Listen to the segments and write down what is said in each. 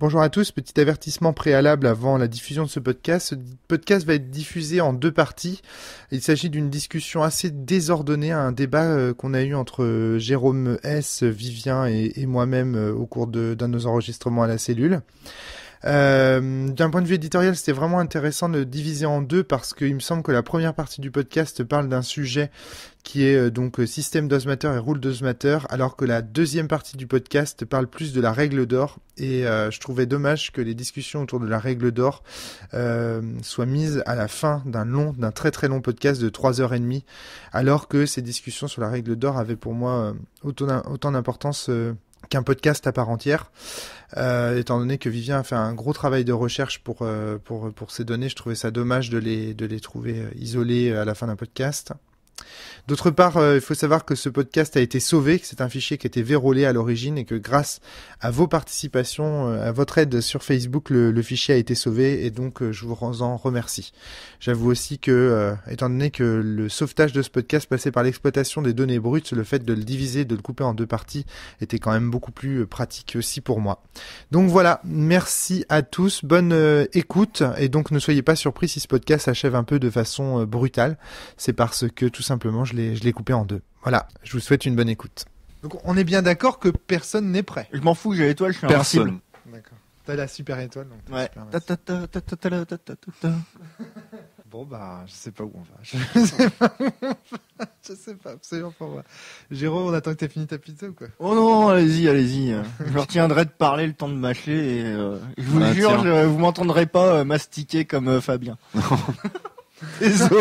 Bonjour à tous, petit avertissement préalable avant la diffusion de ce podcast. Ce podcast va être diffusé en deux parties. Il s'agit d'une discussion assez désordonnée, un débat qu'on a eu entre Jérôme S, Vivien et moi-même au cours d'un de nos enregistrements à la cellule. D'un point de vue éditorial, c'était vraiment intéressant de diviser en deux parce qu'il me semble que la première partie du podcast parle d'un sujet qui est donc système d'Ozmater et rule d'Ozmater, alors que la deuxième partie du podcast parle plus de la règle d'or. Et je trouvais dommage que les discussions autour de la règle d'or soient mises à la fin d'un très très long podcast de 3h30, alors que ces discussions sur la règle d'or avaient pour moi autant d'importance qu'un podcast à part entière, étant donné que Vivien a fait un gros travail de recherche pour ces données. Je trouvais ça dommage de les trouver isolées à la fin d'un podcast. D'autre part, il faut savoir que ce podcast a été sauvé, que c'est un fichier qui était vérolé à l'origine et que grâce à vos participations, à votre aide sur Facebook, le fichier a été sauvé et donc je vous en remercie. J'avoue aussi que, étant donné que le sauvetage de ce podcast passait par l'exploitation des données brutes, le fait de le diviser, de le couper en deux parties était quand même beaucoup plus pratique aussi pour moi. Donc voilà, merci à tous, bonne écoute et donc ne soyez pas surpris si ce podcast s'achève un peu de façon brutale. C'est parce que tout simplement je l'ai coupé en deux. Voilà, je vous souhaite une bonne écoute. Donc on est bien d'accord que personne n'est prêt. Je m'en fous, j'ai l'étoile, je suis invincible. Personne. D'accord. T'as la super étoile. Donc Ouais. Bon bah, je sais pas où on va. Je sais pas où on va. Je sais pas, absolument pas. Jérôme, on attend que t'aies fini ta pizza ou quoi? Oh non, allez-y. Je retiendrai de parler le temps de mâcher et je vous jure, vous m'entendrez pas mastiquer comme Fabien. Désolé.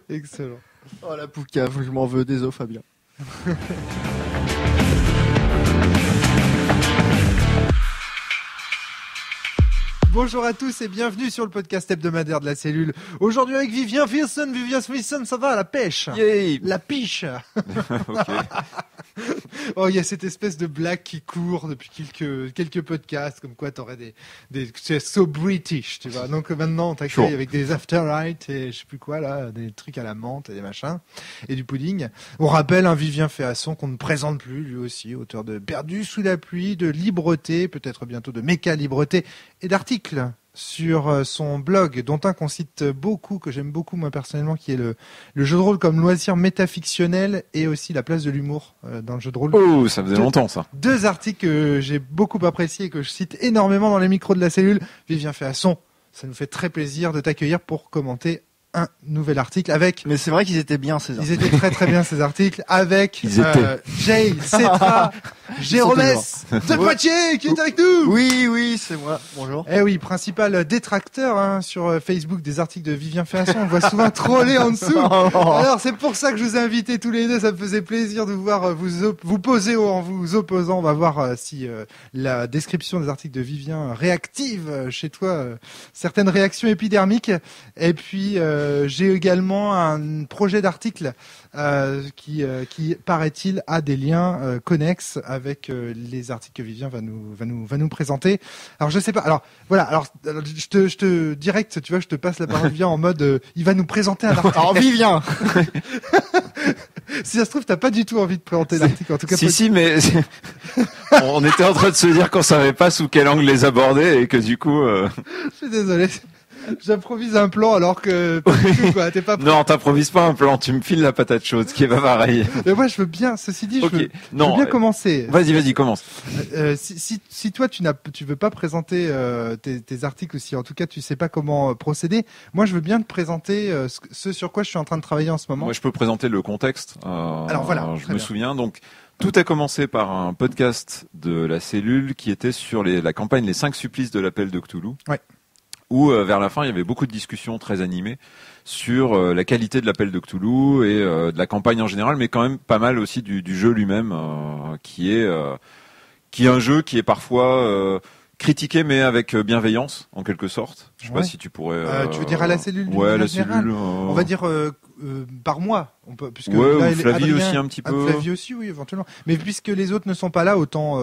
Excellent. Oh la poucave, je m'en veux, désolé Fabien. Bonjour à tous et bienvenue sur le podcast hebdomadaire de la cellule. Aujourd'hui avec Vivien Smithson, ça va, la pêche? Yay. La piche. Ok. Oh, il y a cette espèce de blague qui court depuis quelques podcasts, comme quoi t'aurais c'est so British, tu vois. Donc maintenant on t'accueille avec des after right et je sais plus quoi là, des trucs à la menthe et des machins et du pudding. On rappelle un Vivien Féasson qu'on ne présente plus, lui aussi, auteur de Perdu sous la pluie, de Libreté, peut-être bientôt de Méca Libreté et d'articles sur son blog, dont un qu'on cite beaucoup, que j'aime beaucoup moi personnellement, qui est le jeu de rôle comme loisir métafictionnel et aussi la place de l'humour dans le jeu de rôle. Oh, ça faisait longtemps ça. Deux articles que j'ai beaucoup appréciés et que je cite énormément dans les micros de la cellule. Vivien Féasson, ça nous fait très plaisir de t'accueillir pour commenter un nouvel article avec... Mais c'est vrai qu'ils étaient bien ces articles. Ils étaient très très bien ces articles avec Jay, Cetra, Jérôme S de Poitiers qui est avec nous. Oui, c'est moi. Bonjour. Eh oui, principal détracteur sur Facebook des articles de Vivien Féasson. On le voit souvent troller en dessous. Alors c'est pour ça que je vous ai invités tous les deux. Ça me faisait plaisir de voir vous poser en vous opposant. On va voir si la description des articles de Vivien réactive chez toi certaines réactions épidermiques. Et puis j'ai également un projet d'article qui paraît-il a des liens connexes avec les articles que Vivien va nous présenter. Alors je sais pas. Alors voilà. Alors je te direct, tu vois, je te passe la parole Vivien en mode il va nous présenter un article. Alors Vivien. Si ça se trouve t'as pas du tout envie de présenter l'article. En tout cas. Si, mais on était en train de se dire qu'on savait pas sous quel angle les aborder et que du coup. Je suis désolé. J'improvise un plan alors que pas du tout, quoi. T'es pas prêt. Non, t'improvises pas un plan, tu me files la patate chaude, ce qui est pas pareil. Mais moi, je veux bien, ceci dit, Ok. je veux bien commencer. Vas-y, commence. Si toi, tu veux pas présenter tes articles ou si en tout cas tu sais pas comment procéder, moi, je veux bien te présenter ce sur quoi je suis en train de travailler en ce moment. Moi, je peux présenter le contexte. Alors voilà. Je me souviens, donc, tout a commencé par un podcast de la cellule qui était sur la campagne Les 5 supplices de l'appel de Cthulhu. Ouais. Où vers la fin il y avait beaucoup de discussions très animées sur la qualité de l'appel de Cthulhu et de la campagne en général, mais quand même pas mal aussi du jeu lui-même, qui est un jeu qui est parfois critiqué mais avec bienveillance en quelque sorte. Je sais pas si tu pourrais. Tu veux dire à la cellule? Ouais, la cellule. On va dire par mois. On peut, puisque ouais, là, ou Flavie Adrien, aussi un petit peu. Flavie aussi, oui, éventuellement. Mais puisque les autres ne sont pas là, autant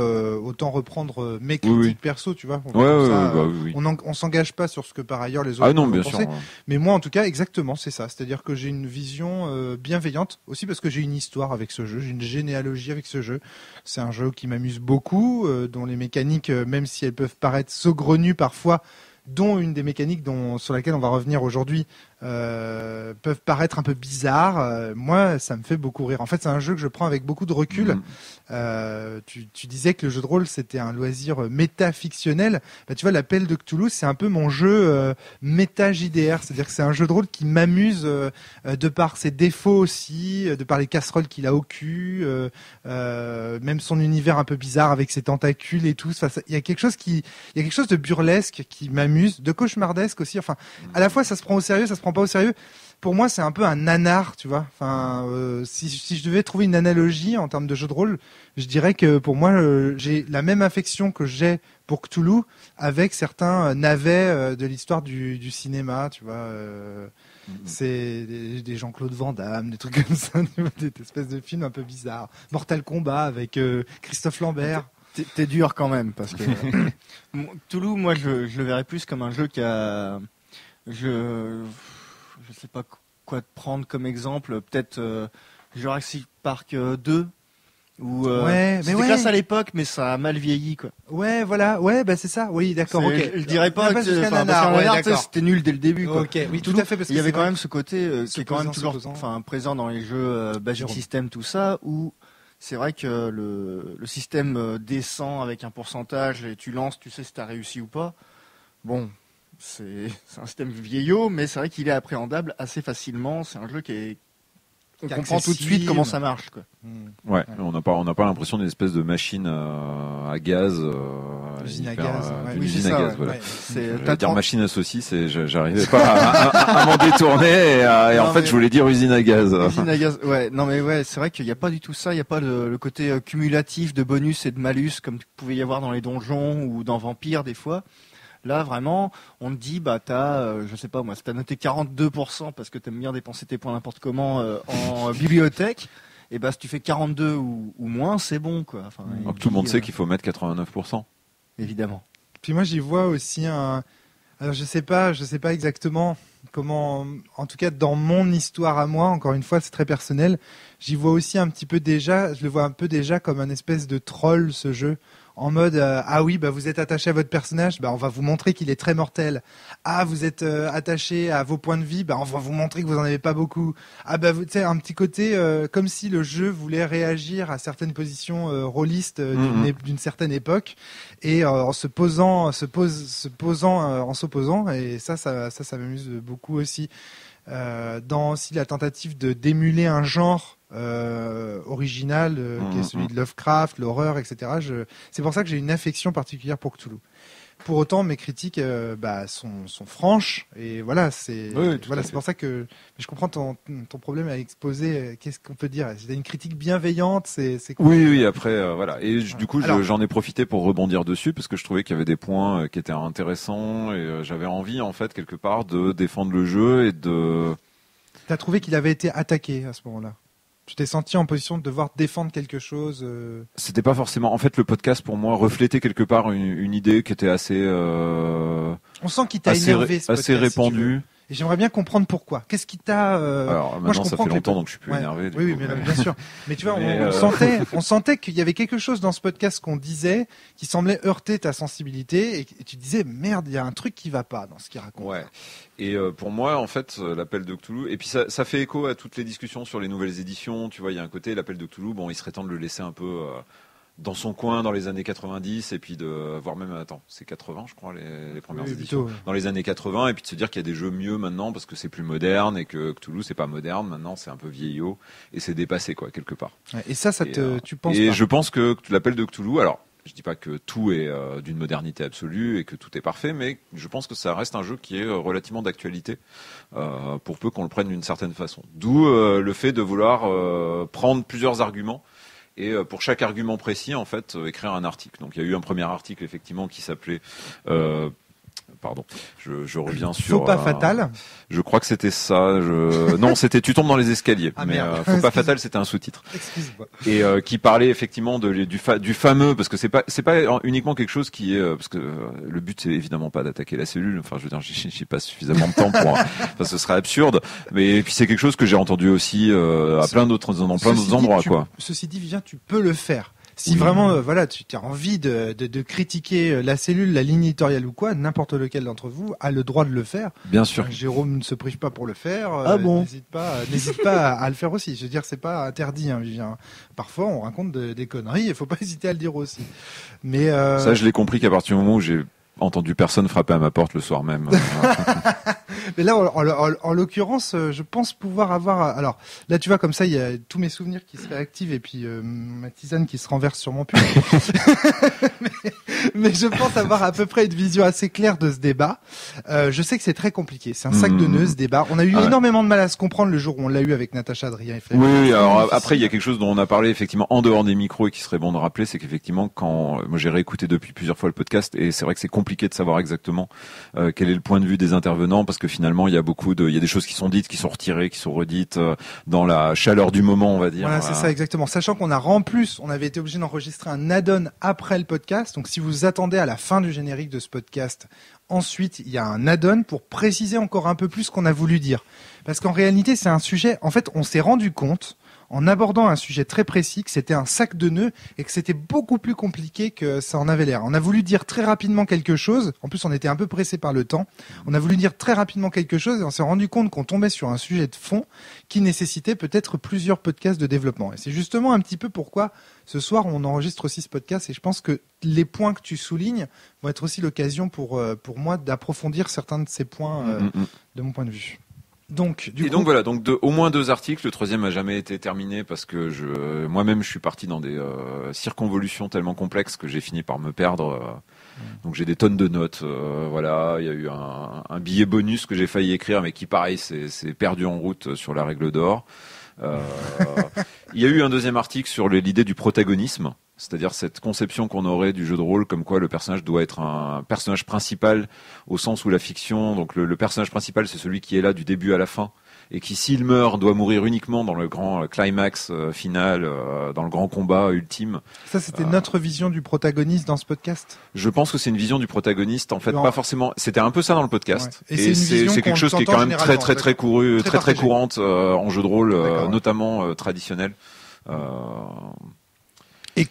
reprendre mes critiques perso, tu vois. On s'engage pas sur ce que par ailleurs les autres non, vont bien penser. sûr. Mais moi, en tout cas, exactement, c'est ça. C'est-à-dire que j'ai une vision bienveillante aussi parce que j'ai une histoire avec ce jeu, j'ai une généalogie avec ce jeu. C'est un jeu qui m'amuse beaucoup, dont les mécaniques, même si elles peuvent paraître saugrenues parfois, dont une des mécaniques sur laquelle on va revenir aujourd'hui, peuvent paraître un peu bizarres. Moi, ça me fait beaucoup rire. En fait, c'est un jeu que je prends avec beaucoup de recul. Tu disais que le jeu de rôle, c'était un loisir métafictionnel. Bah, tu vois, l'appel de Cthulhu, c'est un peu mon jeu méta-JDR. C'est-à-dire que c'est un jeu de rôle qui m'amuse de par ses défauts aussi, de par les casseroles qu'il a au cul, même son univers un peu bizarre avec ses tentacules et tout. Enfin, il y a quelque chose de burlesque qui m'amuse, de cauchemardesque aussi. Enfin, à la fois, ça se prend au sérieux, ça se prend pas au sérieux. Pour moi, c'est un peu un nanar, tu vois. Enfin, si je devais trouver une analogie en termes de jeu de rôle, je dirais que pour moi, j'ai la même affection que j'ai pour Cthulhu avec certains navets de l'histoire du cinéma, tu vois. C'est des Jean-Claude Van Damme, des trucs comme ça, des espèces de films un peu bizarres. Mortal Kombat avec Christophe Lambert. T'es dur quand même, parce que Cthulhu, moi, je le verrais plus comme un jeu qui a... Je sais pas quoi te prendre comme exemple, peut-être Jurassic Park 2, où c'était classe à l'époque, mais ça a mal vieilli, quoi. Ouais, voilà, ouais, bah c'est ça, oui, d'accord, ok. Je dirais pas que c'était nul dès le début, quoi. Ok, oui, tout à fait, parce il y avait quand même ce côté qui est quand même toujours présent dans les jeux Basic Jérôme. System, tout ça, où c'est vrai que le système descend avec un pourcentage et tu lances, tu sais si t'as réussi ou pas. Bon, c'est un système vieillot, mais c'est vrai qu'il est appréhendable assez facilement. C'est un jeu on comprend tout de suite comment ça marche, quoi. Ouais, on n'a pas l'impression d'une espèce de machine à gaz. Usine à gaz. Usine à gaz, voilà. Ouais. J'allais dire machine à saucisse et j'arrivais pas à m'en détourner et en fait je voulais dire usine à gaz. Usine à gaz, ouais. Non mais ouais, c'est vrai qu'il n'y a pas du tout ça. Il n'y a pas le côté cumulatif de bonus et de malus comme il pouvait y avoir dans les donjons ou dans Vampire des fois. Là, vraiment, on te dit, bah, je sais pas moi, si t'as noté 42% parce que t'aimes bien dépenser tes points n'importe comment en bibliothèque, et bah, si tu fais 42 ou moins, c'est bon, quoi. Enfin, donc tout le monde sait qu'il faut mettre 89%. Évidemment. Puis moi, j'y vois aussi alors, je sais pas exactement comment, en tout cas, dans mon histoire à moi, encore une fois, c'est très personnel, j'y vois aussi un petit peu déjà, je le vois un peu déjà comme un espèce de troll, ce jeu. En mode ah oui, bah vous êtes attaché à votre personnage, bah on va vous montrer qu'il est très mortel. Ah, vous êtes attaché à vos points de vie, bah on va vous montrer que vous en avez pas beaucoup. Ah bah tu sais, un petit côté comme si le jeu voulait réagir à certaines positions rôlistes d'une certaine époque et en s'opposant et ça m'amuse beaucoup aussi. Dans aussi la tentative d'émuler un genre original qui est celui de Lovecraft, l'horreur, etc. C'est pour ça que j'ai une affection particulière pour Cthulhu. Pour autant, mes critiques sont franches et voilà, c'est pour ça que je comprends ton problème à exposer. Qu'est-ce qu'on peut dire? C'est une critique bienveillante, c'est cool. Oui, après voilà. Et du coup, j'en ai profité pour rebondir dessus parce que je trouvais qu'il y avait des points qui étaient intéressants et j'avais envie en fait quelque part de défendre le jeu et de. T'as trouvé qu'il avait été attaqué à ce moment-là? Tu t'es senti en position de devoir défendre quelque chose C'était pas forcément. En fait, le podcast pour moi reflétait quelque part une idée qui était assez. On sent qu'il t'a énervé, ce podcast, assez répandue. Si et j'aimerais bien comprendre pourquoi. Qu'est-ce qui t'a Alors maintenant, ça fait longtemps, donc je suis plus énervé. Oui, mais bien sûr. Mais tu vois, on sentait qu'il y avait quelque chose dans ce podcast qu'on disait qui semblait heurter ta sensibilité et tu disais merde, il y a un truc qui va pas dans ce qu'il raconte. Ouais. Et pour moi, en fait, l'appel de Cthulhu, et puis ça fait écho à toutes les discussions sur les nouvelles éditions. Tu vois, il y a un côté, l'appel de Cthulhu, bon, il serait temps de le laisser un peu dans son coin dans les années 90 et puis voire même, c'est 80, je crois, les premières éditions. Plutôt. Dans les années 80 et puis de se dire qu'il y a des jeux mieux maintenant parce que c'est plus moderne et que Cthulhu, c'est pas moderne. Maintenant, c'est un peu vieillot et c'est dépassé, quoi, quelque part. Ouais, et ça tu penses et pas? je pense que l'appel de Cthulhu, alors, je dis pas que tout est d'une modernité absolue et que tout est parfait, mais je pense que ça reste un jeu qui est relativement d'actualité pour peu qu'on le prenne d'une certaine façon. D'où le fait de vouloir prendre plusieurs arguments et pour chaque argument précis, en fait, écrire un article. Donc il y a eu un premier article effectivement qui s'appelait pardon. Je reviens sur. Faux pas fatal. Je crois que c'était ça. Non, c'était tu tombes dans les escaliers. Ah, mais merde. faux pas fatal, c'était un sous-titre. Excuse-moi. Et qui parlait effectivement du fameux, parce que c'est pas uniquement quelque chose qui est parce que le but c'est évidemment pas d'attaquer la cellule. Enfin, je veux dire, j'ai pas suffisamment de temps pour. Enfin, ce serait absurde. Mais puis c'est quelque chose que j'ai entendu aussi à plein d'autres endroits, quoi. Ceci dit, Vivien, tu peux le faire. Si Oui. vraiment, voilà, tu as envie de critiquer la cellule, la ligne éditoriale ou quoi, n'importe lequel d'entre vous a le droit de le faire. Bien sûr. Jérôme ne se prive pas pour le faire. Ah bon. N'hésite pas à le faire aussi. Je veux dire, c'est pas interdit, hein, Vivien. Parfois, on raconte des conneries. Il faut pas hésiter à le dire aussi. Mais Ça, je l'ai compris qu'à partir du moment où j'ai entendu personne frapper à ma porte le soir même. Mais là, en l'occurrence, je pense pouvoir avoir. Alors là, tu vois, comme ça, il y a tous mes souvenirs qui se réactivent et puis ma tisane qui se renverse sur mon pull. mais je pense avoir à peu près une vision assez claire de ce débat. Je sais que c'est très compliqué. C'est un sac de nœuds, ce débat. On a eu énormément de mal à se comprendre le jour où on l'a eu avec Natacha Adrien. Oui, alors après, il y a quelque chose dont on a parlé effectivement en dehors des micros et qui serait bon de rappeler, c'est qu'effectivement, quand moi j'ai réécouté depuis plusieurs fois le podcast et c'est vrai que c'est compliqué de savoir exactement quel est le point de vue des intervenants parce que finalement il y a des choses qui sont dites, qui sont retirées, qui sont redites dans la chaleur du moment, on va dire. Voilà, c'est ça exactement. Sachant qu'on a en plus, on avait été obligé d'enregistrer un add-on après le podcast. Donc si vous attendez à la fin du générique de ce podcast, ensuite il y a un add-on pour préciser encore un peu plus ce qu'on a voulu dire. Parce qu'en réalité c'est un sujet. En fait, on s'est rendu compte en abordant un sujet très précis que c'était un sac de nœuds et que c'était beaucoup plus compliqué que ça en avait l'air. On a voulu dire très rapidement quelque chose, en plus on était un peu pressé par le temps, on a voulu dire très rapidement quelque chose et on s'est rendu compte qu'on tombait sur un sujet de fond qui nécessitait peut-être plusieurs podcasts de développement. Et c'est justement un petit peu pourquoi ce soir on enregistre aussi ce podcast et je pense que les points que tu soulignes vont être aussi l'occasion pour moi d'approfondir certains de ces points de mon point de vue. Donc, voilà, au moins 2 articles. Le troisième n'a jamais été terminé parce que moi-même, je suis parti dans des circonvolutions tellement complexes que j'ai fini par me perdre. Donc j'ai des tonnes de notes. Voilà, il y a eu un billet bonus que j'ai failli écrire, mais qui, pareil, c'est perdu en route sur la règle d'or. Il y a eu un deuxième article sur l'idée du protagonisme. C'est-à-dire cette conception qu'on aurait du jeu de rôle comme quoi le personnage doit être un personnage principal au sens où la fiction, donc le personnage principal c'est celui qui est là du début à la fin et qui s'il meurt doit mourir uniquement dans le grand climax final, dans le grand combat ultime. Ça c'était notre vision du protagoniste dans ce podcast. Je pense que c'est une vision du protagoniste en fait, pas forcément. C'était un peu ça dans le podcast. Ouais. Et c'est quelque chose qui est quand même très courante en jeu de rôle, notamment traditionnel. Et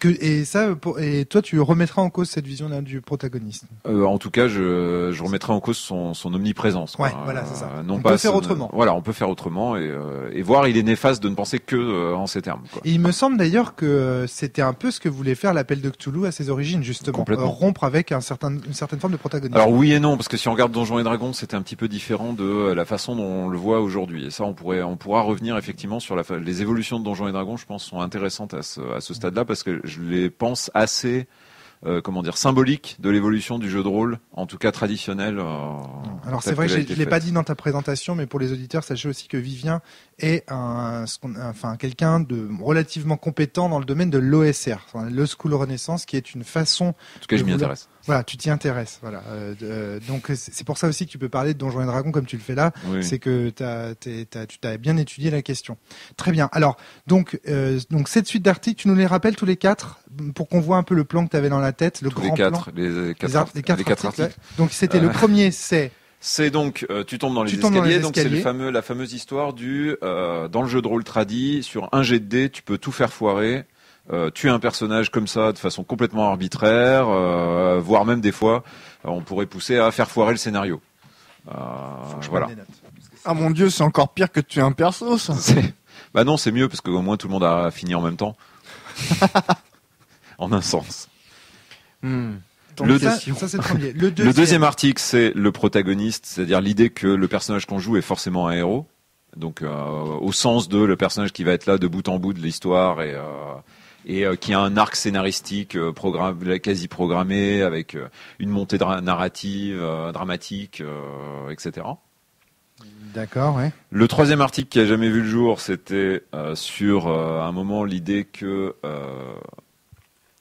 toi, tu remettras en cause cette vision-là du protagoniste. En tout cas, je remettrai en cause son omniprésence. Ouais, voilà, c'est ça. On peut faire autrement. Voilà, on peut faire autrement et voir. Il est néfaste de ne penser que en ces termes. Quoi. Et il me semble d'ailleurs que c'était un peu ce que voulait faire l'appel de Cthulhu à ses origines, justement, rompre avec une certaine forme de protagonisme. Alors oui et non, parce que si on regarde Donjons et Dragons, c'était un petit peu différent de la façon dont on le voit aujourd'hui. Et ça, on pourra revenir effectivement sur les évolutions de Donjons et Dragons. Je pense sont intéressantes à ce stade-là parce que je les pense assez symbolique de l'évolution du jeu de rôle, en tout cas traditionnel. Alors c'est vrai que je l'ai pas dit dans ta présentation, mais pour les auditeurs, sachez aussi que Vivien est quelqu'un de relativement compétent dans le domaine de l'OSR, le School Renaissance, qui est une façon. En tout cas, je m'y intéresse. Voilà, tu t'y intéresses. Voilà. Donc c'est pour ça aussi que tu peux parler de Donjons et Dragons comme tu le fais là. Oui. C'est que tu t'as bien étudié la question. Très bien. Alors donc cette suite d'articles, tu nous les rappelles tous les 4 pour qu'on voit un peu le plan que tu avais dans la tête, le grand plan. Les quatre articles. Ouais. Donc c'était le premier, c'est donc tu tombes dans les escaliers. Donc c'est la fameuse histoire du dans le jeu de rôle tradi sur un jet de dés, tu peux tout faire foirer. Tuer un personnage comme ça de façon complètement arbitraire, voire même des fois on pourrait pousser à faire foirer le scénario. Voilà. Ah mon Dieu, c'est encore pire que de tuer un perso, ça. Bah non, c'est mieux parce qu'au moins tout le monde a fini en même temps. En un sens. Ça c'est le premier. Le deuxième article, c'est le protagoniste, c'est-à-dire l'idée que le personnage qu'on joue est forcément un héros. Donc au sens de le personnage qui va être là de bout en bout de l'histoire et qui a un arc scénaristique quasi programmé avec une montée narrative, dramatique, etc. D'accord, ouais. Le troisième article qui a jamais vu le jour, c'était sur un moment l'idée que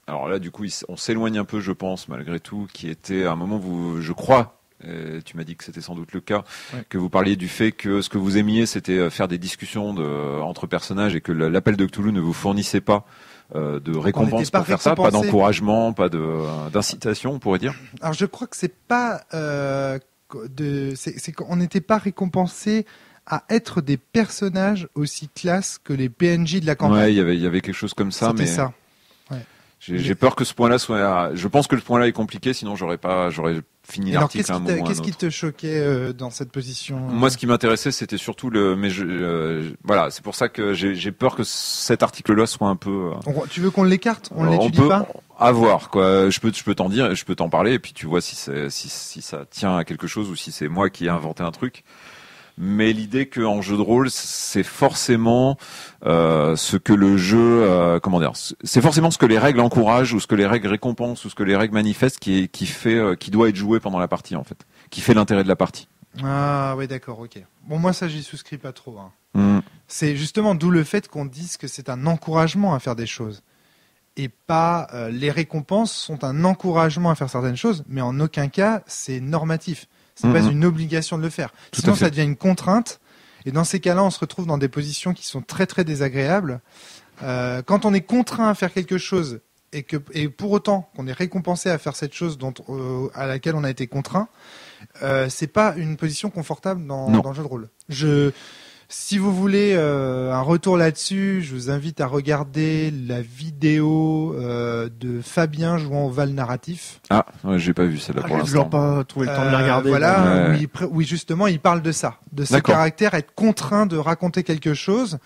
alors là du coup on s'éloigne un peu, je pense malgré tout, qui était à un moment où je crois et tu m'as dit que c'était sans doute le cas, Ouais. que vous parliez du fait que ce que vous aimiez, c'était faire des discussions entre personnages et que l'appel de Cthulhu ne vous fournissait pas de récompense pas pour faire ça, pas récompensé. d'encouragement, pas d'incitation, on pourrait dire. Alors je crois que c'est pas c'est qu'on n'était pas récompensé à être des personnages aussi classe que les PNJ de la campagne. Ouais, il y avait quelque chose comme ça, C'était mais ça. j'ai peur que ce point-là soit. Je pense que le point-là est compliqué, sinon j'aurais fini Et alors l'article à un moment ou à un qu'est-ce qui autre. te choquait dans cette position Moi, ce qui m'intéressait, c'était surtout voilà, c'est pour ça que j'ai peur que cet article-là soit un peu. Tu veux qu'on l'écarte? On on l'étudie peut pas? avoir quoi. Je peux t'en dire, je peux t'en parler, et puis tu vois si ça tient à quelque chose ou si c'est moi qui ai inventé un truc. Mais l'idée qu'en jeu de rôle, c'est forcément ce que le jeu, c'est forcément ce que les règles encouragent ou ce que les règles récompensent ou ce que les règles manifestent qui doit être joué pendant la partie en fait, qui fait l'intérêt de la partie. Ah oui, d'accord, ok. Bon, moi ça j'y souscris pas trop. Hein. Mm. C'est justement d'où le fait qu'on dise que c'est un encouragement à faire des choses. Et pas les récompenses sont un encouragement à faire certaines choses, mais en aucun cas c'est normatif. C'est pas une obligation de le faire. Tout Sinon à fait. ça devient une contrainte. Et dans ces cas-là, on se retrouve dans des positions qui sont très très désagréables. Quand on est contraint à faire quelque chose et pour autant qu'on est récompensé à faire cette chose à laquelle on a été contraint, c'est pas une position confortable dans le jeu de rôle. Si vous voulez un retour là-dessus, je vous invite à regarder la vidéo de Fabien jouant au Val narratif. Ah, ouais, j'ai pas vu celle-là pour J'ai l'instant. toujours pas trouvé le temps de la regarder. Voilà, Ouais. où justement il parle de ça, de ce D'accord. caractère, être contraint de raconter quelque chose.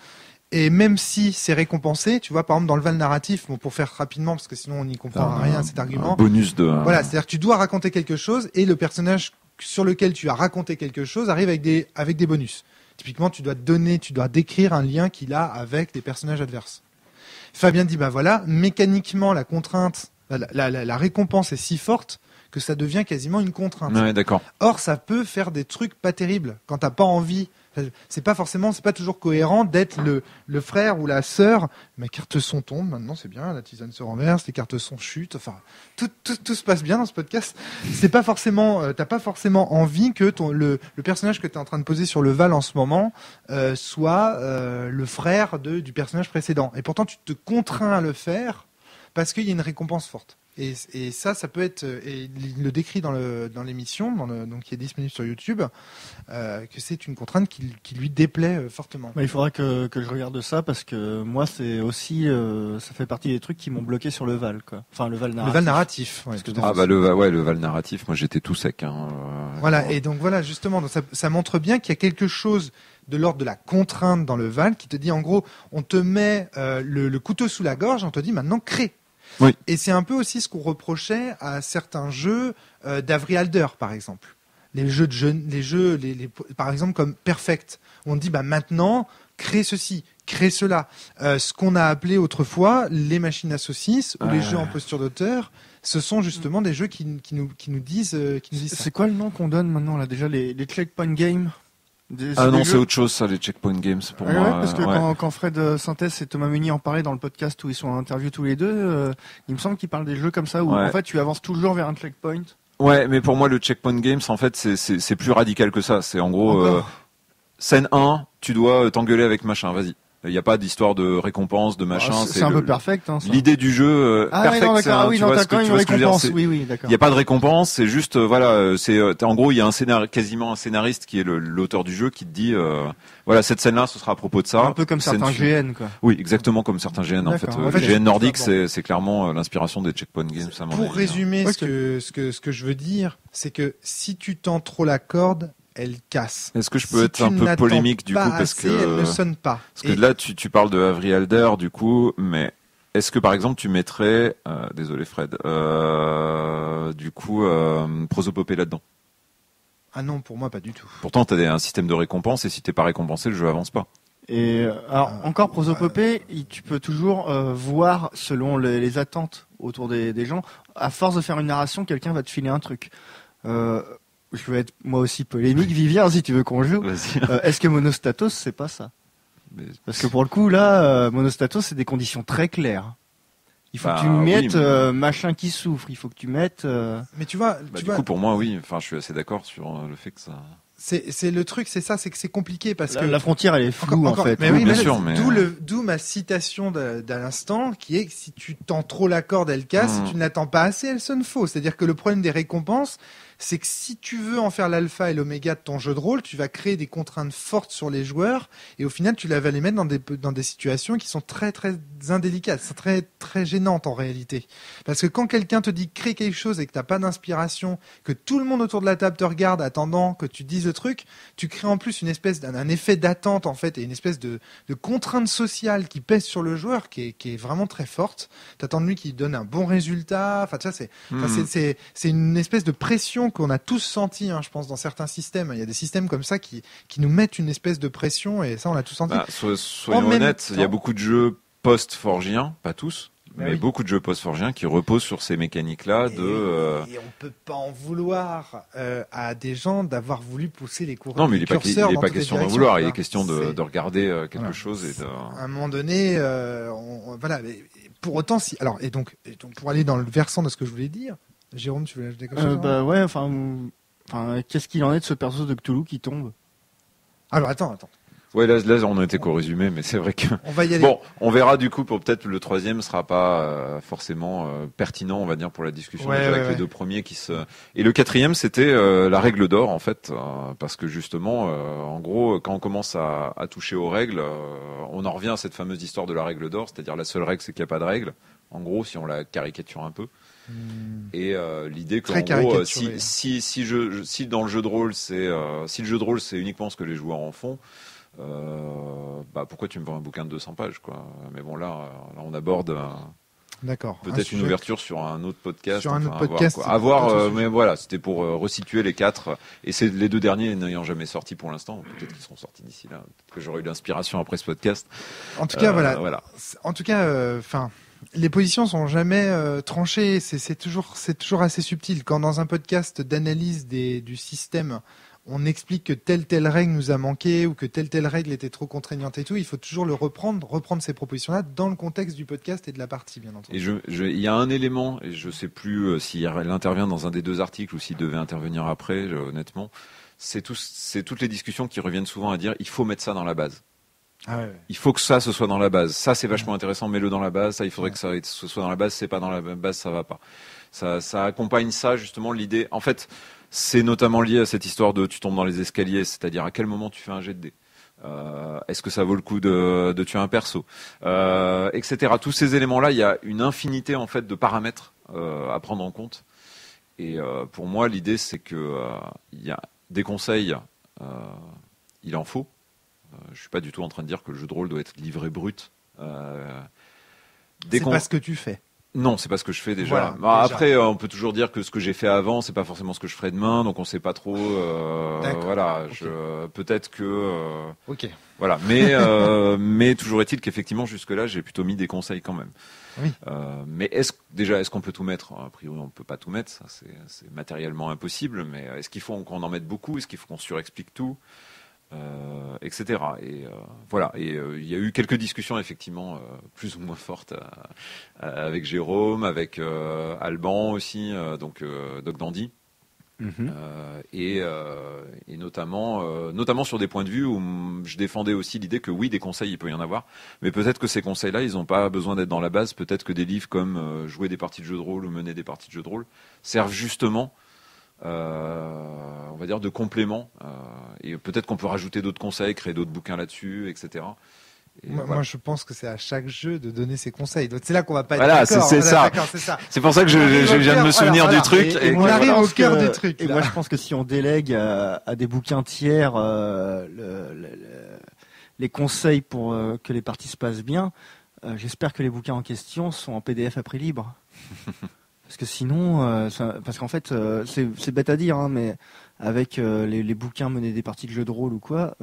Et même si c'est récompensé, tu vois, par exemple dans le Val narratif, bon, pour faire rapidement, parce que sinon on n'y comprend rien à cet argument. Un bonus de. Voilà, c'est-à-dire que tu dois raconter quelque chose et le personnage sur lequel tu as raconté quelque chose arrive avec des bonus. Typiquement, tu dois décrire un lien qu'il a avec des personnages adverses. Fabien dit, bah voilà, mécaniquement, la contrainte, la récompense est si forte que ça devient quasiment une contrainte. Ouais, d'accord. Or, ça peut faire des trucs pas terribles quand t'as pas envie. C'est pas toujours cohérent d'être le frère ou la sœur. Ma carte son tombe, maintenant c'est bien, la tisane se renverse, les cartes son chutent, enfin, tout se passe bien dans ce podcast. C'est pas forcément, t'as pas forcément envie que le personnage que t'es en train de poser sur le Val en ce moment, soit, le frère du personnage précédent. Et pourtant, tu te contrains à le faire parce qu'il y a une récompense forte. Et ça peut être, et il le décrit dans l'émission, donc qui est disponible sur YouTube, que c'est une contrainte qui lui déplaît fortement. Bah, il faudra que je regarde ça parce que moi c'est aussi ça fait partie des trucs qui m'ont bloqué sur le Val quoi. Enfin le Val narratif. Le Val narratif. Ouais, Parce que tout à fait. Ah bah le Val narratif, moi j'étais tout sec. Hein. Voilà, et donc voilà, justement, donc ça montre bien qu'il y a quelque chose de l'ordre de la contrainte dans le Val qui te dit en gros, on te met le couteau sous la gorge, on te dit maintenant crée. Oui. Et c'est un peu aussi ce qu'on reprochait à certains jeux d'Avery Alder, par exemple. Les jeux de jeunes, par exemple comme Perfect, où on dit bah maintenant crée ceci, crée cela. Ce qu'on a appelé autrefois les machines à saucisses ou les jeux en posture d'auteur, ce sont justement des jeux qui nous disent ça. C'est quoi le nom qu'on donne maintenant là déjà les checkpoint games? Ah non, c'est autre chose ça, les checkpoint games pour moi. Ouais, parce que quand Fred Synthèse et Thomas Meunier en parlaient dans le podcast où ils sont en interview tous les deux, il me semble qu'ils parlent des jeux comme ça où en fait tu avances toujours vers un checkpoint. Ouais, mais pour moi le checkpoint games en fait c'est plus radical que ça. C'est en gros scène 1, tu dois t'engueuler avec machin, vas-y. Il n'y a pas d'histoire de récompense, de machin. C'est un peu perfect. Hein, l'idée du jeu, perfect, oui, c'est un, oui, tu non, vois ce que une je veux dire. récompense. Oui, d'accord. Il n'y a pas de récompense, c'est juste, voilà, en gros, il y a quasiment un scénariste qui est l'auteur du jeu qui te dit, voilà, cette scène-là, ce sera à propos de ça. Un peu comme certains GN, quoi. Oui, exactement comme certains GN, en fait. GN nordique, c'est clairement l'inspiration des checkpoint games, à mon avis. Pour résumer, ce que je veux dire, c'est que si tu tends trop la corde, elle casse. Est-ce que je peux être un peu polémique du coup parce que elle ne sonne pas. Parce que là tu parles de Avril Alder du coup, mais est-ce que par exemple tu mettrais désolé Fred du coup prosopopée là-dedans? Ah non, pour moi pas du tout. Pourtant tu as un système de récompense et si t'es pas récompensé, le jeu avance pas. Et alors encore prosopopée, tu peux toujours voir selon les attentes autour des gens. À force de faire une narration, quelqu'un va te filer un truc. Je vais être moi aussi polémique, Vivien, si tu veux qu'on joue. Est-ce que Monostatos, c'est pas ça? Parce que pour le coup, là, Monostatos, c'est des conditions très claires. Il faut Bah, que tu mettes oui, machin qui souffre. Il faut que tu mettes. Mais tu vois, du coup, pour moi, oui. Enfin, je suis assez d'accord sur le fait que ça. c'est le truc, c'est ça, c'est que c'est compliqué parce que La frontière, elle est floue en fait. Mais Oui, oui, bien mais sûr, mais d'où ma citation d'à l'instant, qui est que si tu tends trop la corde, elle casse. Si tu ne l'attends pas assez, elle sonne faux. C'est-à-dire que le problème des récompenses, c'est que si tu veux en faire l'alpha et l'oméga de ton jeu de rôle, tu vas créer des contraintes fortes sur les joueurs et au final, tu vas les mettre dans des situations qui sont très très indélicates, sont très très gênantes en réalité. Parce que quand quelqu'un te dit crée quelque chose et que t'as pas d'inspiration, que tout le monde autour de la table te regarde attendant que tu dises le truc, tu crées en plus une espèce d'un effet d'attente en fait et une espèce de contrainte sociale qui pèse sur le joueur qui est vraiment très forte. T'attends de lui qu'il donne un bon résultat. Enfin, tu vois, c'est une espèce de pression qu'on a tous senti, hein, je pense, dans certains systèmes. Il y a des systèmes comme ça qui nous mettent une espèce de pression et ça, on l'a tous senti. Bah, soyons honnêtes, il y a beaucoup de jeux post-forgiens, pas tous, mais beaucoup de jeux post-forgiens qui reposent sur ces mécaniques-là Et on peut pas en vouloir à des gens d'avoir voulu pousser les cours. Non, mais il n'est pas question d'en vouloir. Il est question de regarder quelque chose et de. À un moment donné, voilà. Mais pour autant, alors et donc pour aller dans le versant de ce que je voulais dire, Jérôme, tu voulais ajouter quelque chose? Bah ouais, enfin, qu'est-ce qu'il en est de ce perso de Cthulhu qui tombe? Alors attends. Ouais, là, on a été qu'au résumé, mais c'est vrai que. On va y aller. Bon, on verra du coup pour peut-être le troisième sera pas forcément pertinent, on va dire, pour la discussion avec les deux premiers qui se. Et le quatrième, c'était la règle d'or en fait, parce que justement, en gros, quand on commence à toucher aux règles, on en revient à cette fameuse histoire de la règle d'or, c'est-à-dire la seule règle, c'est qu'il n'y a pas de règle. En gros, si on la caricature un peu. Et l'idée qu'en gros, si dans le jeu de rôle, si le jeu de rôle, c'est uniquement ce que les joueurs en font. Pourquoi tu me vends un bouquin de 200 pages quoi. Mais bon là on aborde peut-être une ouverture sur un autre podcast. Sur un autre podcast. À voir, mais voilà, c'était pour resituer les quatre. Et c'est les deux derniers n'ayant jamais sorti pour l'instant. Peut-être qu'ils seront sortis d'ici là. Peut-être que j'aurai eu l'inspiration après ce podcast. En tout cas, voilà. En tout cas, les positions sont jamais tranchées. C'est toujours assez subtil. Quand dans un podcast d'analyse du système, on explique que telle règle nous a manqué ou que telle règle était trop contraignante et tout, il faut toujours reprendre ces propositions-là dans le contexte du podcast et de la partie, bien entendu. Et il y a un élément, et je sais plus s'il intervient dans un des deux articles ou s'il devait intervenir après, honnêtement, c'est toutes les discussions qui reviennent souvent à dire il faut mettre ça dans la base. Ah ouais. Il faut que ça ce soit dans la base. Ça c'est vachement intéressant, mets-le dans la base. Ça il faudrait que ce soit dans la base. C'est pas dans la base, ça va pas. Ça accompagne ça justement l'idée. En fait, c'est notamment lié à cette histoire de tu tombes dans les escaliers, c'est-à-dire à quel moment tu fais un jet de dés. Est-ce que ça vaut le coup de tuer un perso, etc. Tous ces éléments-là, il y a une infinité en fait de paramètres à prendre en compte. Et pour moi, l'idée c'est que il y a des conseils, il en faut. Je suis pas du tout en train de dire que le jeu de rôle doit être livré brut. C'est pas ce que tu fais. Non, c'est pas ce que je fais déjà. Voilà, après, on peut toujours dire que ce que j'ai fait avant, c'est pas forcément ce que je ferai demain, donc on sait pas trop. Voilà, okay. Peut-être que. Ok. Voilà, mais toujours est-il qu'effectivement jusque-là, j'ai plutôt mis des conseils quand même. Oui. Mais est-ce qu'on peut tout mettre? A priori, on peut pas tout mettre, ça c'est matériellement impossible. Mais est-ce qu'il faut qu'on en mette beaucoup? Est-ce qu'il faut qu'on surexplique tout? Etc. Et voilà. Et il y a eu quelques discussions effectivement plus ou moins fortes avec Jérôme, avec Alban aussi, donc Doc Dandy, et notamment sur des points de vue où je défendais aussi l'idée que oui, des conseils il peut y en avoir, mais peut-être que ces conseils-là ils n'ont pas besoin d'être dans la base. Peut-être que des livres comme jouer des parties de jeux de rôle ou mener des parties de jeux de rôle servent justement on va dire de complément, et peut-être qu'on peut rajouter d'autres conseils, créer d'autres bouquins là-dessus, etc. Moi, je pense que c'est à chaque jeu de donner ses conseils. Donc c'est là qu'on va pas être d'accord. C'est ça. C'est pour ça que je viens de me souvenir du truc. Et on arrive au cœur du truc. Et moi, je pense que si on délègue à des bouquins tiers les conseils pour que les parties se passent bien, j'espère que les bouquins en question sont en PDF à prix libre. Parce que sinon, parce qu'en fait, c'est bête à dire, hein, mais avec les bouquins mener des parties de jeux de rôle ou quoi,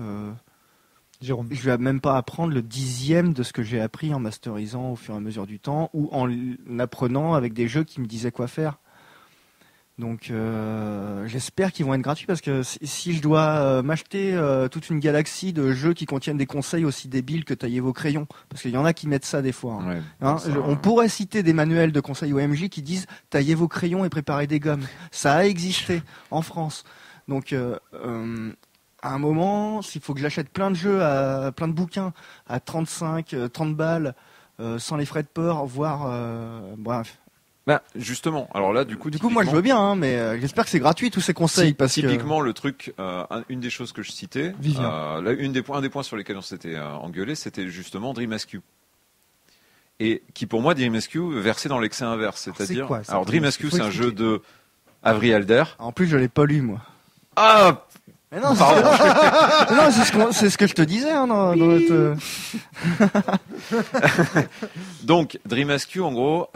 Jérôme, je vais même pas apprendre le 10e de ce que j'ai appris en masterisant au fur et à mesure du temps ou en apprenant avec des jeux qui me disaient quoi faire. Donc j'espère qu'ils vont être gratuits parce que si je dois m'acheter toute une galaxie de jeux qui contiennent des conseils aussi débiles que taillez vos crayons, parce qu'il y en a qui mettent ça des fois. Ouais, On pourrait citer des manuels de conseils OMJ qui disent taillez vos crayons et préparez des gommes. Ça a existé en France. Donc à un moment, s'il faut que j'achète plein de jeux, plein de bouquins à 35, 30 balles, sans les frais de port, voire bref. Bah, justement, alors là, du coup, Moi je veux bien, hein, mais j'espère que c'est gratuit tous ces conseils. Parce typiquement, le truc, une des choses que je citais, là, un des points sur lesquels on s'était engueulé, c'était justement Dream HQ. Et qui, pour moi, Dream HQ versait dans l'excès inverse. C'est-à-dire, alors Dream HQ, c'est un jeu de Avery Alder. En plus, je l'ai pas lu, moi. Ah! Mais non, non, c'est ce que je te disais, hein, dans notre... Donc, Dream HQ, en gros,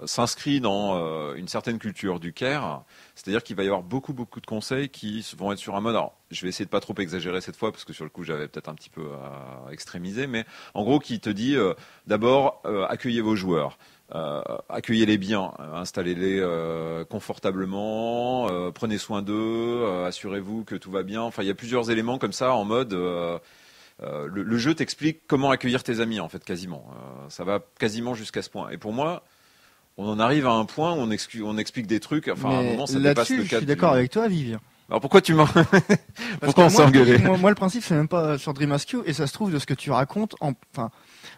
s'inscrit dans une certaine culture du care. C'est-à-dire qu'il va y avoir beaucoup de conseils qui vont être sur un mode. Alors, je vais essayer de pas trop exagérer cette fois, parce que sur le coup, j'avais peut-être un petit peu extrémisé. Mais en gros, qui te dit, d'abord, accueillez vos joueurs. Accueillez-les bien, installez-les confortablement, prenez soin d'eux, assurez-vous que tout va bien. Enfin, il y a plusieurs éléments comme ça en mode le jeu t'explique comment accueillir tes amis en fait quasiment. Ça va quasiment jusqu'à ce point. Et pour moi, on en arrive à un point où on explique des trucs. Enfin, à un moment, ça dépasse le cadre. Je suis d'accord avec toi, Vivien. Alors pourquoi tu m'en pourquoi on s'est engueulé? Moi, le principe, c'est même pas sur Dream HQ, et ça se trouve de ce que tu racontes. Enfin,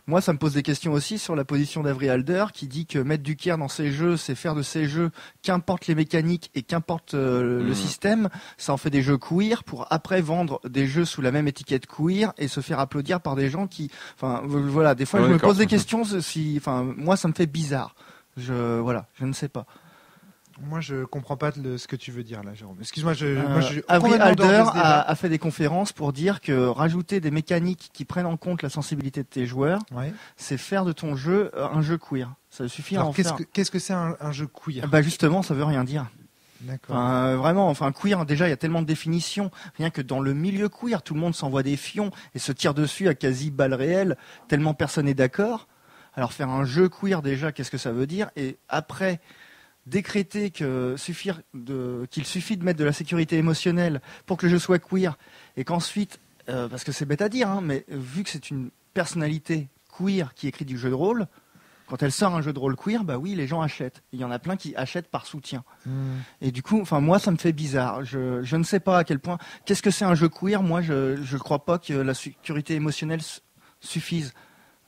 moi, ça me pose des questions aussi sur la position d'Avery Alder, qui dit que mettre du care dans ses jeux, c'est faire de ses jeux, qu'importe les mécaniques et qu'importe le système, ça en fait des jeux queer pour après vendre des jeux sous la même étiquette queer et se faire applaudir par des gens qui, enfin, voilà, des fois, je me pose des questions. Moi, ça me fait bizarre. Je ne sais pas. Moi, je comprends pas ce que tu veux dire là, Jérôme. Excuse-moi, Avery Alder a fait des conférences pour dire que rajouter des mécaniques qui prennent en compte la sensibilité de tes joueurs, c'est faire de ton jeu un jeu queer. Ça suffit à en faire. Qu'est-ce que c'est un jeu queer? Bah justement, ça veut rien dire. D'accord. Vraiment, queer, déjà, il y a tellement de définitions. Rien que dans le milieu queer, tout le monde s'envoie des fions et se tire dessus à quasi balles réelles, tellement personne n'est d'accord. Alors faire un jeu queer, déjà, qu'est-ce que ça veut dire? Et après, décréter qu'il suffit de mettre de la sécurité émotionnelle pour que le jeu soit queer, et qu'ensuite, parce que c'est bête à dire, hein, mais vu que c'est une personnalité queer qui écrit du jeu de rôle, quand elle sort un jeu de rôle queer, bah oui, les gens achètent. Il y en a plein qui achètent par soutien. Et du coup, moi, ça me fait bizarre. Je ne sais pas à quel point. Qu'est-ce que c'est un jeu queer? Moi, je ne crois pas que la sécurité émotionnelle suffise.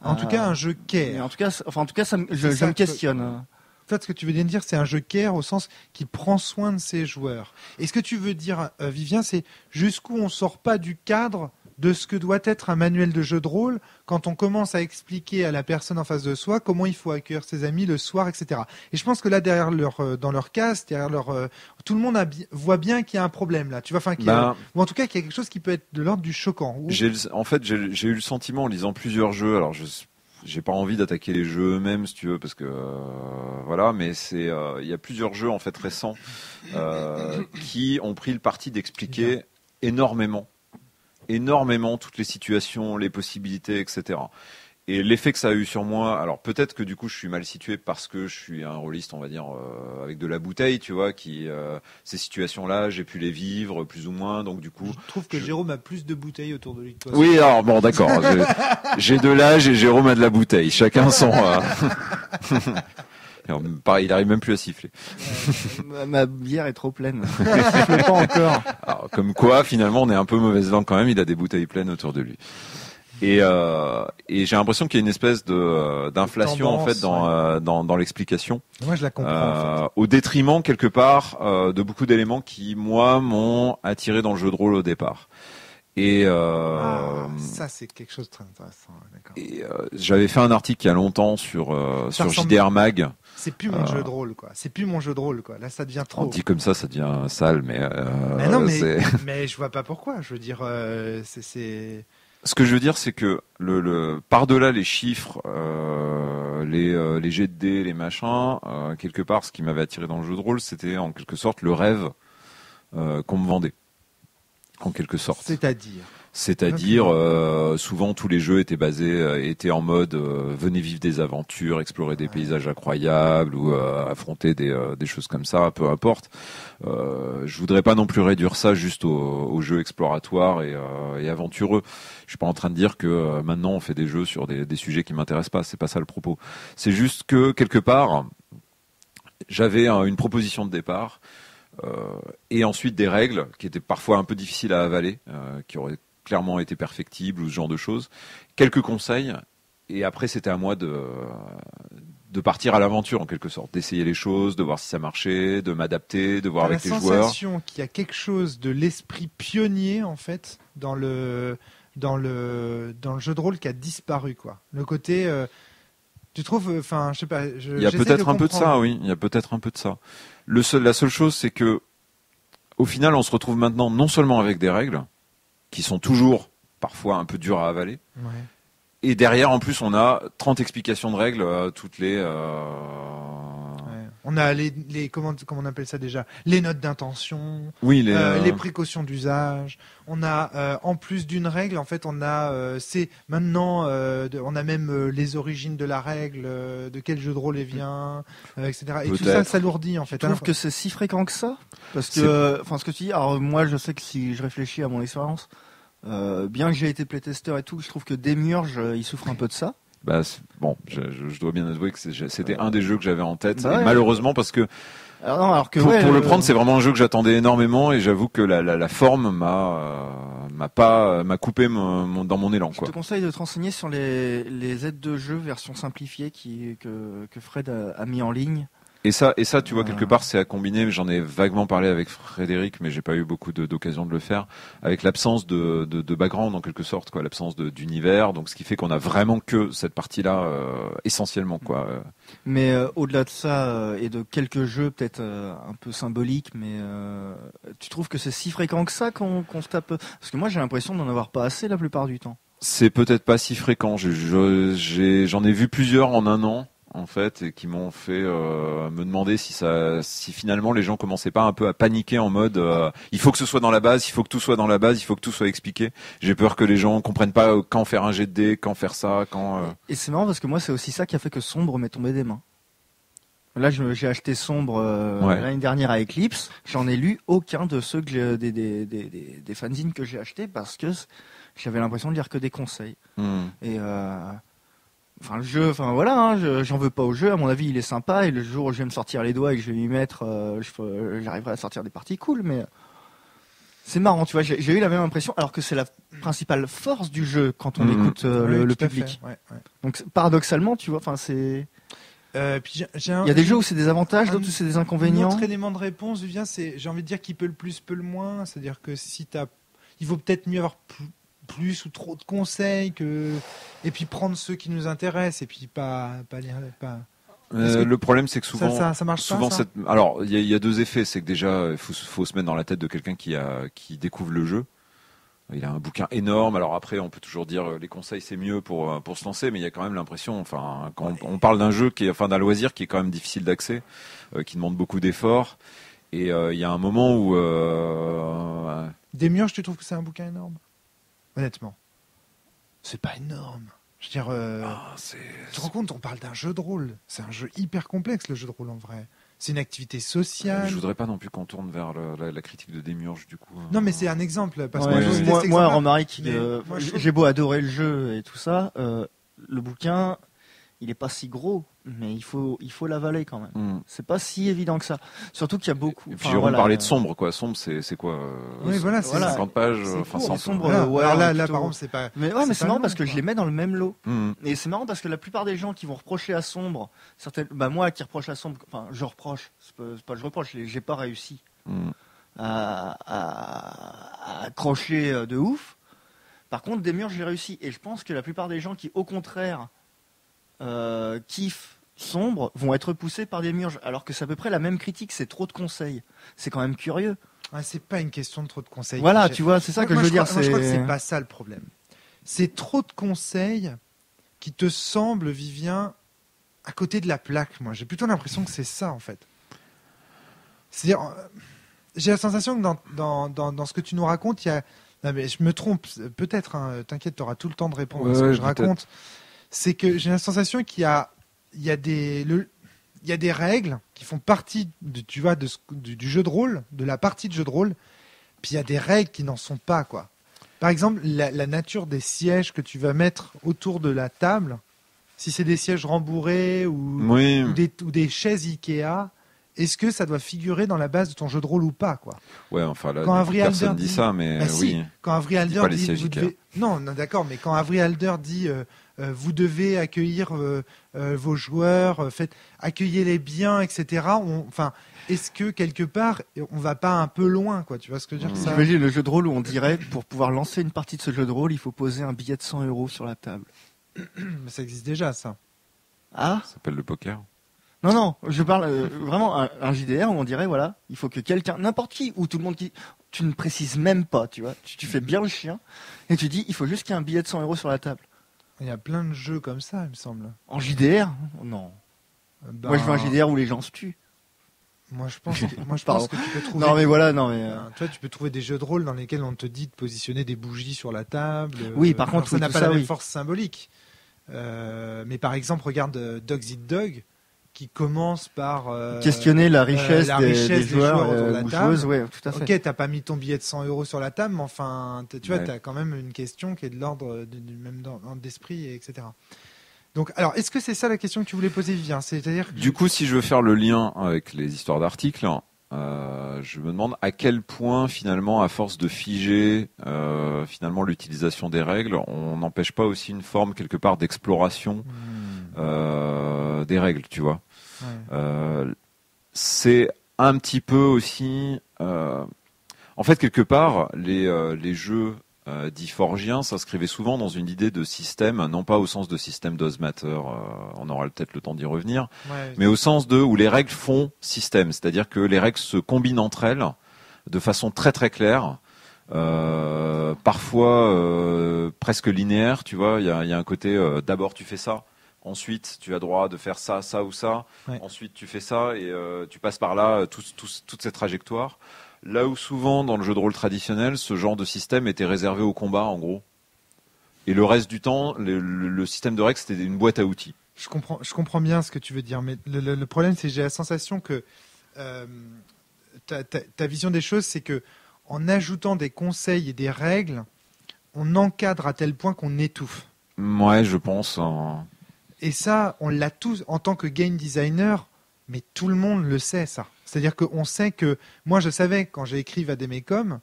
En tout cas, un jeu care. En tout cas, je me questionne. En fait, ce que tu veux bien dire, c'est un jeu care au sens qui prend soin de ses joueurs. Et ce que tu veux dire, Vivien, c'est jusqu'où on sort pas du cadre de ce que doit être un manuel de jeu de rôle quand on commence à expliquer à la personne en face de soi comment il faut accueillir ses amis le soir, etc. Et je pense que là, dans leur cast, tout le monde voit bien qu'il y a un problème là. Tu vois, ou en tout cas qu'il y a quelque chose qui peut être de l'ordre du choquant. J'ai eu le sentiment en lisant plusieurs jeux. Alors j'ai pas envie d'attaquer les jeux eux-mêmes, si tu veux, parce que voilà, mais il y a plusieurs jeux en fait récents qui ont pris le parti d'expliquer énormément toutes les situations, les possibilités, etc. Et l'effet que ça a eu sur moi, alors peut-être que du coup je suis mal situé parce que je suis un rôliste, on va dire, avec de la bouteille, tu vois, ces situations-là, j'ai pu les vivre plus ou moins, donc du coup... Je trouve que Jérôme a plus de bouteilles autour de lui que toi. Oui, alors bon, d'accord, j'ai de l'âge et Jérôme a de la bouteille, chacun son... Pareil, il arrive même plus à siffler. Ma bière est trop pleine. Je ne pas encore. Alors, comme quoi, finalement, on est un peu mauvaise langue quand même. Il a des bouteilles pleines autour de lui. Et j'ai l'impression qu'il y a une espèce d'inflation tendance, en fait dans l'explication. Moi, je la comprends. En fait. Au détriment quelque part de beaucoup d'éléments qui moi m'ont attiré dans le jeu de rôle au départ. Et ça c'est quelque chose de très intéressant. D'accord. Et j'avais fait un article il y a longtemps sur JDR Mag. C'est plus mon jeu de rôle, quoi. C'est plus mon jeu de rôle, quoi. Là, ça devient trop. On dit comme ça devient sale, mais. Mais je vois pas pourquoi. Je veux dire, c'est. Ce que je veux dire, c'est que par-delà les chiffres, les jets de dés, les machins, quelque part, ce qui m'avait attiré dans le jeu de rôle, c'était en quelque sorte le rêve qu'on me vendait, en quelque sorte. C'est-à-dire. C'est-à-dire, souvent tous les jeux étaient en mode venez vivre des aventures, explorer des paysages incroyables ou affronter des choses comme ça, peu importe. Je voudrais pas non plus réduire ça juste aux jeux exploratoires et aventureux. Je suis pas en train de dire que maintenant on fait des jeux sur des sujets qui m'intéressent pas. C'est pas ça le propos. C'est juste que quelque part, j'avais une proposition de départ et ensuite des règles qui étaient parfois un peu difficiles à avaler, qui auraient clairement été perfectibles ou ce genre de choses. Quelques conseils et après c'était à moi de partir à l'aventure en quelque sorte, d'essayer les choses, de voir si ça marchait, de m'adapter, de voir avec les joueurs. J'ai la sensation qu'il y a quelque chose de l'esprit pionnier en fait dans le jeu de rôle qui a disparu quoi. Le côté tu trouves, enfin, je sais pas. Il y a peut-être un peu de ça, oui. Il y a peut-être un peu de ça. La seule chose, c'est que, au final, on se retrouve maintenant non seulement avec des règles qui sont toujours parfois un peu dures à avaler, ouais. Et derrière, en plus, on a 30 explications de règles toutes les. Ouais. On a les comment on appelle ça déjà, les notes d'intention, oui, les précautions d'usage. On a en plus d'une règle, en fait, on a c'est maintenant on a même les origines de la règle, de quel jeu de rôle elle vient, etc. Et tout ça s'alourdit en fait. Je trouve que c'est si fréquent que ça, parce que ce que tu dis. Alors moi, je sais que si je réfléchis à mon expérience, bien que j'ai été playtester et tout, je trouve que Demiurge, il souffre un peu de ça. Bah, bon, je dois bien avouer que c'était un des jeux que j'avais en tête. Bah ouais. Et malheureusement, parce que, alors que pour le prendre, c'est vraiment un jeu que j'attendais énormément et j'avoue que la forme m'a coupé dans mon élan, quoi. Je te conseille de te renseigner sur les aides de jeu version simplifiée que Fred a mis en ligne. Et ça, tu vois, quelque part, c'est à combiner. J'en ai vaguement parlé avec Frédéric, mais j'ai pas eu beaucoup d'occasion de le faire. Avec l'absence de background, en quelque sorte, quoi, l'absence d'univers. Donc, ce qui fait qu'on a vraiment que cette partie-là, essentiellement, quoi. Mais au-delà de ça et de quelques jeux peut-être un peu symboliques, mais tu trouves que c'est si fréquent que ça qu'on se tape? Parce que moi, j'ai l'impression d'en avoir pas assez la plupart du temps. C'est peut-être pas si fréquent. J'en ai vu plusieurs en un an, en fait, et qui m'ont fait me demander si finalement les gens commençaient pas un peu à paniquer en mode il faut que ce soit dans la base, il faut que tout soit dans la base, il faut que tout soit expliqué. J'ai peur que les gens comprennent pas quand faire un jet de dés, quand faire ça, quand. Et c'est marrant parce que moi c'est aussi ça qui a fait que Sombre m'est tombé des mains. Là j'ai acheté Sombre l'année dernière à Eclipse. J'en ai lu aucun de ceux des fanzines que j'ai achetés parce que j'avais l'impression de lire que des conseils. Et le jeu, voilà, j'en veux pas au jeu. À mon avis, il est sympa. Et le jour où je vais me sortir les doigts et que je vais y mettre, j'arriverai à sortir des parties cool. Mais c'est marrant, tu vois. J'ai eu la même impression, alors que c'est la principale force du jeu quand on écoute le public. Ouais. Donc paradoxalement, tu vois, c'est. Puis il y a des jeux où c'est des avantages, d'autres où c'est des inconvénients. Un autre élément de réponse, Vivien, j'ai envie de dire qui peut le plus, peut le moins. C'est-à-dire que il vaut peut-être mieux avoir plus ou trop de conseils et puis prendre ceux qui nous intéressent et puis pas lire pas. Le problème, c'est que souvent, ça marche souvent pas, ça alors il y a deux effets. C'est que déjà, il faut se mettre dans la tête de quelqu'un qui découvre le jeu. Il a un bouquin énorme. Alors après, on peut toujours dire les conseils c'est mieux pour se lancer, mais il y a quand même l'impression, quand on parle d'un jeu d'un loisir qui est quand même difficile d'accès, qui demande beaucoup d'efforts. Et il y a un moment où Demiurge, tu trouves que c'est un bouquin énorme? Honnêtement, c'est pas énorme. Je veux dire, tu te rends compte, on parle d'un jeu de rôle. C'est un jeu hyper complexe, le jeu de rôle en vrai. C'est une activité sociale. Je voudrais pas non plus qu'on tourne vers la critique de Demiurge du coup. Non, mais c'est un exemple. Parce que moi, Romaric, j'ai beau adorer le jeu et tout ça, le bouquin, il est pas si gros, mais il faut l'avaler quand même. C'est pas si évident que ça. Surtout qu'il y a beaucoup. Et puis Jérôme parlait de Sombre, quoi. Sombre, c'est quoi Oui, voilà, c'est 50 pages. Sombre. Là, par contre, c'est pas. Mais c'est marrant parce que je les mets dans le même lot. Et c'est marrant parce que la plupart des gens qui vont reprocher à Sombre, moi qui reproche à Sombre, je reproche. C'est pas je reproche, j'ai pas réussi à accrocher de ouf. Par contre, Demiurge, j'ai réussi. Et je pense que la plupart des gens qui, au contraire, kiffent Sombre vont être poussés par Demiurge, alors que c'est à peu près la même critique, c'est trop de conseils. C'est quand même curieux. C'est pas une question de trop de conseils. Voilà, tu vois, c'est ça que je veux dire. Moi, je crois que c'est pas ça le problème. C'est trop de conseils qui te semblent, Vivien, à côté de la plaque. Moi, j'ai plutôt l'impression que c'est ça, en fait. C'est-à-dire, j'ai la sensation que dans ce que tu nous racontes, il y a Non, mais je me trompe, peut-être, hein, t'inquiète, tu auras tout le temps de répondre à ce Ouais, que je peut-être. raconte. C'est que j'ai la sensation qu'il y a des règles qui font partie tu vois, du jeu de rôle, de la partie de jeu de rôle, puis il y a des règles qui n'en sont pas, quoi. Par exemple, la nature des sièges que tu vas mettre autour de la table, si c'est des sièges rembourrés Oui. ou des chaises Ikea, est-ce que ça doit figurer dans la base de ton jeu de rôle ou pas, quoi? Ouais, enfin là, Quand du coup, Avery personne Alder dit ça, mais Bah si, oui. quand Avery Alder pas les dit sièges vous Ikea. devez... Non, d'accord, mais quand Avery Alder dit vous devez accueillir vos joueurs, accueillez-les bien, etc. Enfin, est-ce que quelque part on va pas un peu loin, quoi? Tu vois ce que je veux dire, ça? J'imagine le jeu de rôle où on dirait, pour pouvoir lancer une partie de ce jeu de rôle, il faut poser un billet de 100 € sur la table. Mais ça existe déjà, ça. Ah Ça s'appelle le poker. non, je parle vraiment un JDR où on dirait, voilà, il faut que quelqu'un, n'importe qui, ou tout le monde qui... Tu ne précises même pas, tu vois. Tu fais bien le chien, et tu dis, il faut juste qu'il y ait un billet de 100 € sur la table. Il y a plein de jeux comme ça, il me semble. En JDR Non. Ben, Moi, je veux un JDR où les gens se tuent. Moi, je pense Pardon. que tu peux trouver. Non, mais voilà, non, mais... Tu vois, tu peux trouver des jeux de rôle dans lesquels on te dit de positionner des bougies sur la table. Oui, par Alors, contre, ça oui, n'a tout pas ça, la même oui. force symbolique. Mais par exemple, regarde Dogs Eat Dog, qui commence par questionner la richesse, des joueurs autour de la ou table. joueuses, ouais, tout à fait. Ok, t'as pas mis ton billet de 100 € sur la table, mais enfin, tu vois, Ouais. t'as quand même une question qui est de l'ordre du même ordre d'esprit, etc. Donc, alors, est-ce que c'est ça la question que tu voulais poser, Vivien? C'est-à-dire que Du coup, si je veux faire le lien avec les histoires d'articles, je me demande à quel point finalement, à force de figer finalement l'utilisation des règles, on n'empêche pas aussi une forme quelque part d'exploration des règles, tu vois. Ouais. C'est un petit peu aussi, en fait, quelque part, les jeux dits forgiens s'inscrivaient souvent dans une idée de système, non pas au sens de système Does Matter, on aura peut-être le temps d'y revenir, Ouais. mais au sens de où les règles font système, c'est-à-dire que les règles se combinent entre elles de façon très très claire, parfois presque linéaire, tu vois. Il y a un côté d'abord tu fais ça, ensuite tu as droit de faire ça, ça ou ça, Ouais. ensuite tu fais ça et tu passes par là toute cette trajectoire. Là où souvent dans le jeu de rôle traditionnel, ce genre de système était réservé au combat en gros, et le reste du temps, le système de règles c'était une boîte à outils. Je comprends bien ce que tu veux dire, mais le problème, c'est que j'ai la sensation que ta vision des choses, c'est que en ajoutant des conseils et des règles, on encadre à tel point qu'on étouffe. Ouais, je pense. Et ça, on l'a tous en tant que game designer, mais tout le monde le sait, ça. C'est-à-dire qu'on sait que moi, je savais quand j'ai écrit Vademecum.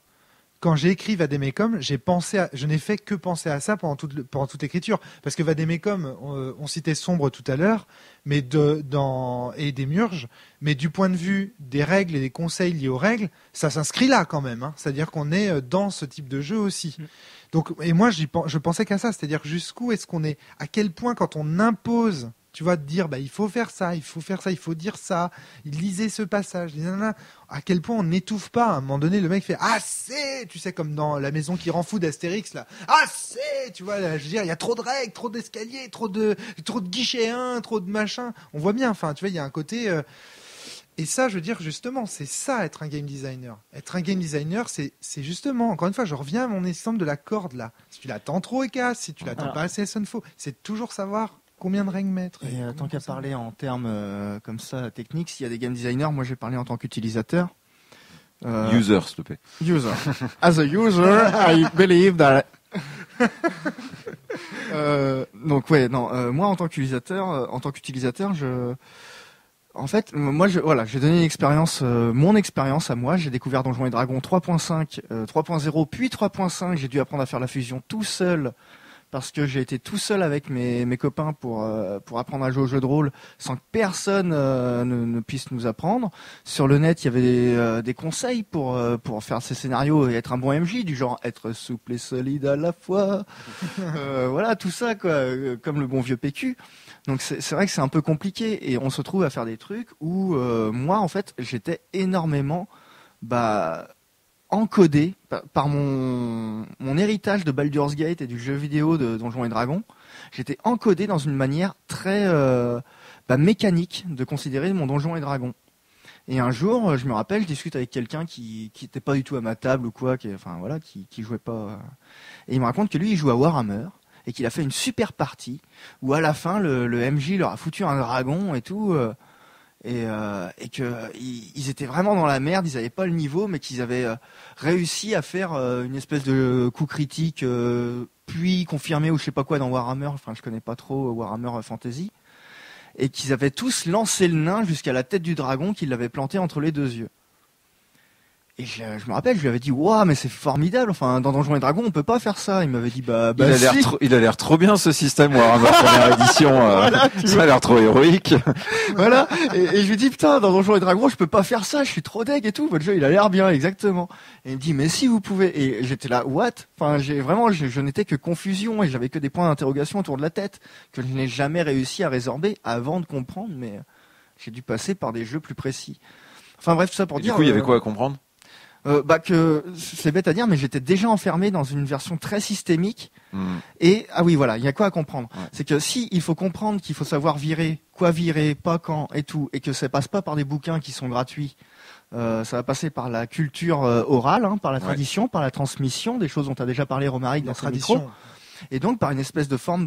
Quand j'ai écrit Vademecum, je n'ai fait que penser à ça pendant toute l'écriture. Parce que Vademecum, on citait Sombre tout à l'heure, mais et Démiurge, mais du point de vue des règles et des conseils liés aux règles, ça s'inscrit là quand même. Hein. C'est-à-dire qu'on est dans ce type de jeu aussi. Donc, et moi, je pensais qu'à ça, c'est-à-dire jusqu'où est-ce qu'on est, à quel point quand on impose, tu vois, de dire, bah, il faut faire ça, il faut dire ça, lisez ce passage, à quel point on n'étouffe pas. À un moment donné, le mec fait assez, tu sais, comme dans La maison qui rend fou d'Astérix, là, assez, tu vois, là, je veux dire, il y a trop de règles, trop d'escaliers, trop de guichets 1, trop de machin. On voit bien, enfin, tu vois, il y a un côté. Et ça, je veux dire, justement, c'est ça être un game designer. Être un game designer, c'est justement, encore une fois, je reviens à mon exemple de la corde, là. Si tu l'attends trop efficace, si tu l'attends pas assez faux, c'est toujours savoir combien de règles mettre. Et tant qu'à parler en termes comme ça techniques, s'il y a des game designers, moi j'ai parlé en tant qu'utilisateur. User, s'il te plaît. User. As a user, I believe that. Donc ouais, non, moi en tant qu'utilisateur, en fait, moi, j'ai donné une expérience, mon expérience à moi. J'ai découvert Donjons et Dragons 3.5, 3.0, puis 3.5. J'ai dû apprendre à faire la fusion tout seul parce que j'ai été tout seul avec mes copains pour apprendre à jouer au jeu de rôle sans que personne ne puisse nous apprendre. Sur le net, il y avait des conseils pour faire ces scénarios et être un bon MJ, du genre être souple et solide à la fois. Voilà, tout ça, quoi, comme le bon vieux PQ. Donc c'est vrai que c'est un peu compliqué et on se retrouve à faire des trucs où moi en fait j'étais énormément encodé par mon héritage de Baldur's Gate et du jeu vidéo de Donjons et Dragons. J'étais encodé dans une manière très mécanique de considérer mon Donjons et Dragons. Et un jour, je me rappelle, je discute avec quelqu'un qui était pas du tout à ma table ou quoi, qui jouait pas. Et il me raconte que lui, il joue à Warhammer et qu'il a fait une super partie où à la fin, le MJ leur a foutu un dragon et tout, et que ils étaient vraiment dans la merde, ils avaient pas le niveau, mais qu'ils avaient réussi à faire une espèce de coup critique, puis confirmé ou je sais pas quoi dans Warhammer. Enfin, je connais pas trop Warhammer Fantasy. Et qu'ils avaient tous lancé le nain jusqu'à la tête du dragon qu'il avait planté entre les deux yeux. Et je me rappelle, je lui avais dit, waouh, mais c'est formidable. Enfin, dans Donjons et Dragons, on peut pas faire ça. Il m'avait dit, il a l'air trop bien ce système Warhammer première édition. Voilà, ça a l'air trop héroïque. Voilà. Et je lui dis, putain, dans Donjons et Dragons, je peux pas faire ça. Je suis trop deg et tout. Votre jeu, il a l'air bien, exactement. Et il me dit, mais si vous pouvez. Et j'étais là, what? Enfin, je n'étais que confusion et j'avais que des points d'interrogation autour de la tête que je n'ai jamais réussi à résorber avant de comprendre. Mais j'ai dû passer par des jeux plus précis. Enfin bref, tout ça pour dire. Du coup, il y avait quoi à comprendre? Que c'est bête à dire, mais j'étais déjà enfermé dans une version très systémique. Et ah oui, voilà, il y a quoi à comprendre. Ouais. C'est que si il faut comprendre qu'il faut savoir virer, quoi virer, pas quand et tout, et que ça passe pas par des bouquins qui sont gratuits, ça va passer par la culture orale, par la tradition, par la transmission, des choses dont tu as déjà parlé, Romaric, dans ce micro. Et donc par une espèce de forme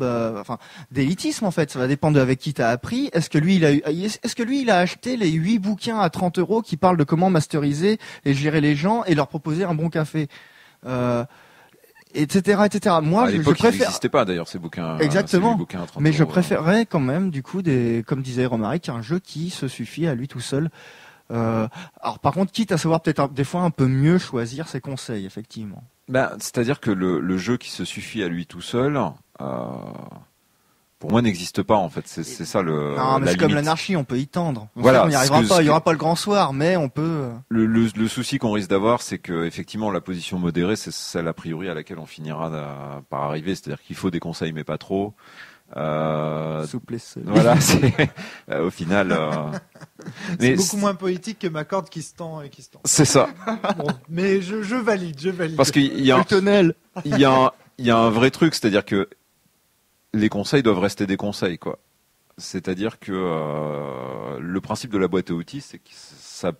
d'élitisme en fait, ça va dépendre de avec qui tu as appris. Est-ce que lui il a acheté les 8 bouquins à 30 € qui parlent de comment masteriser et gérer les gens et leur proposer un bon café, etc. Moi à l'époque, je préfère. Il n'existait pas d'ailleurs ces bouquins. Exactement. Ces bouquins à 30 mais je €, préférerais quand même du coup comme disait Romaric, un jeu qui se suffit à lui tout seul. Alors par contre, quitte à savoir peut-être des fois un peu mieux choisir ses conseils, effectivement. C'est-à-dire que le jeu qui se suffit à lui tout seul, pour moi, n'existe pas en fait. C'est ça le. Non, mais c'est comme l'anarchie, on peut y tendre. Voilà. On n'y arrivera pas. Il y aura pas le grand soir, mais on peut. Le souci qu'on risque d'avoir, c'est que effectivement, la position modérée, c'est celle a priori à laquelle on finira par arriver. C'est-à-dire qu'il faut des conseils, mais pas trop. Souplesse. Voilà, c'est au final. C'est beaucoup moins poétique que ma corde qui se tend et qui se tend. C'est ça. Bon, mais je valide. Parce qu'il y a un vrai truc, c'est-à-dire que les conseils doivent rester des conseils, quoi. C'est-à-dire que le principe de la boîte à outils, c'est que ça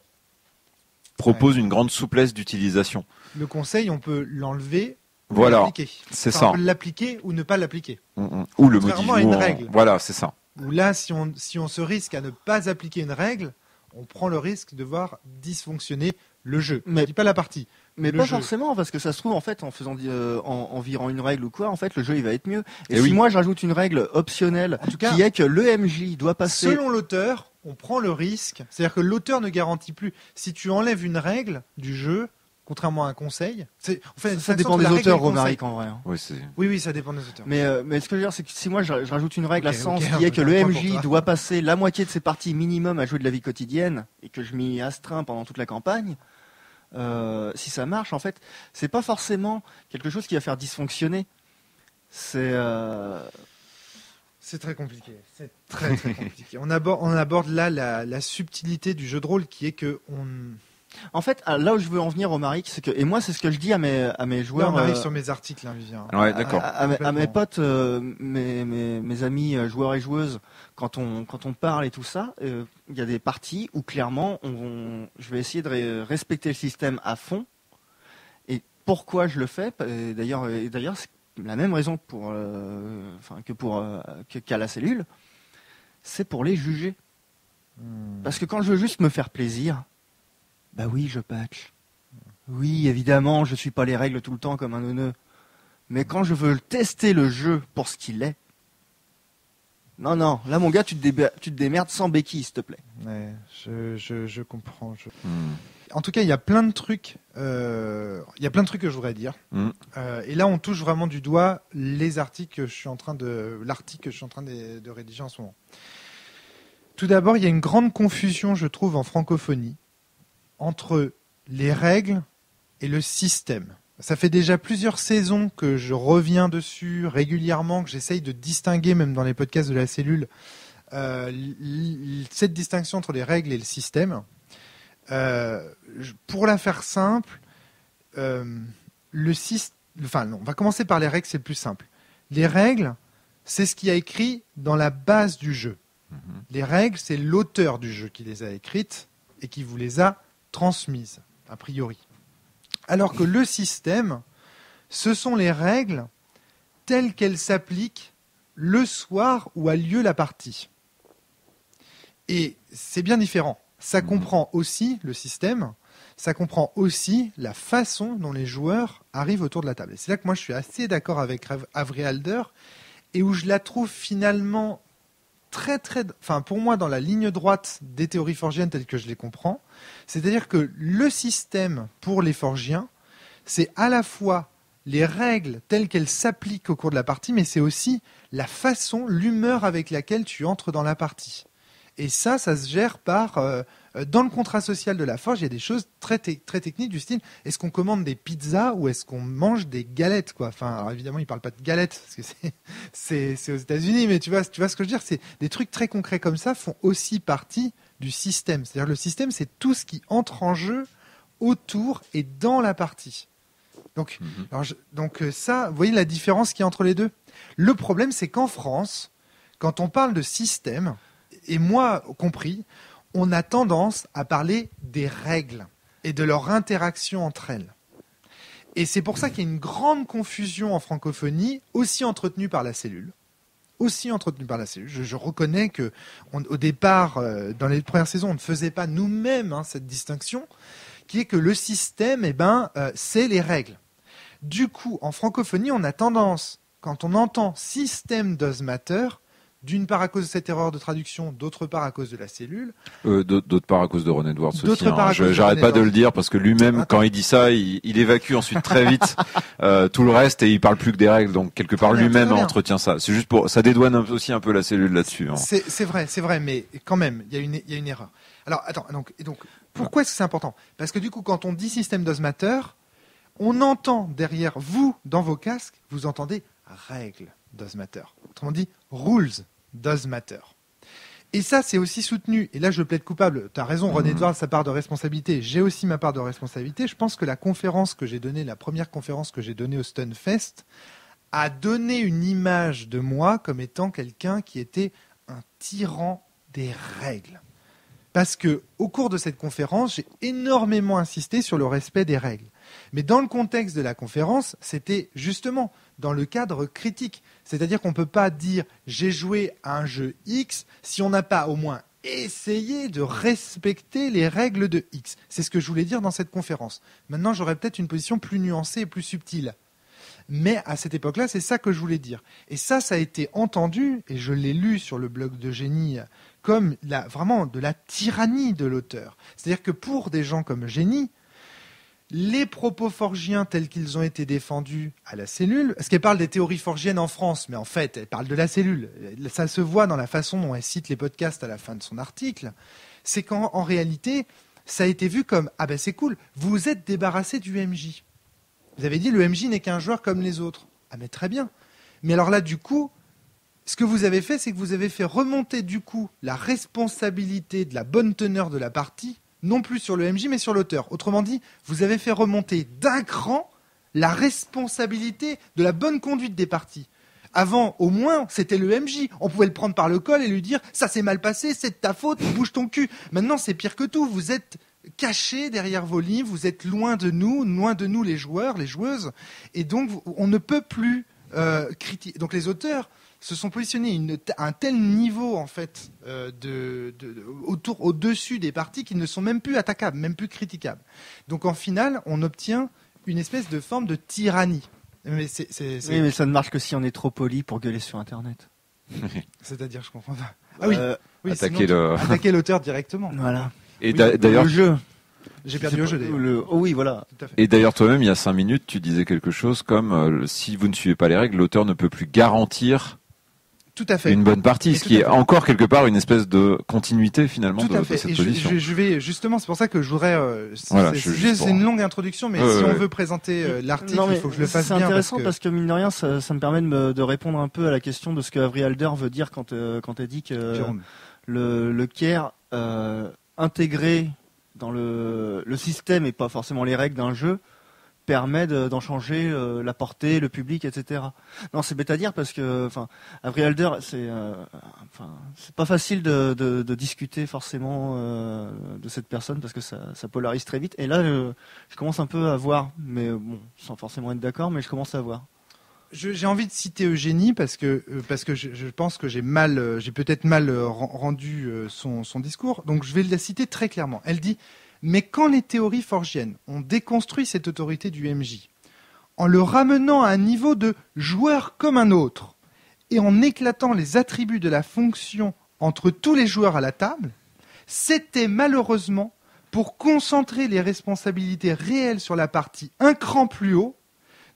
propose une grande souplesse d'utilisation. Le conseil, on peut l'enlever. Voilà, c'est ça. On peut l'appliquer ou ne pas l'appliquer. Ou le contrairement modifier. À une règle. Voilà, c'est ça. Où là, si on se risque à ne pas appliquer une règle, on prend le risque de voir dysfonctionner le jeu. Mais je dis pas la partie. Mais le pas jeu. Forcément, parce que ça se trouve en fait en faisant en virant une règle ou quoi, en fait le jeu il va être mieux. Et si oui. moi j'ajoute une règle optionnelle qui est que le MJ doit passer. Selon l'auteur, on prend le risque. C'est-à-dire que l'auteur ne garantit plus. Si tu enlèves une règle du jeu, contrairement à un conseil, ça dépend des auteurs, Romaric, en vrai. Hein. Oui, ça dépend des auteurs. Mais ce que je veux dire, c'est que si moi je rajoute une règle à sens qui est que le MJ doit passer la moitié de ses parties minimum à jouer de la vie quotidienne et que je m'y astreins pendant toute la campagne, si ça marche, en fait, c'est pas forcément quelque chose qui va faire dysfonctionner. C'est très compliqué. C'est très compliqué. On aborde là la subtilité du jeu de rôle qui est que En fait, là où je veux en venir, Romaric, c'est que, et moi c'est ce que je dis à mes joueurs. Là, on arrive sur mes articles, Vivien. Ouais, d'accord. À mes potes, mes amis joueurs et joueuses, quand on parle et tout ça, il y a des parties où clairement je vais essayer de respecter le système à fond. Et pourquoi je le fais? D'ailleurs, c'est la même raison qu'à la cellule, c'est pour les juger. Parce que quand je veux juste me faire plaisir, bah oui, je patch. Oui, évidemment, je suis pas les règles tout le temps comme un neuneu. Mais quand je veux tester le jeu pour ce qu'il est, non, là mon gars, tu te démerdes sans béquille, s'il te plaît. Ouais, je comprends. En tout cas, il y a plein de trucs. Que je voudrais dire. Et là, on touche vraiment du doigt l'article que je suis en train de rédiger en ce moment. Tout d'abord, il y a une grande confusion, je trouve, en francophonie entre les règles et le système. Ça fait déjà plusieurs saisons que je reviens dessus régulièrement, que j'essaye de distinguer, même dans les podcasts de la cellule, cette distinction entre les règles et le système. Pour la faire simple, on va commencer par les règles, c'est le plus simple. Les règles, c'est ce qui a écrit dans la base du jeu. Les règles, c'est l'auteur du jeu qui les a écrites. et qui vous les a transmises, a priori. Alors que le système, ce sont les règles telles qu'elles s'appliquent le soir où a lieu la partie. Et c'est bien différent. Ça comprend aussi le système, ça comprend aussi la façon dont les joueurs arrivent autour de la table. Et c'est là que moi je suis assez d'accord avec Avery Alder, et où je la trouve finalement pour moi dans la ligne droite des théories forgiennes telles que je les comprends. C'est-à-dire que le système pour les forgiens, c'est à la fois les règles telles qu'elles s'appliquent au cours de la partie, mais c'est aussi la façon, l'humeur avec laquelle tu entres dans la partie. Et ça se gère par... dans le contrat social de la forge, il y a des choses très techniques du style, est-ce qu'on commande des pizzas ou est-ce qu'on mange des galettes, quoi. Enfin, alors évidemment, ils ne parlent pas de galettes, parce que c'est aux États-Unis, mais tu vois ce que je veux dire, c'est des trucs très concrets comme ça font aussi partie du système. C'est-à-dire le système, c'est tout ce qui entre en jeu autour et dans la partie. Donc, ça, vous voyez la différence qu'il y a entre les deux ? Le problème, c'est qu'en France, quand on parle de système, et moi compris, on a tendance à parler des règles et de leur interaction entre elles. Et c'est pour ça qu'il y a une grande confusion en francophonie, aussi entretenue par la cellule. Je reconnais que au départ, dans les premières saisons, on ne faisait pas nous-mêmes cette distinction, qui est que le système, c'est les règles. Du coup, en francophonie, on a tendance, quand on entend système does matter, d'une part à cause de cette erreur de traduction, d'autre part à cause de la cellule. D'autre part à cause de Ron Edwards aussi. J'arrête pas de le dire parce que lui-même, quand il dit ça, il évacue ensuite très vite tout le reste et il parle plus que des règles. Donc quelque part lui-même entretient ça. C'est juste ça dédouane aussi un peu la cellule là-dessus. Hein. C'est vrai, mais quand même, il y a une erreur. Alors attends, donc pourquoi est-ce que c'est important ? Parce que du coup, quand on dit système does matter, on entend derrière vous, dans vos casques, vous entendez règles does matter. Autrement dit, rules does matter. Et ça, c'est aussi soutenu. Et là, je plaide coupable. Tu as raison, Ron Edwards, sa part de responsabilité. J'ai aussi ma part de responsabilité. Je pense que la première conférence que j'ai donnée au Stunfest, a donné une image de moi comme étant quelqu'un qui était un tyran des règles. Parce que, au cours de cette conférence, j'ai énormément insisté sur le respect des règles. Mais dans le contexte de la conférence, c'était justement dans le cadre critique. C'est-à-dire qu'on ne peut pas dire « j'ai joué à un jeu X » si on n'a pas au moins essayé de respecter les règles de X. C'est ce que je voulais dire dans cette conférence. Maintenant, j'aurais peut-être une position plus nuancée et plus subtile. Mais à cette époque-là, c'est ça que je voulais dire. Et ça a été entendu, et je l'ai lu sur le blog de Génie, comme vraiment de la tyrannie de l'auteur. C'est-à-dire que pour des gens comme Génie, les propos forgiens tels qu'ils ont été défendus à la cellule, parce qu'elle parle des théories forgiennes en France, mais en fait, elle parle de la cellule. Ça se voit dans la façon dont elle cite les podcasts à la fin de son article. C'est qu'en réalité, ça a été vu comme « Ah ben c'est cool, vous vous êtes débarrassé du MJ. Vous avez dit le MJ n'est qu'un joueur comme les autres. Ah mais très bien. Mais alors là, du coup, ce que vous avez fait, c'est que vous avez fait remonter du coup la responsabilité de la bonne teneur de la partie, non plus sur le MJ, mais sur l'auteur. Autrement dit, vous avez fait remonter d'un cran la responsabilité de la bonne conduite des parties. Avant, au moins, c'était le MJ. On pouvait le prendre par le col et lui dire « ça s'est mal passé, c'est de ta faute, bouge ton cul ». Maintenant, c'est pire que tout. Vous êtes cachés derrière vos livres, vous êtes loin de nous les joueurs, les joueuses. Et donc, on ne peut plus critiquer. Donc, les auteurs se sont positionnés à un tel niveau en fait au-dessus des parties qu'ils ne sont même plus attaquables, même plus critiquables. Donc en finale, on obtient une espèce de forme de tyrannie. Mais Oui, mais ça ne marche que si on est trop poli pour gueuler sur Internet. C'est-à-dire, je comprends pas. Ah oui, attaquer l'auteur directement. Voilà. Et d'ailleurs, le jeu. J'ai perdu au jeu d'ailleurs. Oh oui, voilà. Tout à fait. Et d'ailleurs, toi-même, il y a 5 minutes, tu disais quelque chose comme si vous ne suivez pas les règles, l'auteur ne peut plus garantir tout à fait. Une bonne partie, ce qui est encore quelque part une espèce de continuité finalement de cette position. Je vais justement, c'est pour ça que je voudrais. C'est une longue introduction, mais si on veut présenter l'article, il faut que je le fasse bien. C'est intéressant parce que mine de rien, ça me permet de répondre un peu à la question de ce que Avery Alder veut dire quand elle dit que le care intégré dans le système et pas forcément les règles d'un jeu permet d'en changer la portée, le public, etc. Non, c'est bête à dire parce que, Avery Alder, c'est pas facile de discuter forcément de cette personne parce que ça polarise très vite. Et là, je commence un peu à voir, mais bon, sans forcément être d'accord, mais je commence à voir. J'ai envie de citer Eugénie parce que je pense que j'ai peut-être mal rendu son discours. Donc je vais la citer très clairement. Elle dit: mais quand les théories forgiennes ont déconstruit cette autorité du MJ, en le ramenant à un niveau de joueur comme un autre, et en éclatant les attributs de la fonction entre tous les joueurs à la table, c'était malheureusement pour concentrer les responsabilités réelles sur la partie un cran plus haut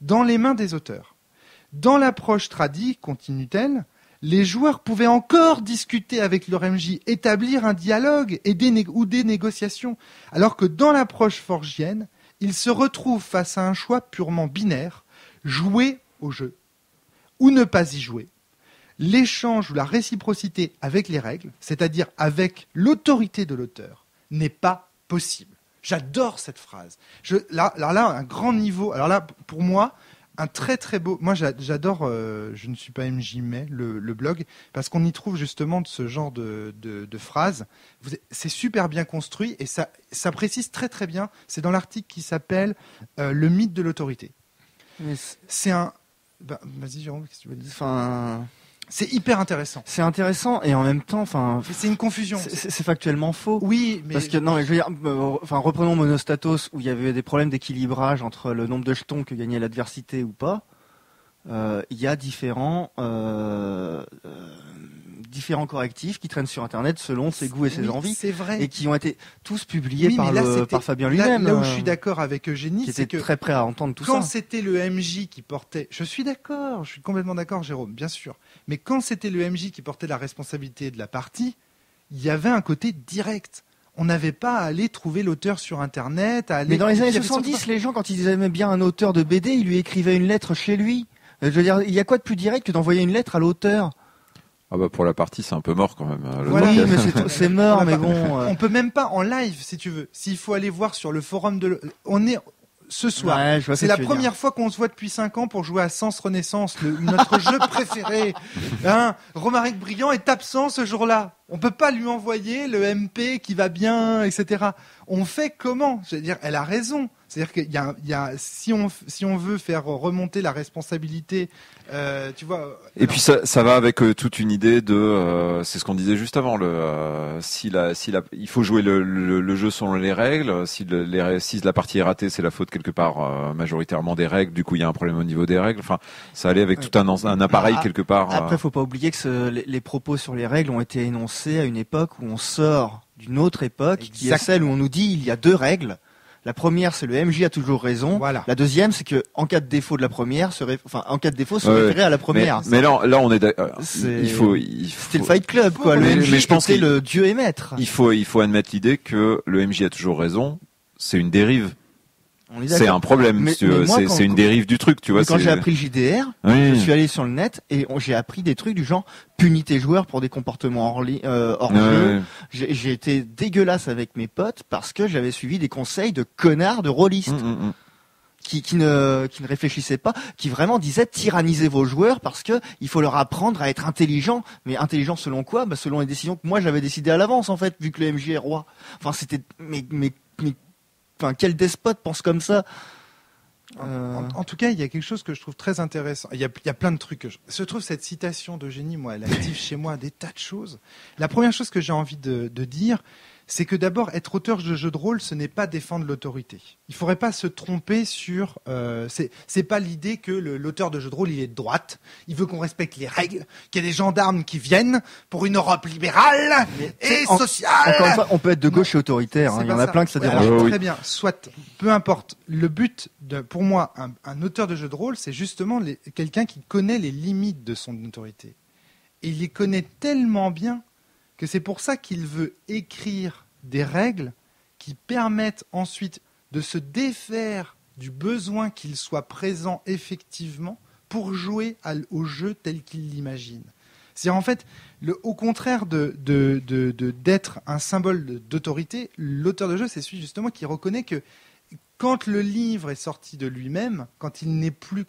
dans les mains des auteurs. Dans l'approche tradie, continue-t-elle, les joueurs pouvaient encore discuter avec leur MJ, établir un dialogue ou des négociations, alors que dans l'approche forgienne, ils se retrouvent face à un choix purement binaire, jouer au jeu ou ne pas y jouer. L'échange ou la réciprocité avec les règles, c'est-à-dire avec l'autorité de l'auteur, n'est pas possible. J'adore cette phrase. Là, un grand niveau. Alors là, pour moi, un très très beau. Moi, j'adore. Je ne suis pas MJ, mais le blog, parce qu'on y trouve justement ce genre de phrases. C'est super bien construit et ça précise très très bien. C'est dans l'article qui s'appelle Le mythe de l'autorité. C'est un. Vas-y, Jérôme, qu'est-ce que tu veux dire ? C'est hyper intéressant. C'est intéressant et en même temps, c'est une confusion. C'est factuellement faux. Oui, mais parce que non, mais je veux dire, reprenons Monostatos où il y avait des problèmes d'équilibrage entre le nombre de jetons que gagnait l'adversité ou pas. Il y a différents correctifs qui traînent sur Internet selon ses goûts et ses envies. C'est vrai. Et qui ont été tous publiés par Fabien lui-même. Là où je suis d'accord avec Eugénie, c'est que très prêt à entendre tout ça. Quand c'était le MJ qui portait, je suis complètement d'accord, Jérôme, bien sûr. Mais quand c'était le MJ qui portait la responsabilité de la partie, il y avait un côté direct. On n'avait pas à aller trouver l'auteur sur Internet. Mais dans les années 70, les gens, quand ils aimaient bien un auteur de BD, ils lui écrivaient une lettre chez lui. Je veux dire, il y a quoi de plus direct que d'envoyer une lettre à l'auteur ? Ah bah pour la partie, c'est un peu mort quand même. Oui, mais c'est mort, mais bon. On peut même pas en live, si tu veux. S'il faut aller voir sur le forum on est ce soir. Ouais, c'est la première fois qu'on se voit depuis 5 ans pour jouer à Sens Renaissance, notre jeu préféré. Romaric Briand est absent ce jour-là. On peut pas lui envoyer le MP qui va bien, etc. On fait comment ? Je veux dire, elle a raison. C'est-à-dire qu'il y a si on veut faire remonter la responsabilité, tu vois. Et puis ça va avec toute une idée de, c'est ce qu'on disait juste avant, il faut jouer le jeu selon les règles. Si la partie est ratée, c'est la faute quelque part majoritairement des règles. Du coup, il y a un problème au niveau des règles. Enfin, ça allait avec tout un appareil quelque part. Après, faut pas oublier que les propos sur les règles ont été énoncés à une époque où on sort d'une autre époque, qui est celle où on nous dit il y a 2 règles. La première, c'est le MJ a toujours raison. Voilà. La deuxième, c'est que en cas de défaut de la première, se référer à la première. Mais là, on est. C'était le Fight Club, quoi. Le MJ, je pense, c'est le dieu et maître. Il faut admettre l'idée que le MJ a toujours raison. C'est une dérive. C'est un problème. C'est une dérive du truc, tu vois. Quand j'ai appris le JDR, je suis allé sur le net et j'ai appris des trucs du genre punis tes joueurs pour des comportements hors jeu. J'ai été dégueulasse avec mes potes parce que j'avais suivi des conseils de connards de rôlistes. Qui ne réfléchissaient pas, qui vraiment disaient tyrannisez vos joueurs parce que il faut leur apprendre à être intelligent. Mais intelligent selon quoi ? Selon les décisions que moi j'avais décidées à l'avance en fait, vu que le MJ est roi. Enfin c'était quel despote pense comme ça ? En tout cas, il y a quelque chose que je trouve très intéressant. Il y a plein de trucs. Je trouve cette citation d'Eugénie, moi, elle active chez moi des tas de choses. La première chose que j'ai envie de dire, c'est que d'abord, être auteur de jeux de rôle, ce n'est pas défendre l'autorité. Il ne faudrait pas se tromper sur... c'est pas l'idée que l'auteur de jeux de rôle, il est de droite, il veut qu'on respecte les règles, qu'il y ait des gendarmes qui viennent pour une Europe libérale et sociale. Encore une fois, on peut être de gauche et autoritaire. Il y en a plein que ça dérange. Très bien, soit, peu importe. Le but, pour moi, un auteur de jeu de rôle, c'est justement quelqu'un qui connaît les limites de son autorité. Et il les connaît tellement bien que c'est pour ça qu'il veut écrire des règles qui permettent ensuite de se défaire du besoin qu'il soit présent effectivement pour jouer au jeu tel qu'il l'imagine. C'est-à-dire en fait, au contraire d'être un symbole d'autorité, l'auteur de jeu, c'est celui justement qui reconnaît que quand le livre est sorti de lui-même, quand il n'est plus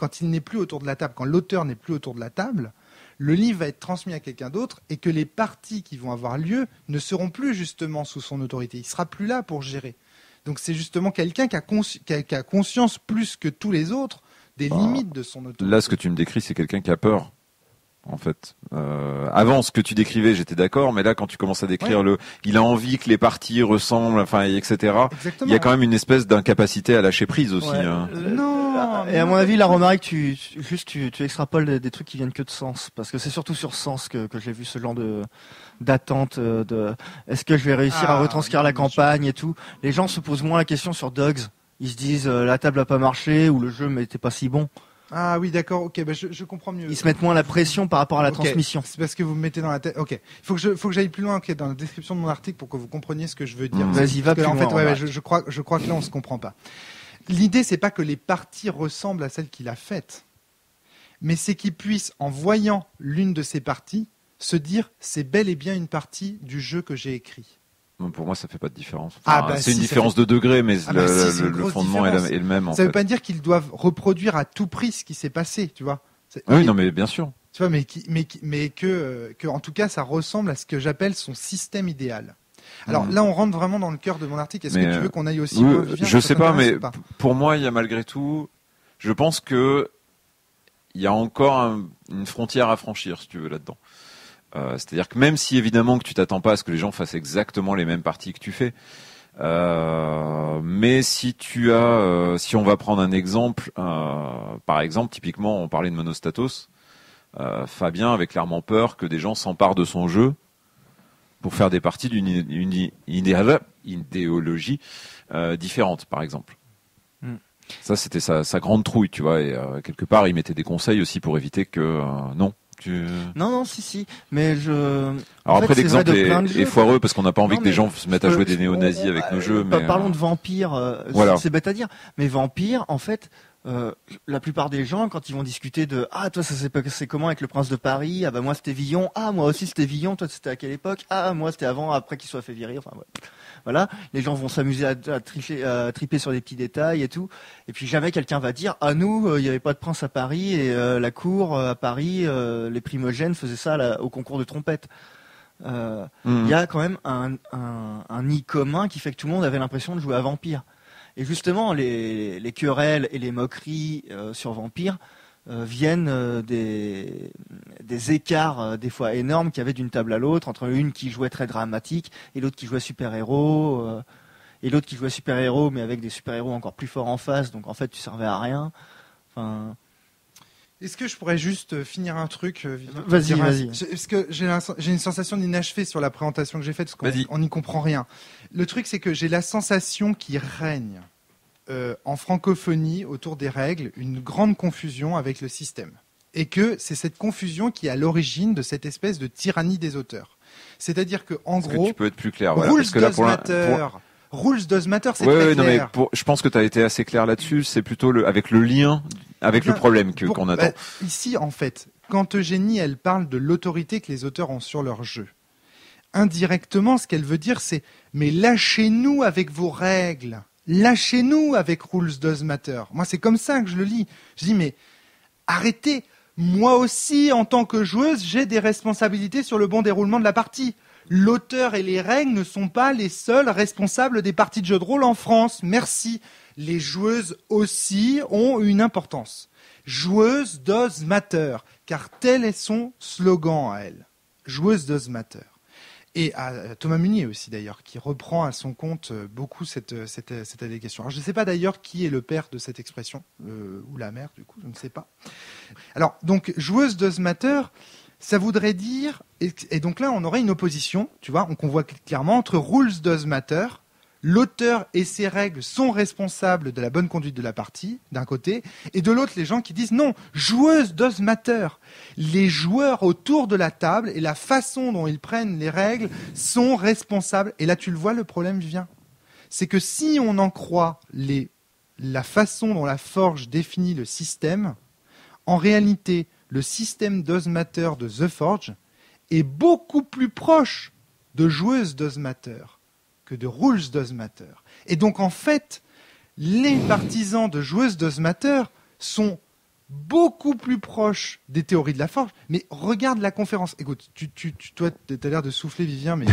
autour de la table, quand l'auteur n'est plus autour de la table, le livre va être transmis à quelqu'un d'autre et que les parties qui vont avoir lieu ne seront plus justement sous son autorité. Il sera plus là pour gérer. Donc c'est justement quelqu'un qui a conscience plus que tous les autres des limites de son autorité. Là, ce que tu me décris, c'est quelqu'un qui a peur. En fait, avant ce que tu décrivais, j'étais d'accord, mais là, quand tu commences à décrire il a envie que les parties ressemblent, enfin, etc. Exactement. Il y a quand même une espèce d'incapacité à lâcher prise aussi. Hein. Non. Et à mon avis, la remarque, tu extrapoles des trucs qui viennent que de Sens, parce que c'est surtout sur Sens que j'ai vu ce genre d'attente de est-ce que je vais réussir à retranscrire la campagne et tout. Les gens se posent moins la question sur Dogs. Ils se disent la table a pas marché ou le jeu n'était pas si bon. Ah oui, d'accord, ok, je comprends mieux. Ils se mettent moins la pression par rapport à la transmission. C'est parce que vous me mettez dans la tête. Ok, faut que j'aille plus loin dans la description de mon article pour que vous compreniez ce que je veux dire. Vas-y, va plus loin. En fait, je crois que là on se comprend pas. L'idée, c'est pas que les parties ressemblent à celles qu'il a faites, mais c'est qu'il puisse, en voyant l'une de ces parties, se dire c'est bel et bien une partie du jeu que j'ai écrit. Pour moi, ça fait pas de différence. Enfin, c'est une différence de degré, mais le fondement est le même. Ça veut pas dire qu'ils doivent reproduire à tout prix ce qui s'est passé, tu vois. Oui, non, mais bien sûr. Tu vois, mais que en tout cas, ça ressemble à ce que j'appelle son système idéal. Alors là, on rentre vraiment dans le cœur de mon article. Est-ce que tu veux qu'on aille aussi loin, Vivien ? Je sais pas, mais pour moi, il y a malgré tout, je pense que il y a encore une frontière à franchir, si tu veux, là-dedans. C'est-à-dire que même si évidemment que tu t'attends pas à ce que les gens fassent exactement les mêmes parties que tu fais, mais si si on va prendre un exemple, par exemple, typiquement, on parlait de Monostatos, Fabien avait clairement peur que des gens s'emparent de son jeu pour faire des parties d'une idéologie différente, par exemple. Ça, c'était sa grande trouille, tu vois, et quelque part, il mettait des conseils aussi pour éviter que non. Non, si, mais Alors après, l'exemple est foireux parce qu'on n'a pas envie que des gens se mettent à jouer des néo-nazis avec nos jeux. Mais parlons de Vampire. Voilà. C'est bête à dire, mais Vampire, en fait, la plupart des gens, quand ils vont discuter de toi, ça s'est passé comment avec le Prince de Paris ? Ah bah moi c'était Villon. Ah moi aussi c'était Villon. Toi c'était à quelle époque ? Ah moi c'était avant, après qu'il soit fait virer. Enfin ouais. Voilà, les gens vont s'amuser à triper sur des petits détails et tout. Et puis jamais quelqu'un va dire nous, il n'y avait pas de prince à Paris et la cour à Paris, les primogènes faisaient ça au concours de trompette. Il y a quand même un nid commun qui fait que tout le monde avait l'impression de jouer à Vampire. Et justement, les querelles et les moqueries sur Vampire viennent des écarts des fois énormes qu'il y avait d'une table à l'autre, entre une qui jouait très dramatique et l'autre qui jouait super-héros, et l'autre qui jouait super-héros mais avec des super-héros encore plus forts en face, donc en fait tu servais à rien. Enfin... Est-ce que je pourrais juste finir un truc Vas-y. Parce que j'ai une sensation d'inachevé sur la présentation que j'ai faite, parce qu'on n'y comprend rien. Le truc, c'est que j'ai la sensation qu'il règne en francophonie, autour des règles, une grande confusion avec le système. Et que c'est cette confusion qui est à l'origine de cette espèce de tyrannie des auteurs. C'est-à-dire que, en gros, que tu peux être plus clair, rules parce que là, rules does matter, c'est très clair. Non, mais je pense que tu as été assez clair là-dessus. C'est plutôt avec le lien, avec le problème qu'on attend. Ici, en fait, quand Eugénie, elle parle de l'autorité que les auteurs ont sur leur jeu, indirectement, ce qu'elle veut dire, c'est « mais lâchez-nous avec vos règles ». Lâchez-nous avec Rules Does Matter. Moi, c'est comme ça que je le lis. Je dis, mais arrêtez. Moi aussi, en tant que joueuse, j'ai des responsabilités sur le bon déroulement de la partie. L'auteur et les règles ne sont pas les seuls responsables des parties de jeux de rôle en France. Merci. Les joueuses aussi ont une importance. Joueuse does matter, car tel est son slogan à elle. Joueuse does matter. Et à Thomas Munier aussi d'ailleurs, qui reprend à son compte beaucoup cette allégation. Alors je ne sais pas d'ailleurs qui est le père de cette expression, ou la mère du coup, je ne sais pas. Alors donc joueuse does matter, ça voudrait dire, et donc là on aurait une opposition, tu vois, qu'on voit clairement entre rules does matter, l'auteur et ses règles sont responsables de la bonne conduite de la partie, d'un côté, et de l'autre, les gens qui disent non, joueuse does matter. Les joueurs autour de la table et la façon dont ils prennent les règles sont responsables. Et là, tu le vois, le problème vient. C'est que si on en croit la façon dont la Forge définit le système, en réalité, le système does matter de The Forge est beaucoup plus proche de joueuse does matter que de rules does matter. Et donc, en fait, les partisans de joueuses d'Ozmater sont beaucoup plus proches des théories de la forge. Mais regarde la conférence. Écoute, toi, t'as l'air de souffler, Vivien, mais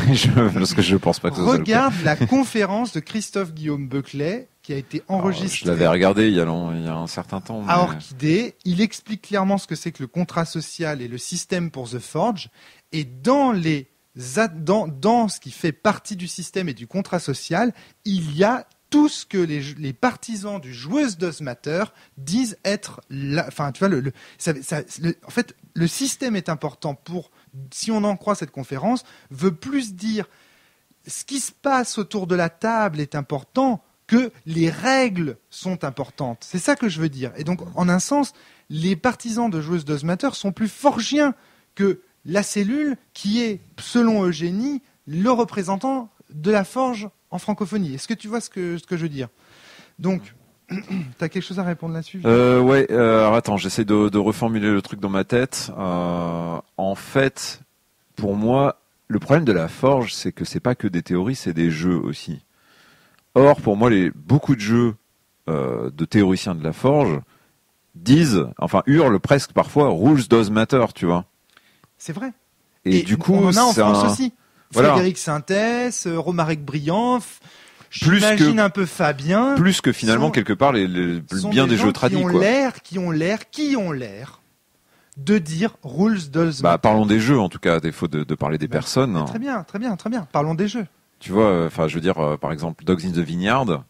Parce que je pense pas que ce soit le cas. regarde la conférence de Christophe Guillaume Beuclet qui a été enregistrée. Je l'avais regardé il y a un certain temps. À Orchidée, il explique clairement ce que c'est que le contrat social et le système pour The Forge. Et dans ce qui fait partie du système et du contrat social, il y a tout ce que les partisans du joueuse d'Ozmater disent être enfin, tu vois, en fait, le système est important pour, si on en croit cette conférence, veut plus dire ce qui se passe autour de la table est important que les règles sont importantes. C'est ça que je veux dire. Et donc, en un sens, les partisans de joueuses d'Ozmater sont plus forgiens que la cellule qui est, selon Eugénie, le représentant de la forge en francophonie. Est-ce que tu vois ce que je veux dire? Donc, tu as quelque chose à répondre là-dessus? Ouais, alors attends, j'essaie de reformuler le truc dans ma tête. En fait, pour moi, le problème de la forge, c'est que c'est pas que des théories, c'est des jeux aussi. Or, pour moi, beaucoup de jeux de théoriciens de la forge hurlent presque parfois Rules does matter, tu vois. C'est vrai. Et du coup, on en a en France aussi. Voilà. Frédéric Sintès, Romaric Briand, j'imagine un peu Fabien. Plus que finalement, quelque part, bien des jeux tradis, quoi. Qui ont l'air de dire Rules does matter. Parlons des jeux, en tout cas, à défaut de parler des personnes. Très bien. Parlons des jeux. Tu vois, je veux dire, par exemple, Dogs in the Vineyard,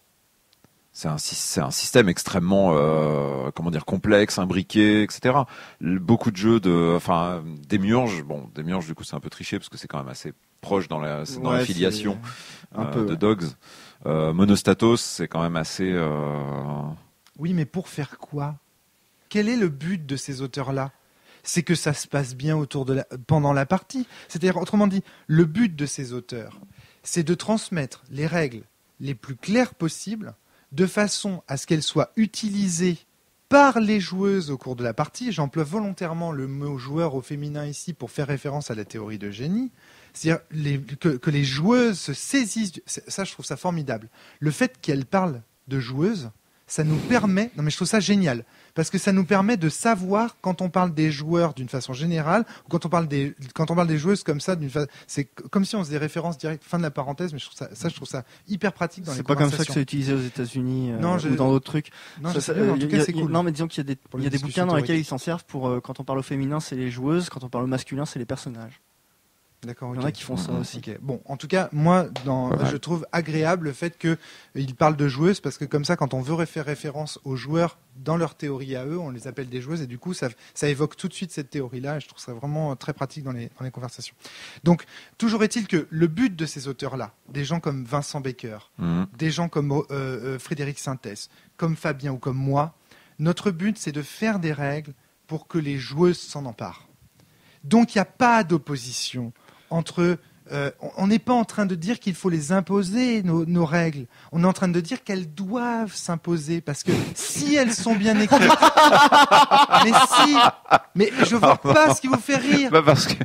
c'est un système extrêmement, complexe, imbriqué, etc. Beaucoup de jeux Démiurge, Démiurge, du coup, c'est un peu triché parce que c'est quand même assez proche dans la filiation de Dogs. Monostatos, c'est quand même assez... Oui, mais pour faire quoi? Quel est le but de ces auteurs-là? C'est que ça se passe bien pendant la partie. C'est-à-dire, autrement dit, le but de ces auteurs, c'est de transmettre les règles les plus claires possibles, de façon à ce qu'elles soient utilisées par les joueuses au cours de la partie. J'emploie volontairement le mot joueur au féminin ici pour faire référence à la théorie d'Eugénie. C'est-à-dire que les joueuses se saisissent. Ça, je trouve ça formidable. Le fait qu'elles parlent de joueuses, ça nous permet... Non, mais je trouve ça génial. Parce que ça nous permet de savoir, quand on parle des joueurs d'une façon générale, ou quand on parle des joueuses comme ça, c'est comme si on faisait référence directe, fin de la parenthèse, mais je trouve ça hyper pratique dans les conversations. C'est pas comme ça que c'est utilisé aux États-Unis ou dans d'autres trucs. Non, en tout cas, c'est cool. Non, mais disons qu'il y a des bouquins dans lesquels ils s'en servent pour, quand on parle au féminin, c'est les joueuses, quand on parle au masculin, c'est les personnages. D'accord, okay. Il y en a qui font ça aussi. Okay. Bon, en tout cas, moi, je trouve agréable le fait qu'ils parlent de joueuses, parce que comme ça, quand on veut faire référence aux joueurs dans leur théorie à eux, on les appelle des joueuses, et du coup, ça évoque tout de suite cette théorie-là, et je trouve ça vraiment très pratique dans les conversations. Donc, toujours est-il que le but de ces auteurs-là, des gens comme Vincent Baker, des gens comme Frédéric Sintès, comme Fabien ou comme moi, notre but, c'est de faire des règles pour que les joueuses s'en emparent. Donc, il n'y a pas d'opposition entre... on n'est pas en train de dire qu'il faut les imposer, nos règles. On est en train de dire qu'elles doivent s'imposer, parce que si elles sont bien écrites... mais je vois pas ce qui vous fait rire. Parce que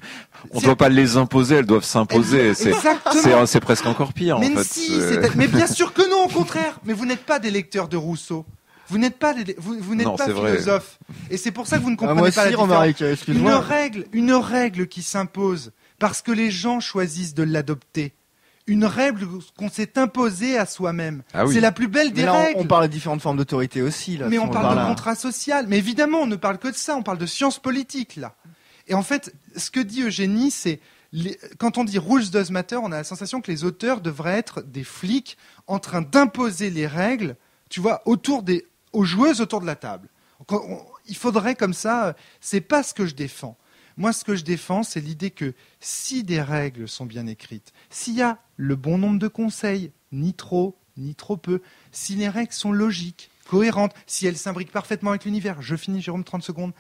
on doit pas les imposer, elles doivent s'imposer. C'est presque encore pire, mais en fait. Mais bien sûr que non, au contraire. Mais vous n'êtes pas des lecteurs de Rousseau. Vous n'êtes pas philosophe. Et c'est pour ça que vous ne comprenez pas la différence. Une règle qui s'impose parce que les gens choisissent de l'adopter. Une règle qu'on s'est imposée à soi-même. Ah oui. C'est la plus belle des règles. On parle de différentes formes d'autorité aussi. Là, mais on parle de contrat social. Mais évidemment, on ne parle que de ça. On parle de sciences politiques, là. Et en fait, ce que dit Eugénie, c'est... Quand on dit Rules does matter, on a la sensation que les auteurs devraient être des flics en train d'imposer les règles, tu vois, aux joueuses autour de la table. Il faudrait comme ça... C'est pas ce que je défends. Moi, ce que je défends, c'est l'idée que si des règles sont bien écrites, s'il y a le bon nombre de conseils, ni trop peu, si les règles sont logiques, cohérentes, si elles s'imbriquent parfaitement avec l'univers, je finis, Jérôme, 30 secondes,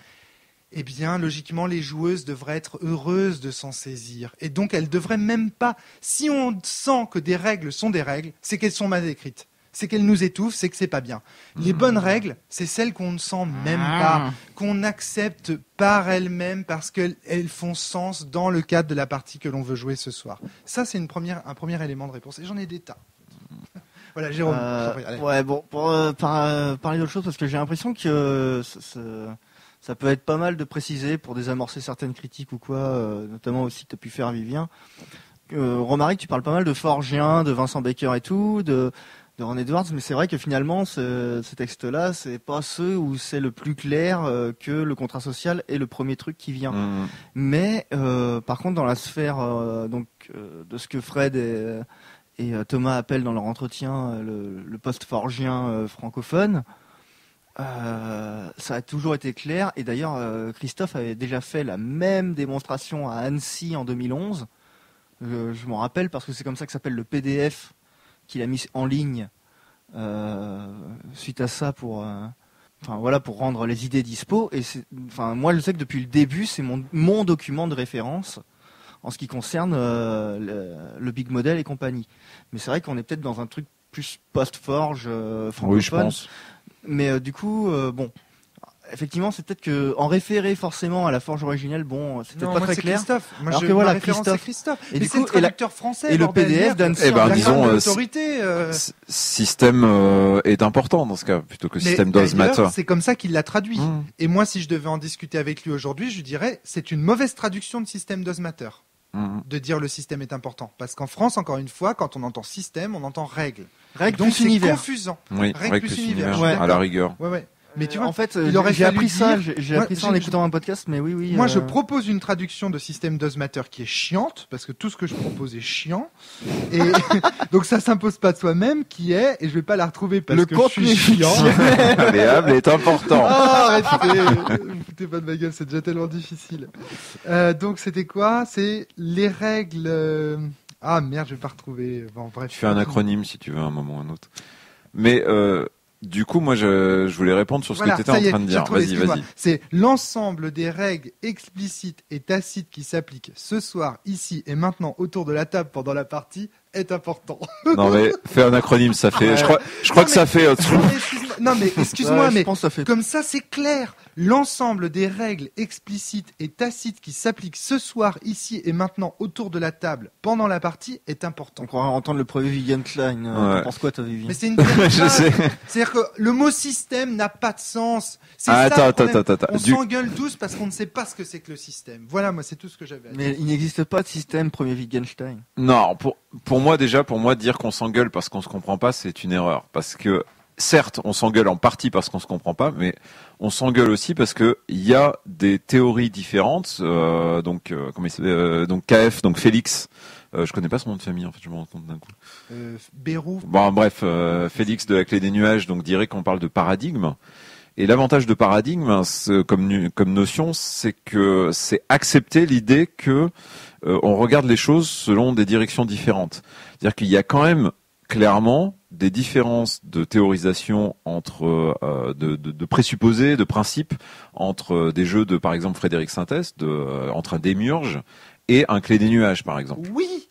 eh bien, logiquement, les joueuses devraient être heureuses de s'en saisir. Et donc, elles devraient même pas... Si on sent que des règles sont des règles, c'est qu'elles sont mal écrites. C'est qu'elles nous étouffent, c'est que c'est pas bien. Les bonnes règles, c'est celles qu'on ne sent même pas, qu'on accepte par elles-mêmes parce qu'elles font sens dans le cadre de la partie que l'on veut jouer ce soir. Ça, c'est un premier élément de réponse. Et j'en ai des tas. Voilà, Jérôme. Allez. Ouais, bon, pour parler d'autre chose, parce que j'ai l'impression que ça peut être pas mal de préciser pour désamorcer certaines critiques ou quoi, notamment aussi que tu as pu faire, Vivien. Romaric, tu parles pas mal de Forgien, de Vincent Baker et tout, de Ron Edwards, mais c'est vrai que finalement, ces textes-là, c'est pas ceux où c'est le plus clair que le contrat social est le premier truc qui vient. Mais par contre, dans la sphère de ce que Fred et Thomas appellent dans leur entretien le post-forgien francophone, ça a toujours été clair. Et d'ailleurs, Christophe avait déjà fait la même démonstration à Annecy en 2011. Je m'en rappelle parce que c'est comme ça que s'appelle le PDF qu'il a mis en ligne suite à ça pour rendre les idées dispo. Et moi je sais que depuis le début c'est mon document de référence en ce qui concerne le Big Model et compagnie. Mais c'est vrai qu'on est peut-être dans un truc plus post-forge francophone. Oui, je pense. Mais du coup, effectivement, c'est peut-être que en référer forcément à la forge originelle, c'est peut-être pas très clair. Christophe. Moi, alors que voilà, Christophe. Et du coup, c'est le traducteur français. Et le PDF d'Annecy. Disons, l'autorité. Système est important dans ce cas, plutôt que système does matter. C'est comme ça qu'il l'a traduit. Et moi, si je devais en discuter avec lui aujourd'hui, je lui dirais, c'est une mauvaise traduction de système does matter. De dire le système est important. Parce qu'en France, encore une fois, quand on entend système, on entend règle. Règle donc plus univers. C'est confusant. Oui, règle plus univers, à la rigueur. Ouais. Mais tu vois, en fait, j'ai appris ça en écoutant un podcast, mais oui. Moi, je propose une traduction de système does matter qui est chiante, parce que tout ce que je propose est chiant. Et donc, ça s'impose pas de soi-même, qui est, et je vais pas la retrouver parce que je suis chiant. Malléable est important. Arrêtez, vous foutez pas de ma gueule, c'est déjà tellement difficile. Donc, c'était quoi? C'est les règles. Ah merde, je vais pas retrouver. Bon, bref. Tu fais un acronyme si tu veux, à un moment ou un autre. Mais du coup, moi, je voulais répondre sur ce que tu étais en train de dire. Vas-y. C'est l'ensemble des règles explicites et tacites qui s'appliquent ce soir, ici et maintenant autour de la table pendant la partie est important. Non mais fais un acronyme, ça fait. Ouais. Je crois que ça fait. Non mais excuse-moi, mais ça fait... comme ça c'est clair. L'ensemble des règles explicites et tacites qui s'appliquent ce soir, ici et maintenant autour de la table pendant la partie est important. On croirait entendre le premier Wittgenstein. Tu penses quoi, toi, Vivien? Mais c'est une je sais. C'est-à-dire que le mot système n'a pas de sens. C'est attends. On s'engueule tous parce qu'on ne sait pas ce que c'est que le système. Voilà, moi c'est tout ce que j'avais à dire. Mais il n'existe pas de système premier Wittgenstein. Non, pour moi dire qu'on s'engueule parce qu'on se comprend pas, c'est une erreur. Parce que certes, on s'engueule en partie parce qu'on se comprend pas, mais on s'engueule aussi parce que il y a des théories différentes. Donc KF, donc Félix. Je connais pas son nom de famille en fait, je me rends compte d'un coup. Bérou. Bon, bref, Félix de la Clé des Nuages, donc dirait qu'on parle de paradigme. Et l'avantage de paradigme, comme notion, c'est que c'est accepter l'idée que on regarde les choses selon des directions différentes. C'est-à-dire qu'il y a quand même clairement des différences de théorisation entre de présupposés, de principes entre des jeux de par exemple Frédéric Sintès, entre un démiurge et un Clé des Nuages par exemple. Oui.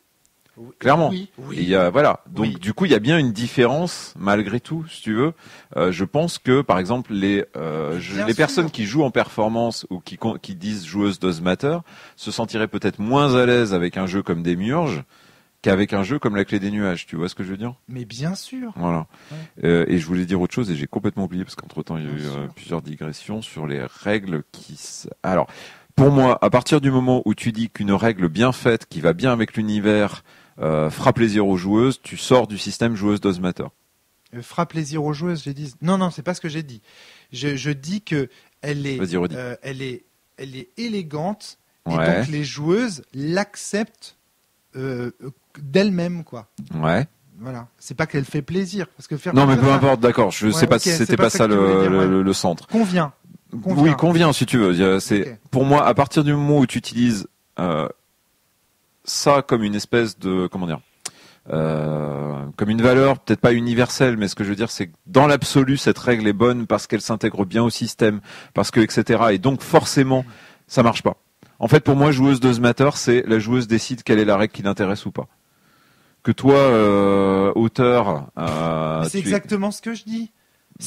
Clairement. Oui. Et il y a, voilà. Donc, du coup, il y a bien une différence, malgré tout, si tu veux. Je pense que, par exemple, les personnes qui jouent en performance ou qui disent joueuse does matter se sentiraient peut-être moins à l'aise avec un jeu comme Démiurge qu'avec un jeu comme la Clé des Nuages. Tu vois ce que je veux dire? Mais bien sûr. Voilà. Ouais. Et je voulais dire autre chose et j'ai complètement oublié parce qu'entre-temps, il y a eu plusieurs digressions sur les règles Alors, pour moi, à partir du moment où tu dis qu'une règle bien faite, qui va bien avec l'univers, fera plaisir aux joueuses, tu sors du système joueuse does matter. Fera plaisir aux joueuses, j'ai dit. Non, c'est pas ce que j'ai dit. Je dis que elle est élégante et donc les joueuses l'acceptent d'elles-mêmes, quoi. Ouais. Voilà. C'est pas qu'elle fait plaisir, parce que non, mais peu importe, d'accord. C'était pas ça le centre. Convient. Oui, convient si tu veux. Pour moi, à partir du moment où tu utilises ça comme une espèce de comme une valeur, peut-être pas universelle, mais ce que je veux dire, c'est que dans l'absolu, cette règle est bonne parce qu'elle s'intègre bien au système, parce que etc. Et donc forcément, ça marche pas. En fait, pour moi, joueuse does matter, c'est la joueuse décide quelle est la règle qui l'intéresse ou pas. Que toi, auteur, c'est exactement ce que je dis.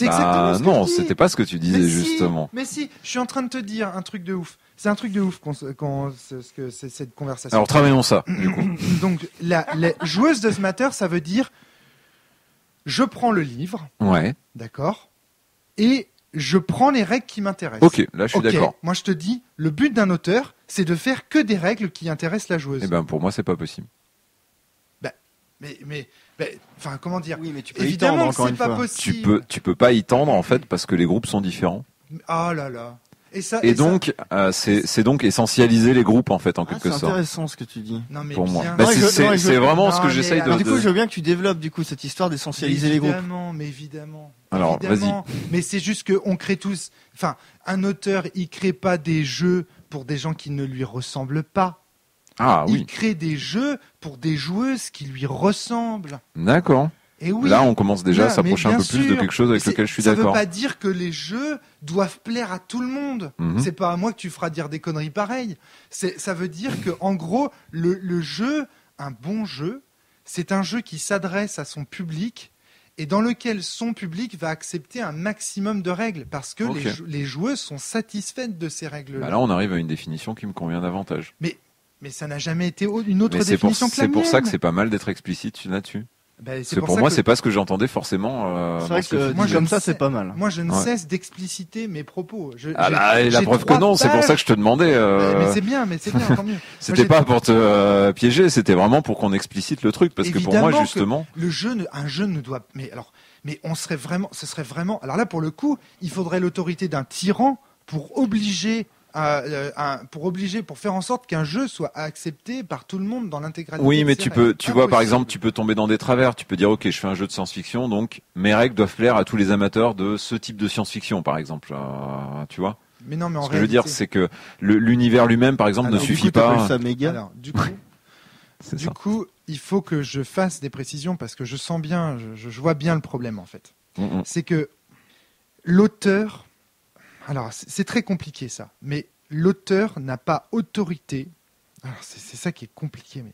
Non, c'était pas ce que tu disais justement. Mais si, je suis en train de te dire un truc de ouf. C'est un truc de ouf que c'est cette conversation. Alors travaillons ça, du coup. Donc la joueuse does matter, ça veut dire je prends le livre, Ouais. d'accord, et je prends les règles qui m'intéressent. Ok, là je suis d'accord. Moi je te dis, le but d'un auteur, c'est de faire que des règles qui intéressent la joueuse. Eh ben pour moi c'est pas possible. Enfin, comment dire? Oui, mais tu peux y Évidemment tendre, que encore c'est une pas fois. possible. Tu peux pas y tendre en fait parce que les groupes sont différents. Ah là là. Et donc c'est donc essentialiser les groupes en fait en Ah, quelque c'est sorte. intéressant ce que tu dis. Non mais Pour moi. bien Bah, Non, sûr. c'est vraiment ce que Non, j'essaye mais de. Du coup, je veux bien que tu développes du coup cette histoire d'essentialiser les groupes. Mais évidemment. Alors, Évidemment. Mais c'est juste qu'on crée tous. Enfin, un auteur, il crée pas des jeux pour des gens qui ne lui ressemblent pas. Ah Il oui, crée des jeux pour des joueuses qui lui ressemblent. d'accord. Et oui. Là on commence déjà à Là, s'approcher mais un peu bien plus de sûr. quelque chose avec Mais lequel je suis ça veut d'accord. pas dire que les jeux doivent plaire à tout le monde. Mhm. C'est pas à moi que tu feras dire des conneries pareilles. Ça veut dire que, en gros, le jeu, un bon jeu, c'est un jeu qui s'adresse à son public et dans lequel son public va accepter un maximum de règles parce que Ok. les joueuses sont satisfaites de ces règles-là. Bah là on arrive à une définition qui me convient davantage. Mais ça n'a jamais été une autre Mais définition que la c'est pour ça que mienne. c'est pas mal d'être explicite là-dessus. Ben, Parce que pour moi c'est pas ce que j'entendais forcément. C'est dans vrai ce que tu moi, dit je comme ne ça, sais- c'est pas mal. Moi, je ne Ouais. cesse d'expliciter mes propos. Ah là, et la j'ai preuve que 3 non, c'est pour ça pages. que je te demandais. Mais c'est bien, tant mieux. C'était Moi, pas pour te piéger, c'était vraiment pour qu'on explicite le truc, parce que pour moi Évidemment justement. un jeu ne doit. Mais ce serait vraiment. Alors là, pour le coup, il faudrait l'autorité d'un tyran pour obliger. Pour faire en sorte qu'un jeu soit accepté par tout le monde dans l'intégralité. Oui, de mais ses tu règles. vois, par Impossible. exemple, tu peux tomber dans des travers. Tu peux dire, ok, je fais un jeu de science-fiction, donc mes règles doivent plaire à tous les amateurs de ce type de science-fiction, par exemple. Tu vois. Mais non, mais en Ce que je veux dire, réalité- c'est que l'univers lui-même, par exemple, Alors, ne du suffit coup, t'appelles pas. ça méga. Alors, C'est du ça. coup, il faut que je fasse des précisions parce que je sens bien, je vois bien le problème en fait. Mm. C'est que l'auteur, alors c'est très compliqué ça, mais l'auteur n'a pas autorité. Alors c'est ça qui est compliqué, mais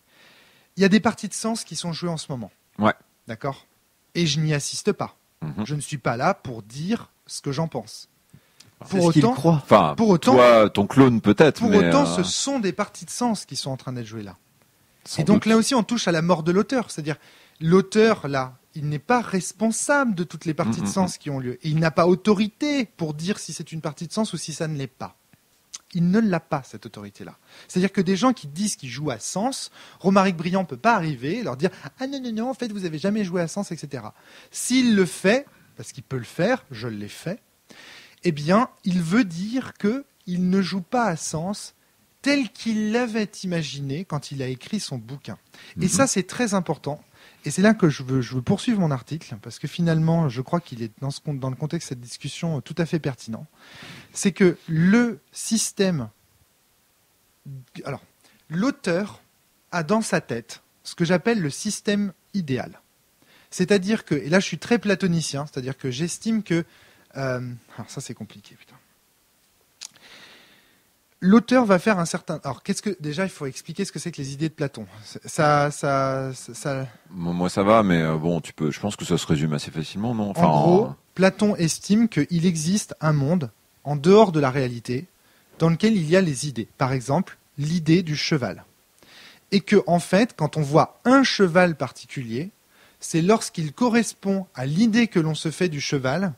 il y a des parties de sens qui sont jouées en ce moment. Ouais. D'accord. Et je n'y assiste pas. Mhm. Je ne suis pas là pour dire ce que j'en pense. C'est ce qu'il croit. Enfin, Pour autant- toi, ton clone peut-être, Pour mais autant, ce sont des parties de sens qui sont en train d'être jouées là. sans Et donc doute. là aussi, on touche à la mort de l'auteur. C'est-à-dire, l'auteur, là, il n'est pas responsable de toutes les parties de sens qui ont lieu. Et il n'a pas autorité pour dire si c'est une partie de sens ou si ça ne l'est pas. Il ne l'a pas, cette autorité-là. C'est-à-dire que des gens qui disent qu'ils jouent à sens, Romaric Briand ne peut pas arriver et leur dire « Ah non, non, non, en fait, vous n'avez jamais joué à sens, etc. » S'il le fait, parce qu'il peut le faire, je l'ai fait, eh bien, il veut dire qu'il ne joue pas à sens tel qu'il l'avait imaginé quand il a écrit son bouquin. Et ça, c'est très important. Et c'est là que je veux poursuivre mon article, parce que finalement, je crois qu'il est dans le contexte de cette discussion tout à fait pertinent. C'est que le système... Alors, l'auteur a dans sa tête ce que j'appelle le système idéal. C'est-à-dire que, et là je suis très platonicien, c'est-à-dire que j'estime que... alors ça c'est compliqué, putain. L'auteur va faire un certain... Alors, déjà, il faut expliquer ce que c'est que les idées de Platon. Ça... Moi, ça va, mais bon, je pense que ça se résume assez facilement, non? En gros, Platon estime qu'il existe un monde en dehors de la réalité dans lequel il y a les idées. Par exemple, l'idée du cheval. Et que, en fait, quand on voit un cheval particulier, c'est lorsqu'il correspond à l'idée que l'on se fait du cheval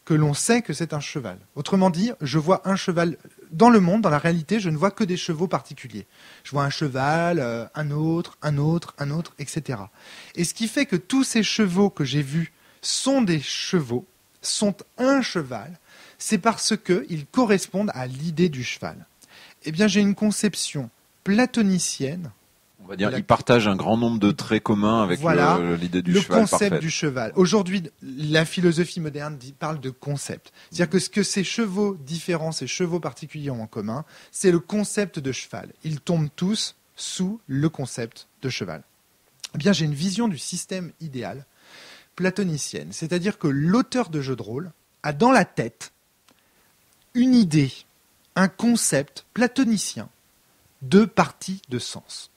que l'on sait que c'est un cheval. Autrement dit, je vois un cheval dans le monde, dans la réalité, je ne vois que des chevaux particuliers. Je vois un cheval, un autre, etc. Et ce qui fait que tous ces chevaux que j'ai vus sont des chevaux, sont un cheval, c'est parce qu'ils correspondent à l'idée du cheval. Eh bien, j'ai une conception platonicienne. On va dire, il partage un grand nombre de traits communs avec Voilà, l'idée du le cheval concept parfaite. du cheval. Aujourd'hui, la philosophie moderne parle de concept. C'est-à-dire que ce que ces chevaux différents, ces chevaux particuliers ont en commun, c'est le concept de cheval. Ils tombent tous sous le concept de cheval. Eh bien, j'ai une vision du système idéal platonicienne. C'est-à-dire que l'auteur de jeu de rôle a dans la tête une idée, un concept platonicien de partie de sens.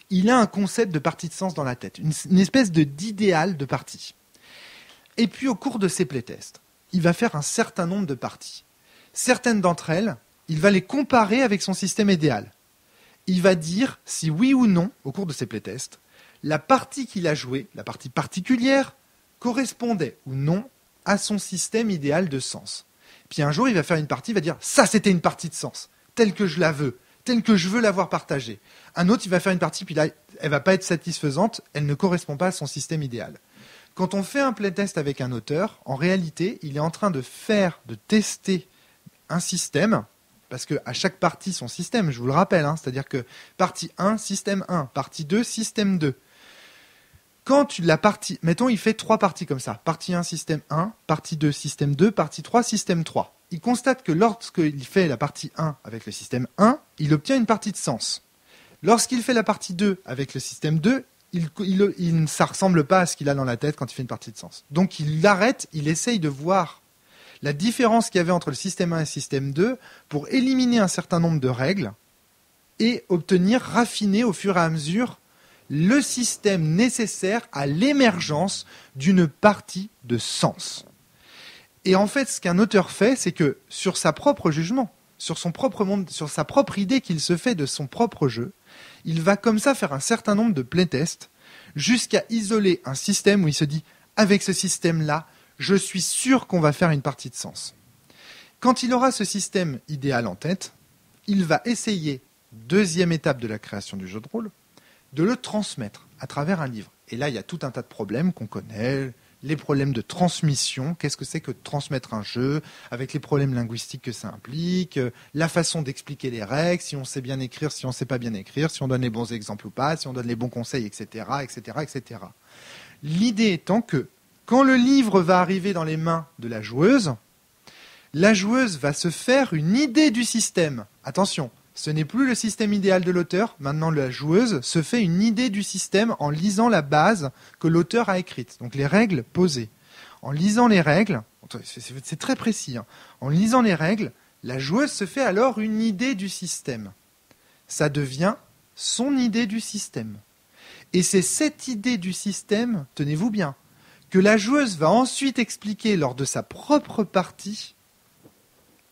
Il a un concept de partie de sens dans la tête, une espèce d'idéal de partie. Et puis au cours de ses playtests, il va faire un certain nombre de parties. Certaines d'entre elles, il va les comparer avec son système idéal. Il va dire si oui ou non, au cours de ses playtests, la partie qu'il a jouée, la partie particulière, correspondait ou non à son système idéal de sens. Puis un jour, il va faire une partie, il va dire « ça, c'était une partie de sens, telle que je la veux, telle que je veux l'avoir partagée ». Un autre, il va faire une partie, puis là, elle va pas être satisfaisante, elle ne correspond pas à son système idéal. Quand on fait un playtest avec un auteur, en réalité, il est en train de tester un système, parce qu'à chaque partie, son système, je vous le rappelle, c'est-à-dire que partie 1, système 1, partie 2, système 2. Quand la partie, mettons, il fait 3 parties comme ça, partie 1, système 1, partie 2, système 2, partie 3, système 3. Il constate que lorsqu'il fait la partie 1 avec le système 1, il obtient une partie de sens. Lorsqu'il fait la partie 2 avec le système 2, ça ne ressemble pas à ce qu'il a dans la tête quand il fait une partie de sens. Donc il arrête, il essaye de voir la différence qu'il y avait entre le système 1 et le système 2 pour éliminer un certain nombre de règles et raffiner au fur et à mesure le système nécessaire à l'émergence d'une partie de sens. Et en fait, ce qu'un auteur fait, c'est que sur sa propre jugement, sur son propre monde, sur sa propre idée qu'il se fait de son propre jeu, il va comme ça faire un certain nombre de playtests jusqu'à isoler un système où il se dit « avec ce système-là, je suis sûr qu'on va faire une partie de sens ». Quand il aura ce système idéal en tête, il va essayer, deuxième étape de la création du jeu de rôle, de le transmettre à travers un livre. Et là, il y a tout un tas de problèmes qu'on connaît, les problèmes de transmission, qu'est-ce que c'est que de transmettre un jeu, avec les problèmes linguistiques que ça implique, la façon d'expliquer les règles, si on sait bien écrire, si on ne sait pas bien écrire, si on donne les bons exemples ou pas, si on donne les bons conseils, etc., etc., etc. L'idée étant que, quand le livre va arriver dans les mains de la joueuse va se faire une idée du système. Attention, ce n'est plus le système idéal de l'auteur, maintenant la joueuse se fait une idée du système en lisant la base que l'auteur a écrite, donc les règles posées. En lisant les règles, c'est très précis, en lisant les règles, la joueuse se fait alors une idée du système. Ça devient son idée du système. Et c'est cette idée du système, tenez-vous bien, que la joueuse va ensuite expliquer lors de sa propre partie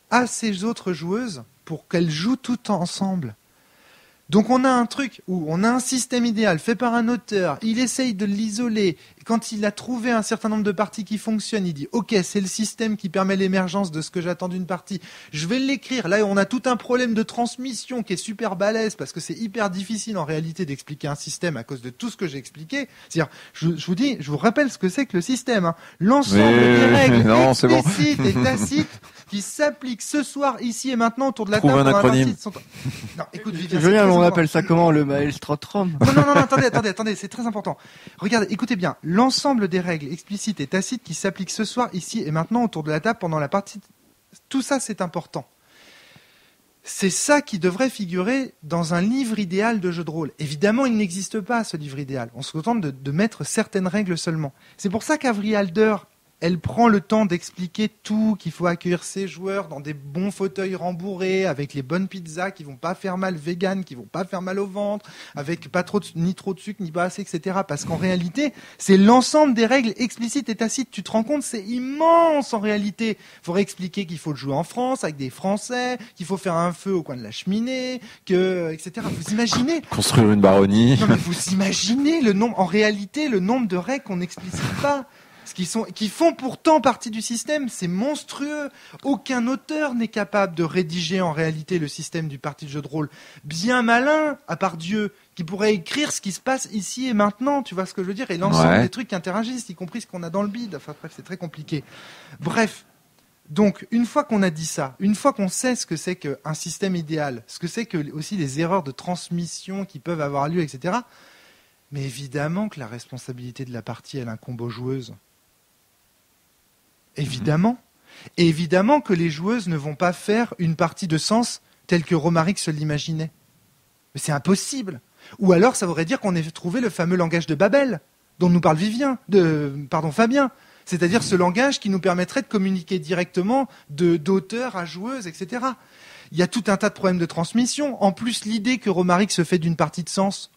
à ses autres joueuses pour qu'elles jouent toutes ensemble. Donc on a un truc où on a un système idéal fait par un auteur, il essaye de l'isoler, et quand il a trouvé un certain nombre de parties qui fonctionnent, il dit « Ok, c'est le système qui permet l'émergence de ce que j'attends d'une partie, je vais l'écrire ». Là, on a tout un problème de transmission qui est super balèze, parce que c'est hyper difficile en réalité d'expliquer un système à cause de tout ce que j'ai expliqué. C'est-à-dire, je vous rappelle ce que c'est que le système. L'ensemble des règles explicites et tacites qui s'appliquent ce soir, ici et maintenant, autour de la table. Trouve un acronyme. Non, écoute, Vivien, Julien, on appelle ça comment, le maelstrom? Non, attendez, c'est très important. Regardez, écoutez bien, l'ensemble des règles explicites et tacites qui s'appliquent ce soir, ici et maintenant, autour de la table, pendant la partie, tout ça, c'est important. C'est ça qui devrait figurer dans un livre idéal de jeu de rôle. Évidemment, il n'existe pas, ce livre idéal. On se contente de mettre certaines règles seulement. C'est pour ça qu'Avril Alder, elle prend le temps d'expliquer tout, qu'il faut accueillir ses joueurs dans des bons fauteuils rembourrés, avec les bonnes pizzas qui vont pas faire mal vegan, qui vont pas faire mal au ventre, avec pas trop ni trop de sucre, ni pas assez, etc. Parce qu'en réalité, c'est l'ensemble des règles explicites et tacites. Tu te rends compte, c'est immense en réalité. Il faudrait expliquer qu'il faut le jouer en France, avec des Français, qu'il faut faire un feu au coin de la cheminée, etc. Vous imaginez? Construire une baronnie. Non mais vous imaginez en réalité, le nombre de règles qu'on n'explicite pas. Qui font pourtant partie du système, c'est monstrueux. Aucun auteur n'est capable de rédiger en réalité le système du parti de jeu de rôle. Bien malin, à part Dieu, qui pourrait écrire ce qui se passe ici et maintenant, tu vois ce que je veux dire, et l'ensemble des trucs qui interagissent, y compris ce qu'on a dans le bide. Enfin bref, c'est très compliqué. Bref, donc une fois qu'on a dit ça, une fois qu'on sait ce que c'est qu'un système idéal, ce que c'est que aussi les erreurs de transmission qui peuvent avoir lieu, etc., mais évidemment que la responsabilité de la partie, elle incombe aux joueuses. Évidemment. Et évidemment que les joueuses ne vont pas faire une partie de sens telle que Romaric se l'imaginait. Mais c'est impossible. Ou alors ça voudrait dire qu'on ait trouvé le fameux langage de Babel, dont nous parle Fabien. C'est-à-dire ce langage qui nous permettrait de communiquer directement d'auteur à joueuse, etc. Il y a tout un tas de problèmes de transmission. En plus, l'idée que Romaric se fait d'une partie de sens,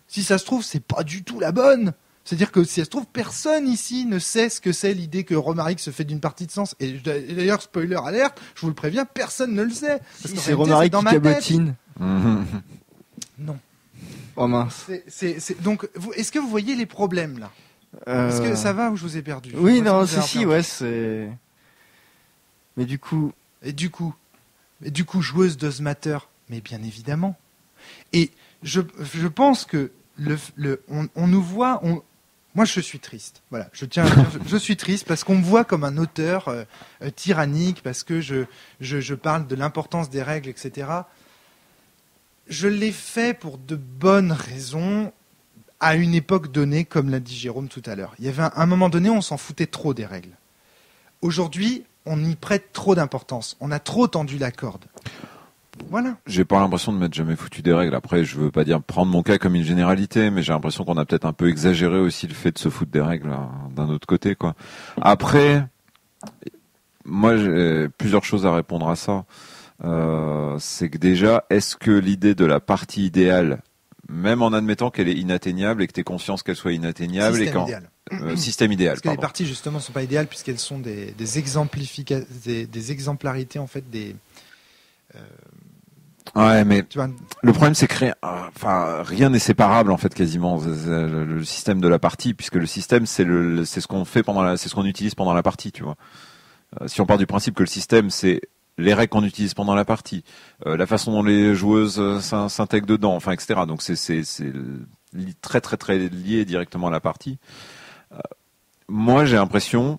si ça se trouve, c'est pas du tout la bonne. C'est-à-dire que si ça se trouve, personne ici ne sait ce que c'est l'idée que Romaric se fait d'une partie de sens. Et d'ailleurs, spoiler alerte, je vous le préviens, personne ne le sait. Parce que c'est Romaric qui cabotine. Non. Oh mince. Donc, est-ce que vous voyez les problèmes là? Est-ce que ça va ou je vous ai perdu? Oui, non, si, ouais, c'est... Mais du coup... Et du coup, joueuse does matter, mais bien évidemment. Et je pense que on nous voit... Moi, je suis triste. Voilà, je tiens à dire, je suis triste parce qu'on me voit comme un auteur tyrannique, parce que je parle de l'importance des règles, etc. Je l'ai fait pour de bonnes raisons à une époque donnée, comme l'a dit Jérôme tout à l'heure. Il y avait un moment donné, on s'en foutait trop des règles. Aujourd'hui, on y prête trop d'importance. On a trop tendu la corde. Voilà. J'ai pas l'impression de m'être jamais foutu des règles. Après, je veux pas dire prendre mon cas comme une généralité, mais j'ai l'impression qu'on a peut-être un peu exagéré aussi le fait de se foutre des règles d'un autre côté, quoi. Après, moi, j'ai plusieurs choses à répondre à ça. C'est que déjà, est-ce que l'idée de la partie idéale, même en admettant qu'elle est inatteignable et que tu aies conscience qu'elle soit inatteignable, Système idéal. Système idéal. Parce que les parties justement sont pas idéales puisqu'elles sont des exemplarités en fait Ouais, mais tu vois, le problème c'est que rien n'est séparable en fait quasiment le système de la partie, puisque le système c'est ce qu'on fait c'est ce qu'on utilise pendant la partie, tu vois. Si on part du principe que le système c'est les règles qu'on utilise pendant la partie, la façon dont les joueuses s'intègrent dedans, enfin etc. Donc c'est très très très lié directement à la partie. Moi j'ai l'impression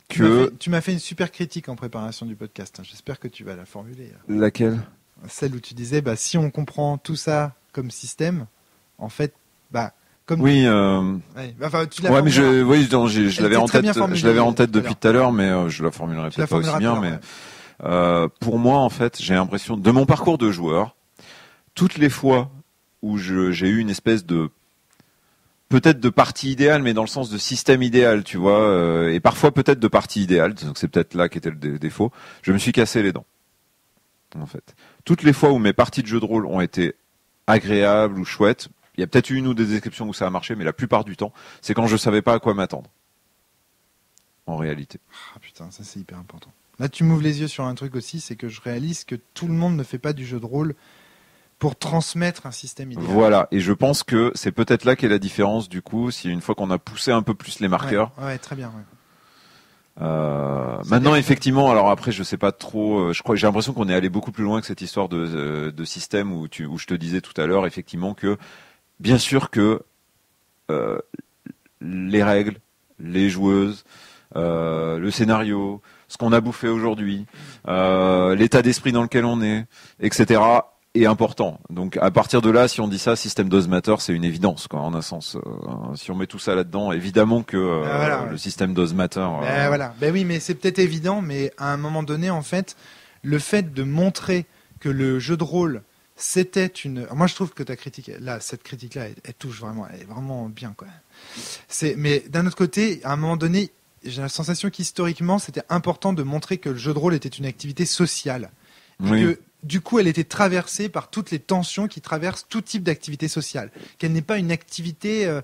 que tu m'as fait une super critique en préparation du podcast. J'espère que tu vas la formuler. Laquelle? Celle où tu disais, si on comprend tout ça comme système, en fait, comme oui. Tu l'as mais je l'avais en tête. Je l'avais en tête depuis tout à l'heure, mais je la formulerai peut-être pas aussi bien. Mais pour moi, en fait, j'ai l'impression de mon parcours de joueur, toutes les fois où j'ai eu une espèce de peut-être de partie idéale, mais dans le sens de système idéal, tu vois, et parfois peut-être de partie idéale, donc c'est peut-être là qu'était le défaut, je me suis cassé les dents. En fait, toutes les fois où mes parties de jeu de rôle ont été agréables ou chouettes, il y a peut-être eu une ou des exceptions où ça a marché, mais la plupart du temps, c'est quand je savais pas à quoi m'attendre. En réalité. Ah putain, ça c'est hyper important. Là, tu m'ouvres les yeux sur un truc aussi, c'est que je réalise que tout le monde ne fait pas du jeu de rôle pour transmettre un système idéal. Voilà, et je pense que c'est peut-être là qu'est la différence du coup, si une fois qu'on a poussé un peu plus les marqueurs. Ouais, très bien. Ouais. Maintenant, effectivement, alors après, je sais pas trop. J'ai l'impression qu'on est allé beaucoup plus loin que cette histoire de système où je te disais tout à l'heure, effectivement, que bien sûr que les règles, les joueuses, le scénario, ce qu'on a bouffé aujourd'hui, l'état d'esprit dans lequel on est, etc. est important. Donc à partir de là, si on dit ça, système does matter, c'est une évidence, quoi, en un sens. Si on met tout ça là-dedans, évidemment que le système does matter. Voilà. Oui, mais c'est peut-être évident, mais à un moment donné, en fait, le fait de montrer que le jeu de rôle, c'était une... Moi, je trouve que ta critique, là, cette critique-là, elle touche vraiment, elle est vraiment bien, quoi. Mais d'un autre côté, à un moment donné, j'ai la sensation qu'historiquement, c'était important de montrer que le jeu de rôle était une activité sociale. Et que du coup, elle était traversée par toutes les tensions qui traversent tout type d'activité sociale. Qu'elle n'est pas une activité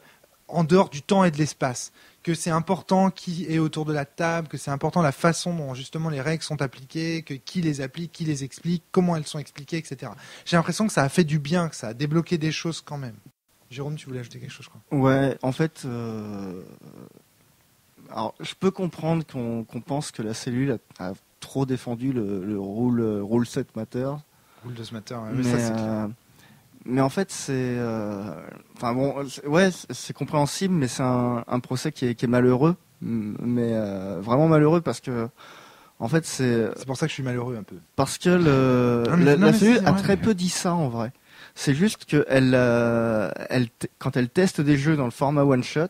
en dehors du temps et de l'espace. Que c'est important qui est autour de la table, que c'est important la façon dont justement les règles sont appliquées, que qui les applique, qui les explique, comment elles sont expliquées, etc. J'ai l'impression que ça a fait du bien, que ça a débloqué des choses quand même. Jérôme, tu voulais ajouter quelque chose, je crois. Ouais, en fait... Alors, je peux comprendre qu'on pense que la cellule a trop défendu le rule set matter. Rule does matter, mais ça, c'est clair. Mais en fait, c'est... c'est compréhensible, mais c'est un procès qui est malheureux. Mais vraiment malheureux parce que... En fait, c'est pour ça que je suis malheureux un peu. Parce que la cellule a très peu dit ça, en vrai. C'est juste que quand elle teste des jeux dans le format one-shot,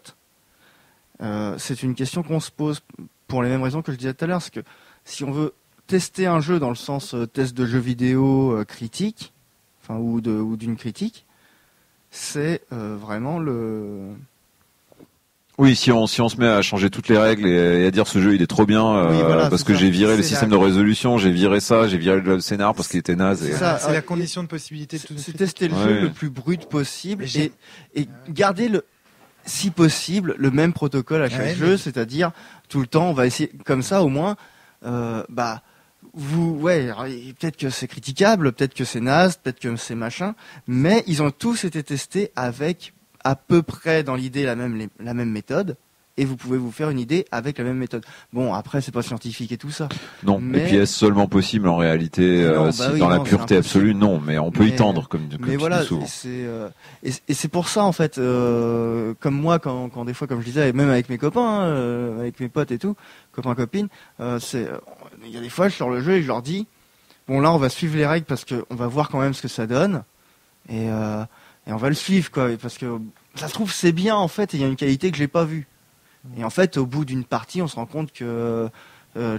c'est une question qu'on se pose pour les mêmes raisons que je disais tout à l'heure. C'est que si on veut tester un jeu dans le sens test de jeu vidéo critique, ou d'une critique, c'est vraiment le... Oui, si on se met à changer toutes les règles et à dire ce jeu il est trop bien parce que j'ai viré le système de résolution, j'ai viré ça, j'ai viré le scénar parce qu'il était naze. C'est la condition de possibilité. C'est tester le jeu le plus brut possible et garder si possible, le même protocole à chaque jeu, c'est-à-dire tout le temps, on va essayer comme ça au moins. Peut-être que c'est critiquable, peut-être que c'est naze, peut-être que c'est machin, mais ils ont tous été testés avec à peu près dans l'idée la même méthode, et vous pouvez vous faire une idée avec la même méthode. Bon, après, c'est pas scientifique et tout ça. Non. Mais... Et puis est-ce seulement possible en réalité Non, dans la pureté absolue? Non, mais on peut y tendre comme mais tu voilà, dis souvent. et c'est pour ça en fait, comme moi quand des fois, comme je disais, même avec mes copains, avec mes potes et tout, copains copines, il y a des fois je sors le jeu et je leur dis, bon là on va suivre les règles parce que on va voir quand même ce que ça donne et on va le suivre quoi, parce que ça se trouve c'est bien en fait, et il y a une qualité que j'ai pas vue. Et en fait, au bout d'une partie, on se rend compte que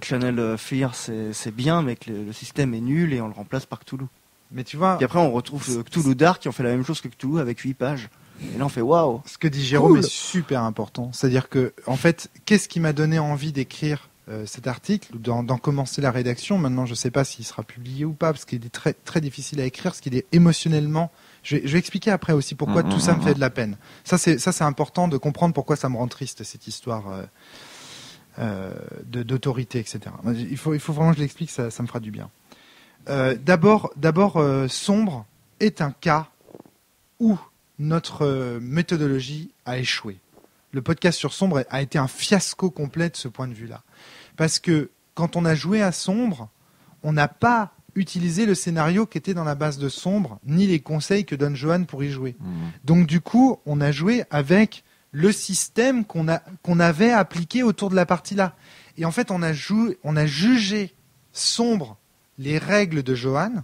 Channel Fear c'est bien, mais que le système est nul et on le remplace par Cthulhu. Mais tu vois, Et après, on retrouve Cthulhu Dark qui ont fait la même chose que Cthulhu avec 8 pages. Et là, on fait waouh. ce que dit Jérôme Cool. est super important. C'est-à-dire que, en fait, qu'est-ce qui m'a donné envie d'écrire cet article, ou d'en commencer la rédaction? Maintenant, je ne sais pas s'il sera publié ou pas, parce qu'il est très, très difficile à écrire, parce qu'il est émotionnellement. Je vais expliquer après aussi pourquoi tout ça me fait de la peine. Ça, c'est important de comprendre pourquoi ça me rend triste, cette histoire d'autorité, etc. Il faut vraiment que je l'explique, ça me fera du bien. D'abord, Sombre est un cas où notre méthodologie a échoué. Le podcast sur Sombre a été un fiasco complet de ce point de vue-là. Parce que quand on a joué à Sombre, on n'a pas utilisé le scénario qui était dans la base de Sombre, ni les conseils que donne Johan pour y jouer. Donc du coup, on a joué avec le système qu'on avait appliqué autour de la partie là. Et en fait, on a jugé Sombre, les règles de Johan,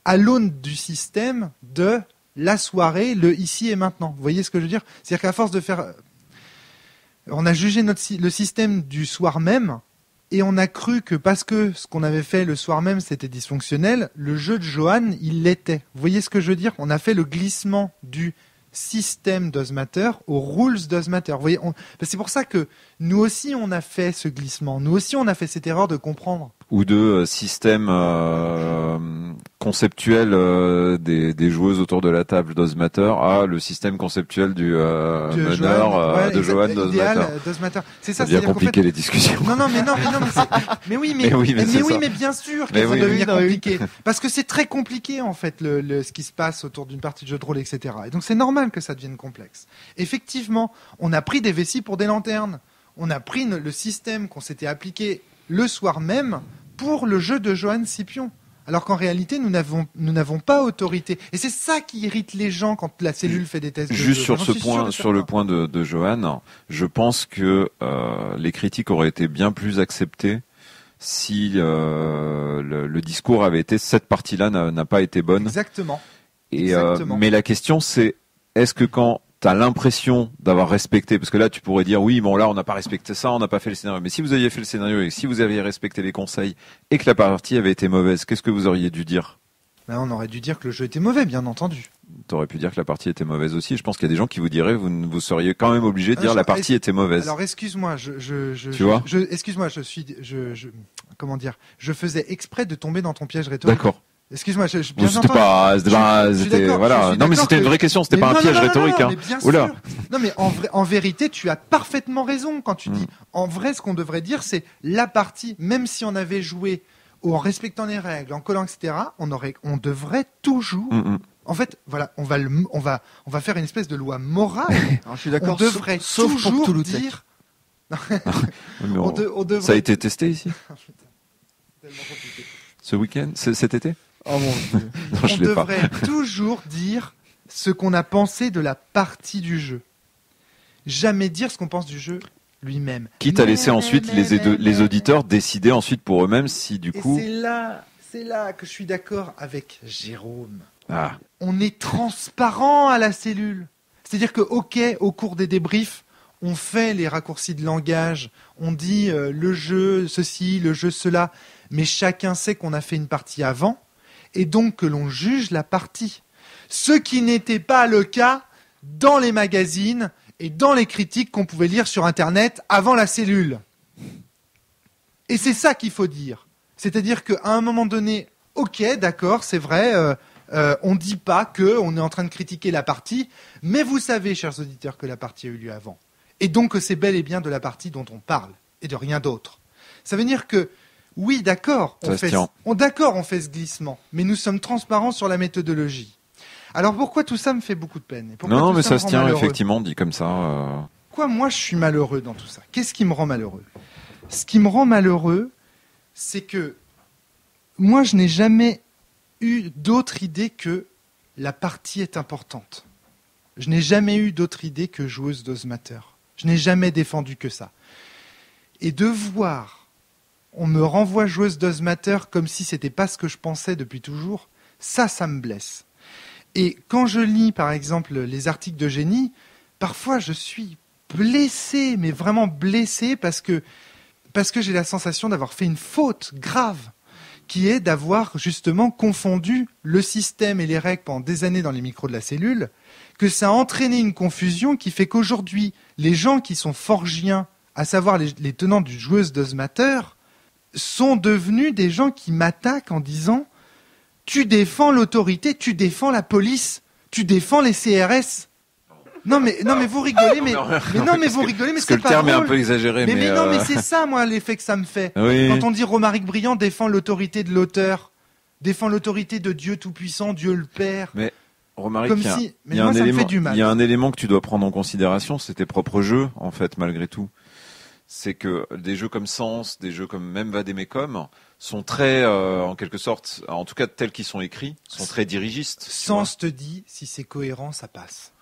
à l'aune du système de la soirée, le ici et maintenant. Vous voyez ce que je veux dire? C'est-à-dire qu'à force de faire... On a jugé le système du soir même, et on a cru que parce que ce qu'on avait fait le soir même, c'était dysfonctionnel, le jeu de Johan, il l'était. Vous voyez ce que je veux dire? On a fait le glissement du système Does Matter aux rules Does Matter. Vous voyez, c'est pour ça que nous aussi, on a fait ce glissement. Nous aussi, on a fait cette erreur de comprendre. Ou de système conceptuel des joueuses autour de la table Does Matter à le système conceptuel du meneur de Johan Does Matter. Does Matter. C'est ça, c'est bien compliqué les discussions. Mais oui, mais bien sûr que ça va devenir compliqué. Parce que c'est très compliqué en fait ce qui se passe autour d'une partie de jeu de rôle, etc. Et donc c'est normal que ça devienne complexe. Effectivement, on a pris des vessies pour des lanternes. On a pris le système qu'on s'était appliqué le soir même pour le jeu de Johan Scipion. Alors qu'en réalité, nous n'avons pas autorité. Et c'est ça qui irrite les gens quand la cellule fait des tests. Juste sur ce point, sur le point de Johan, je pense que les critiques auraient été bien plus acceptées si le discours avait été cette partie-là n'a pas été bonne. Exactement. Et mais la question c'est, est-ce que quand t'as l'impression d'avoir respecté, parce que là tu pourrais dire oui bon là on n'a pas respecté ça, on n'a pas fait le scénario, mais si vous aviez fait le scénario et si vous aviez respecté les conseils et que la partie avait été mauvaise, qu'est-ce que vous auriez dû dire? Ben, on aurait dû dire que le jeu était mauvais, bien entendu. T'aurais pu dire que la partie était mauvaise aussi. Je pense qu'il y a des gens qui vous diraient vous seriez quand même obligé de dire la partie était mauvaise. Alors excuse-moi, comment dire, je faisais exprès de tomber dans ton piège rhétorique. D'accord. Excuse-moi, c'était voilà. Non, mais c'était une vraie question, c'était pas un piège rhétorique. Non, mais bien sûr. Non, mais en vérité, tu as parfaitement raison quand tu dis. En vrai, ce qu'on devrait dire, c'est la partie, même si on avait joué en respectant les règles, en collant, etc., on devrait toujours. En fait, voilà, on va faire une espèce de loi morale. Alors, je suis d'accord. On devrait sauf toujours pour dire. on devrait... Ça a été testé ici. Ce week-end, cet été. Oh mon Dieu. Non, on devrait toujours dire ce qu'on a pensé de la partie du jeu. Jamais dire ce qu'on pense du jeu lui-même. Quitte à laisser ensuite les auditeurs décider ensuite pour eux-mêmes si du coup... Et c'est là que je suis d'accord avec Jérôme. Ah. On est transparent à la cellule. C'est-à-dire que, ok, au cours des débriefs, on fait les raccourcis de langage, on dit le jeu ceci, le jeu cela, mais chacun sait qu'on a fait une partie avant, et donc que l'on juge la partie. Ce qui n'était pas le cas dans les magazines et dans les critiques qu'on pouvait lire sur Internet avant la cellule. Et c'est ça qu'il faut dire. C'est-à-dire qu'à un moment donné, ok, d'accord, c'est vrai, on ne dit pas qu'on est en train de critiquer la partie, mais vous savez, chers auditeurs, que la partie a eu lieu avant. Et donc que c'est bel et bien de la partie dont on parle, et de rien d'autre. Ça veut dire que, oui, d'accord, on fait ce glissement, mais nous sommes transparents sur la méthodologie. Alors pourquoi tout ça me fait beaucoup de peine? Non, mais ça se tient, effectivement, dit comme ça. pourquoi moi je suis malheureux dans tout ça? Qu'est-ce qui me rend malheureux? Ce qui me rend malheureux, c'est que moi je n'ai jamais eu d'autre idée que la partie est importante. Je n'ai jamais eu d'autre idée que joueuse does matter. Je n'ai jamais défendu que ça. Et de voir, on me renvoie joueuse does matter comme si c'était pas ce que je pensais depuis toujours, ça me blesse. Et quand je lis, par exemple, les articles de Génie, parfois je suis blessé, mais vraiment blessé, parce que j'ai la sensation d'avoir fait une faute grave, qui est d'avoir justement confondu le système et les règles pendant des années dans les micros de la cellule, que ça a entraîné une confusion qui fait qu'aujourd'hui, les gens qui sont forgiens, à savoir les tenants du joueuse does matter, sont devenus des gens qui m'attaquent en disant « Tu défends l'autorité, tu défends la police, tu défends les CRS ». Non mais vous rigolez, mais vous rigolez, mais c'est pas drôle. Parce que le terme est un peu exagéré. Mais non, mais c'est ça, moi, l'effet que ça me fait. Oui. Quand on dit Romaric Briand défend l'autorité de l'auteur, défend l'autorité de Dieu Tout-Puissant, Dieu le Père. Mais Romaric, comme si, mais moi, ça me fait du mal. Il y a un élément que tu dois prendre en considération, c'est tes propres jeux, en fait, malgré tout. C'est que des jeux comme Sens, des jeux comme même Vademecum sont très, en quelque sorte, en tout cas tels qu'ils sont écrits, sont très dirigistes. Sens te dit, si c'est cohérent, ça passe.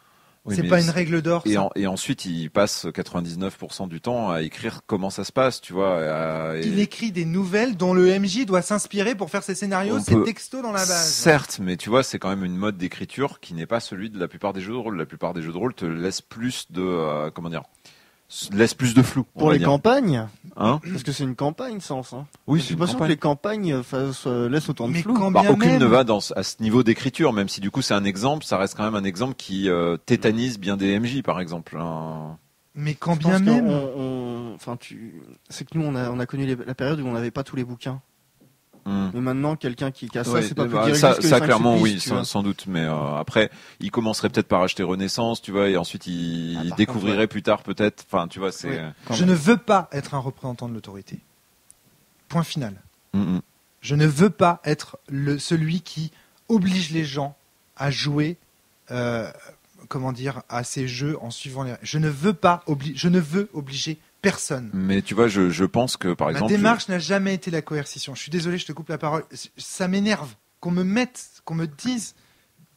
Oui, c'est pas une règle d'or. Et ensuite, il passe 99% du temps à écrire comment ça se passe, tu vois. Il écrit des nouvelles dont le MJ doit s'inspirer pour faire ses scénarios, ses textos dans la base. Certes, mais tu vois, c'est quand même une mode d'écriture qui n'est pas celui de la plupart des jeux de rôle. La plupart des jeux de rôle te laissent plus de, laisse plus de flou. Pour les campagnes, hein? Parce que c'est une campagne, Sens. Hein. Oui, je suis pas sûr que les campagnes laissent autant de flou. Aucune ne va à ce niveau d'écriture, même si du coup c'est un exemple, ça reste quand même un exemple qui tétanise bien des MJ, par exemple. Mais quand bien même, c'est que nous on a connu la période où on n'avait pas tous les bouquins. Mais maintenant, quelqu'un qui a ça, c'est pas plus dirigiste que les ça clairement, supplices, oui, sans doute. Mais après, il commencerait peut-être par acheter Renaissance, tu vois, et ensuite il découvrirait plus tard peut-être. Enfin, tu vois, c'est. Oui. Je ne veux pas être un représentant de l'autorité. Point final. Je ne veux pas être celui qui oblige les gens à jouer, à ces jeux en suivant les. Je ne veux obliger personne. Mais tu vois, je pense que par exemple. Ma démarche n'a jamais été la coercition. Je suis désolé, je te coupe la parole. Ça m'énerve qu'on me dise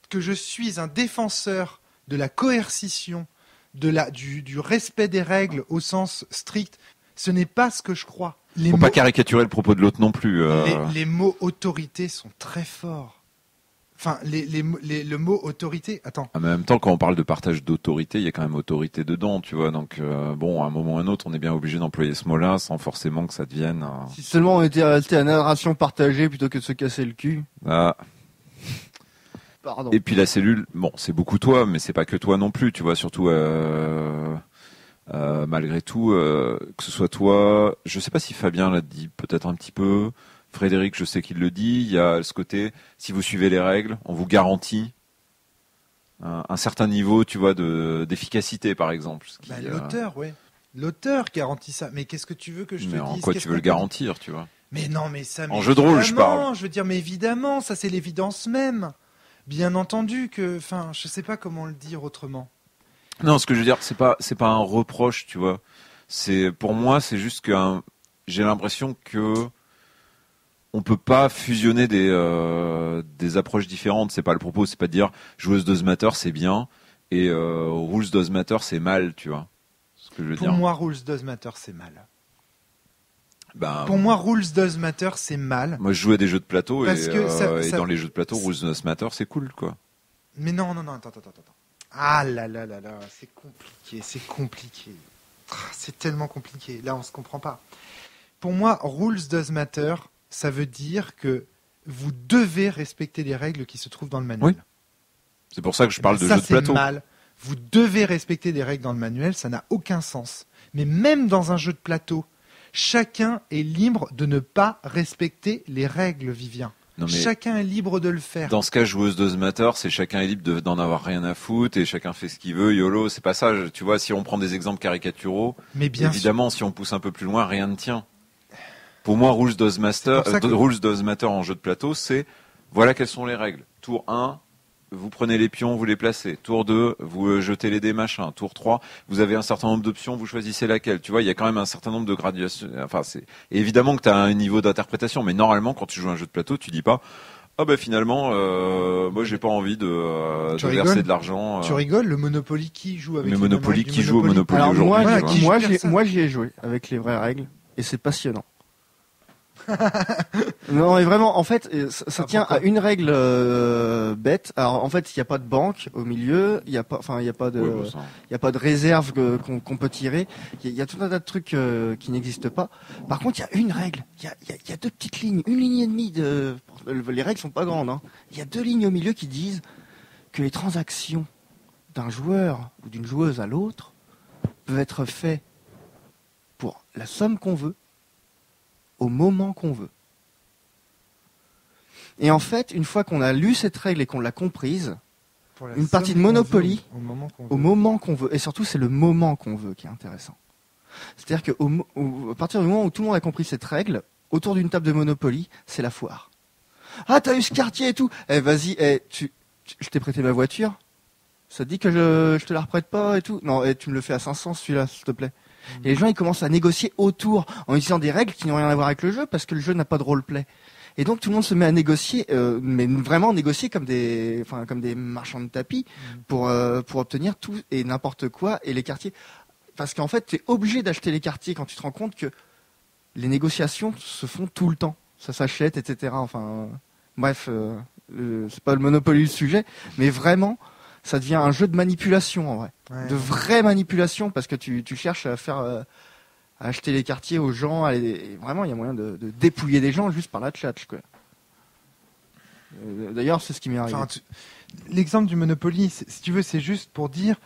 que je suis un défenseur de la coercition, du respect des règles au sens strict. Ce n'est pas ce que je crois. Faut pas caricaturer le propos de l'autre non plus. Les mots autorité sont très forts. Enfin, le mot autorité, attends. En même temps, quand on parle de partage d'autorité, il y a quand même autorité dedans, tu vois. Donc, à un moment ou à un autre, on est bien obligé d'employer ce mot-là sans forcément que ça devienne... Si seulement on était resté à narration partagée plutôt que de se casser le cul. Ah. Pardon. Et puis la cellule, c'est beaucoup toi, mais c'est pas que toi non plus, tu vois. Surtout, malgré tout, que ce soit toi... Je sais pas si Fabien l'a dit peut-être un petit peu... Frédéric, je sais qu'il le dit, il y a ce côté, si vous suivez les règles, on vous garantit un certain niveau, tu vois, d'efficacité, par exemple. L'auteur, ouais. L'auteur garantit ça. Mais qu'est-ce que tu veux que je te dise? Mais en quoi tu veux le garantir, tu vois? Mais non, mais ça... En jeu de rôle, je parle. Je veux dire, mais évidemment, ça c'est l'évidence même. Bien entendu que... Enfin, je sais pas comment le dire autrement. Non, ce que je veux dire, c'est pas un reproche, tu vois. Pour moi, c'est juste que j'ai l'impression que on peut pas fusionner des approches différentes. C'est pas le propos. C'est pas de dire joueuse does matter c'est bien et rules does matter c'est mal, tu vois. Ce que je veux dire. Pour moi, rules does matter c'est mal. Pour moi, rules does matter c'est mal. Moi, je joue à des jeux de plateau et dans les jeux de plateau, rules does matter c'est cool, quoi. Mais non, attends. Ah là, c'est compliqué. C'est tellement compliqué. Là, on se comprend pas. Pour moi, rules does matter, ça veut dire que vous devez respecter les règles qui se trouvent dans le manuel. Oui. C'est pour ça que je parle de jeux de plateau. Ça, c'est mal. Vous devez respecter les règles dans le manuel, ça n'a aucun sens. Mais même dans un jeu de plateau, chacun est libre de ne pas respecter les règles, Vivien. Chacun est libre de le faire. Dans ce cas, joueuse does matter, c'est chacun est libre d'en avoir rien à foutre et chacun fait ce qu'il veut, YOLO, c'est pas ça. Tu vois, si on prend des exemples caricaturaux, évidemment, si on pousse un peu plus loin, rien ne tient. Pour moi, rules does matter en jeu de plateau, c'est voilà quelles sont les règles. Tour 1, vous prenez les pions, vous les placez. Tour 2, vous jetez les dés machin. Tour 3, vous avez un certain nombre d'options, vous choisissez laquelle. Tu vois, il y a quand même un certain nombre de gradations. Enfin, c'est évidemment que tu as un niveau d'interprétation, mais normalement, quand tu joues un jeu de plateau, tu dis pas ah bah finalement, moi j'ai pas envie de verser de l'argent. Tu rigoles, le Monopoly qui joue avec le les Monopoly, mêmes qui joue au Monopoly Alors aujourd'hui. moi j'y ai joué avec les vraies règles et c'est passionnant. Non mais vraiment en fait ça tient à une règle bête. Alors en fait il n'y a pas de banque au milieu, il y a pas de réserve qu'on peut tirer. Il y a tout un tas de trucs qui n'existent pas. Par contre il y a une règle. Il y a deux petites lignes, une ligne et demie de. Les règles sont pas grandes. Hein. Il y a deux lignes au milieu qui disent que les transactions d'un joueur ou d'une joueuse à l'autre peuvent être faites pour la somme qu'on veut, au moment qu'on veut. Et en fait, une fois qu'on a lu cette règle et qu'on l'a comprise, une partie de Monopoly, au moment qu'on veut, et surtout c'est le moment qu'on veut qui est intéressant. C'est-à-dire qu'à partir du moment où tout le monde a compris cette règle, autour d'une table de Monopoly, c'est la foire. Ah, t'as eu ce quartier et tout. Eh, vas-y, je t'ai prêté ma voiture. Ça te dit que je te la reprête pas et tout. Non, tu me le fais à 500 celui-là, s'il te plaît. Et les gens ils commencent à négocier autour en utilisant des règles qui n'ont rien à voir avec le jeu parce que le jeu n'a pas de roleplay. Et donc tout le monde se met à négocier, mais vraiment négocier comme des marchands de tapis pour obtenir tout et n'importe quoi et les quartiers. Parce qu'en fait tu es obligé d'acheter les quartiers quand tu te rends compte que les négociations se font tout le temps. Ça s'achète, etc. Enfin, bref, c'est pas le Monopoly le sujet, mais vraiment. Ça devient un jeu de manipulation en vrai, de vraie manipulation parce que tu cherches à faire à acheter les quartiers aux gens. Vraiment, il y a moyen de dépouiller des gens juste par la tchatch, quoi. D'ailleurs, c'est ce qui m'est arrivé. L'exemple du Monopoly, si tu veux, c'est juste pour dire,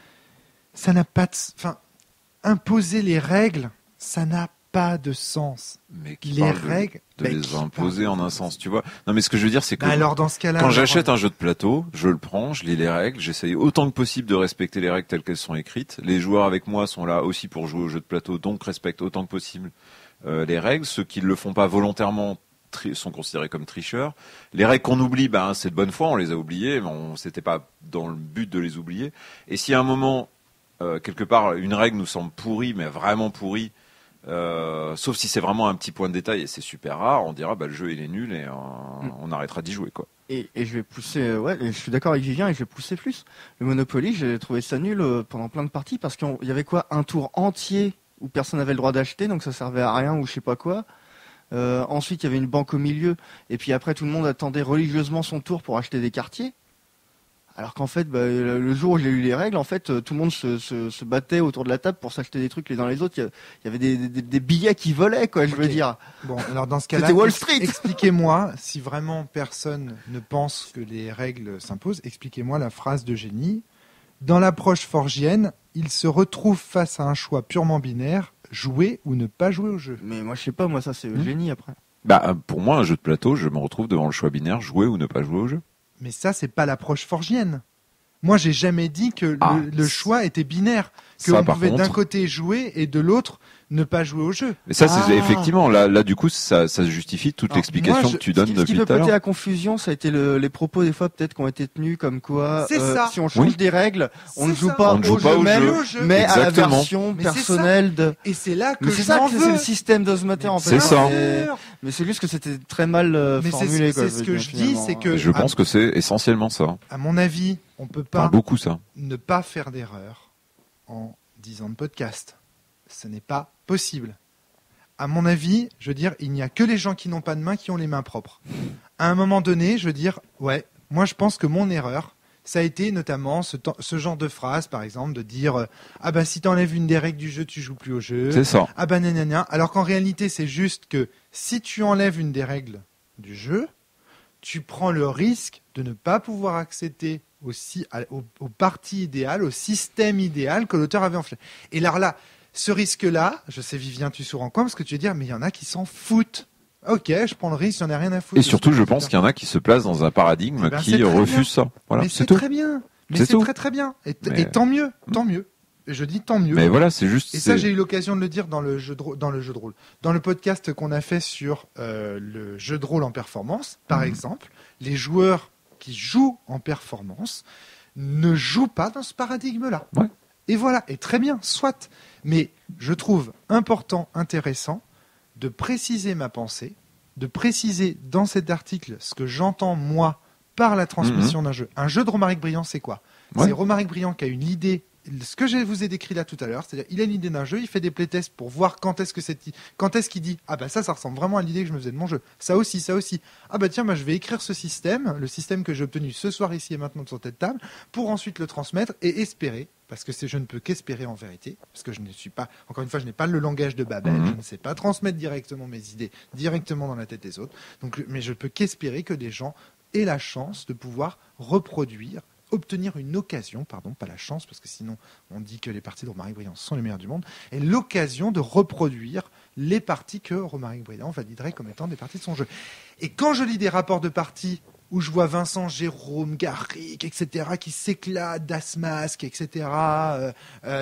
ça n'a pas de, imposer les règles, ça n'a pas de sens. Mais les règles de les imposer en un sens, tu vois. Non mais ce que je veux dire c'est que alors dans ce cas-là, quand j'achète un jeu de plateau, je le prends, je lis les règles, j'essaye autant que possible de respecter les règles telles qu'elles sont écrites. Les joueurs avec moi sont là aussi pour jouer au jeu de plateau, donc respectent autant que possible les règles. Ceux qui ne le font pas volontairement sont considérés comme tricheurs. Les règles qu'on oublie, c'est de bonne foi, on les a oubliées, mais c'était pas dans le but de les oublier. Et si à un moment quelque part une règle nous semble pourrie, mais vraiment pourrie, sauf si c'est vraiment un petit point de détail et c'est super rare, on dira le jeu il est nul et on arrêtera d'y jouer quoi. Et je vais pousser, et je suis d'accord avec Vivien et je vais pousser plus. Le Monopoly, j'ai trouvé ça nul pendant plein de parties parce qu'il y avait quoi, un tour entier où personne n'avait le droit d'acheter, donc ça servait à rien ou je sais pas quoi. Ensuite il y avait une banque au milieu et puis après tout le monde attendait religieusement son tour pour acheter des quartiers. Alors qu'en fait, le jour où j'ai lu les règles, en fait, tout le monde se battait autour de la table pour s'acheter des trucs les uns les autres. Il y avait des billets qui volaient, quoi, je veux dire. Bon, alors dans ce cas-là, c'était Wall Street. Expliquez-moi, si vraiment personne ne pense que les règles s'imposent, expliquez-moi la phrase de génie. Dans l'approche forgienne, il se retrouve face à un choix purement binaire, jouer ou ne pas jouer au jeu. Mais moi, je sais pas, moi, ça, c'est génie après. Pour moi, un jeu de plateau, je me retrouve devant le choix binaire, jouer ou ne pas jouer au jeu. Mais ça, c'est pas l'approche forgienne. Moi, j'ai jamais dit que le choix était binaire, qu'on pouvait d'un côté jouer et de l'autre ne pas jouer au jeu. Mais ça, c'est effectivement là du coup, ça justifie toute l'explication que tu donnes depuis tout à l'heure. Ce qui peut prêter à confusion, ça a été les propos des fois peut-être qui ont été tenus comme quoi, si on change des règles, on ne joue pas au jeu même, mais à la version personnelle de. Et c'est là que c'est le système d'Osmater en fait. C'est ça. Mais c'est juste que c'était très mal formulé. C'est ce que je dis, c'est que je pense que c'est essentiellement ça. À mon avis, on peut pas ne pas faire d'erreur en 10 ans de podcast. Ce n'est pas possible. À mon avis, je veux dire, il n'y a que les gens qui n'ont pas de main qui ont les mains propres. À un moment donné, je veux dire, moi je pense que mon erreur, ça a été notamment ce genre de phrase, par exemple, de dire si t'enlèves une des règles du jeu, tu joues plus au jeu. C'est ça. Nanana. Alors qu'en réalité, c'est juste que si tu enlèves une des règles du jeu, tu prends le risque de ne pas pouvoir accéder au parti idéal, au système idéal que l'auteur avait enflé. Et là, ce risque-là, je sais Vivien, tu sourds en coin parce que tu veux dire, mais il y en a qui s'en foutent. Ok, je prends le risque, j'en ai rien à foutre. Et surtout, je pense qu'il y en a qui se placent dans un paradigme qui refuse ça. Voilà, mais c'est très bien. Mais c'est très très bien. Et tant mieux, tant mieux. Et je dis tant mieux. Mais voilà, c'est juste. Et ça, j'ai eu l'occasion de le dire dans le jeu de rôle. Dans le podcast qu'on a fait sur le jeu de rôle en performance, par exemple, les joueurs qui jouent en performance ne jouent pas dans ce paradigme-là. Ouais. Et voilà, et très bien, soit. Mais je trouve important, intéressant de préciser ma pensée, de préciser dans cet article ce que j'entends moi par la transmission d'un jeu. Un jeu de Romaric Briand, c'est quoi ? Ouais. C'est Romaric Briand qui a une idée, ce que je vous ai décrit là tout à l'heure, c'est-à-dire il a l'idée d'un jeu, il fait des playtests pour voir quand est-ce qu'il dit ah bah ça ressemble vraiment à l'idée que je me faisais de mon jeu. Ça aussi. Ah bah tiens, je vais écrire ce système, le système que j'ai obtenu ce soir ici et maintenant sur cette table, pour ensuite le transmettre et espérer, parce que je ne peux qu'espérer en vérité, parce que je ne suis pas, encore une fois, je n'ai pas le langage de Babel, je ne sais pas transmettre directement mes idées directement dans la tête des autres. Donc, mais je peux qu'espérer que des gens aient la chance de pouvoir obtenir une occasion, pas la chance, parce que sinon on dit que les parties de Romaric Briand sont les meilleures du monde, et l'occasion de reproduire les parties que Romaric Briand validerait comme étant des parties de son jeu. Et quand je lis des rapports de parties où je vois Vincent, Jérôme, Garrick, etc., qui s'éclatent, Dasmask, etc.,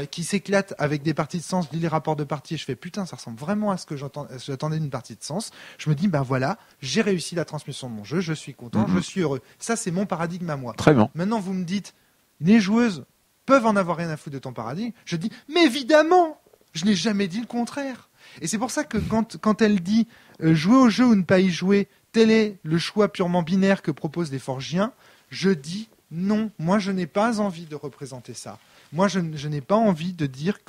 qui s'éclatent avec des parties de sens, je lis les rapports de parties et je fais putain, ça ressemble vraiment à ce que j'attendais d'une partie de sens. Je me dis, ben voilà, j'ai réussi la transmission de mon jeu, je suis content, je suis heureux. Ça, c'est mon paradigme à moi. Très bien. Maintenant, vous me dites, les joueuses peuvent en avoir rien à foutre de ton paradigme. Je dis, mais évidemment, je n'ai jamais dit le contraire. Et c'est pour ça que quand elle dit jouer au jeu ou ne pas y jouer, tel est le choix purement binaire que proposent les Forgiens, je dis non, moi je n'ai pas envie de représenter ça. Moi je n'ai pas envie de dire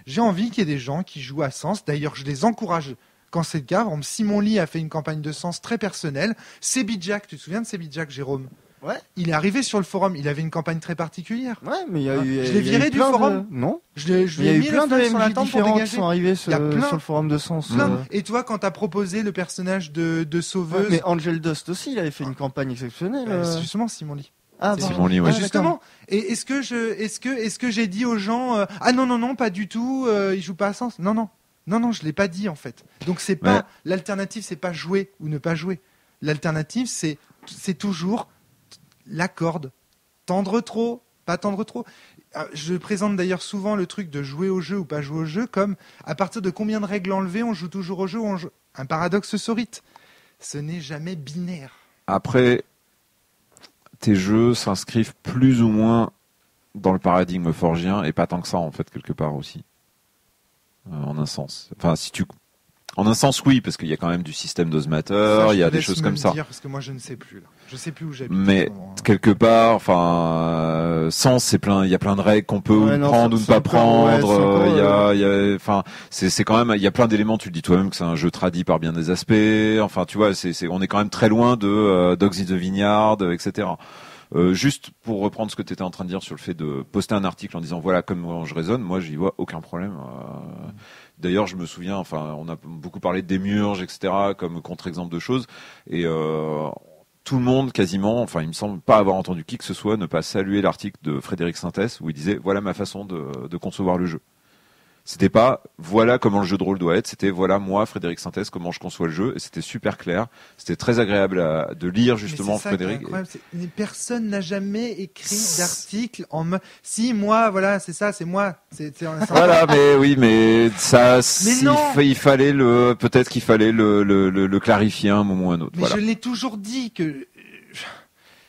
j'ai envie qu'il y ait des gens qui jouent à Sens. D'ailleurs, je les encourage quand c'est le cas. Par exemple, Simon Lee a fait une campagne de Sens très personnelle. Sebi Jack, tu te souviens de Sebi Jack, Jérôme ? Ouais. Il est arrivé sur le forum, il avait une campagne très particulière. Ouais, mais il y a eu. Je l'ai viré du forum. Non. Je lui Il y a ai eu mis plein le de feu sur la MJ table pour différents qui dégager. sont arrivés Il y a plein. sur le forum de Sens. Et toi, quand t'as proposé le personnage de sauveuse, Ouais, mais Angel Dust aussi, il avait fait une campagne exceptionnelle. c'est justement Simon Lee. Ah, C'est Simon Lee, ouais. Justement. Et est-ce que j'ai dit aux gens ah non, pas du tout, ils jouent pas à Sens. Non, je l'ai pas dit en fait. Donc c'est pas l'alternative, c'est pas jouer ou ne pas jouer. L'alternative, c'est toujours la corde. Tendre trop, pas tendre trop. Je présente d'ailleurs souvent le truc de jouer au jeu ou pas jouer au jeu comme à partir de combien de règles enlevées on joue toujours au jeu ou on joue... Un paradoxe saurite. Ce n'est jamais binaire. Après, tes jeux s'inscrivent plus ou moins dans le paradigme forgien et pas tant que ça en fait quelque part aussi. En un sens. Enfin, en un sens, oui, parce qu'il y a quand même du système d'osmateur, il y a des choses comme ça. Parce que moi, je ne sais plus. Là. Je sais plus où j'habite. Mais quelque part, enfin, Sens, c'est plein. Il y a plein de règles qu'on peut prendre ou ne pas prendre. Enfin, c'est quand même. Il y a plein d'éléments. Tu le dis toi-même que c'est un jeu tradit par bien des aspects. Enfin, tu vois, on est quand même très loin de Dogs in the Vineyard, etc. Juste pour reprendre ce que tu étais en train de dire sur le fait de poster un article en disant voilà comment je raisonne, moi j'y vois aucun problème. D'ailleurs, je me souviens, enfin, on a beaucoup parlé de démiurge, etc., comme contre-exemple de choses, et tout le monde, quasiment, enfin, il me semble pas avoir entendu qui que ce soit ne pas saluer l'article de Frédéric Sintès où il disait voilà ma façon de concevoir le jeu. C'était pas voilà comment le jeu de rôle doit être, c'était voilà moi Frédéric Sintès comment je conçois le jeu, et c'était super clair, c'était très agréable de lire justement Frédéric. Personne n'a jamais écrit d'article en si moi voilà c'est ça, c'est moi, voilà mais oui mais ça mais il fallait peut-être qu'il fallait le clarifier à un moment ou à un autre. Mais voilà. Je l'ai toujours dit que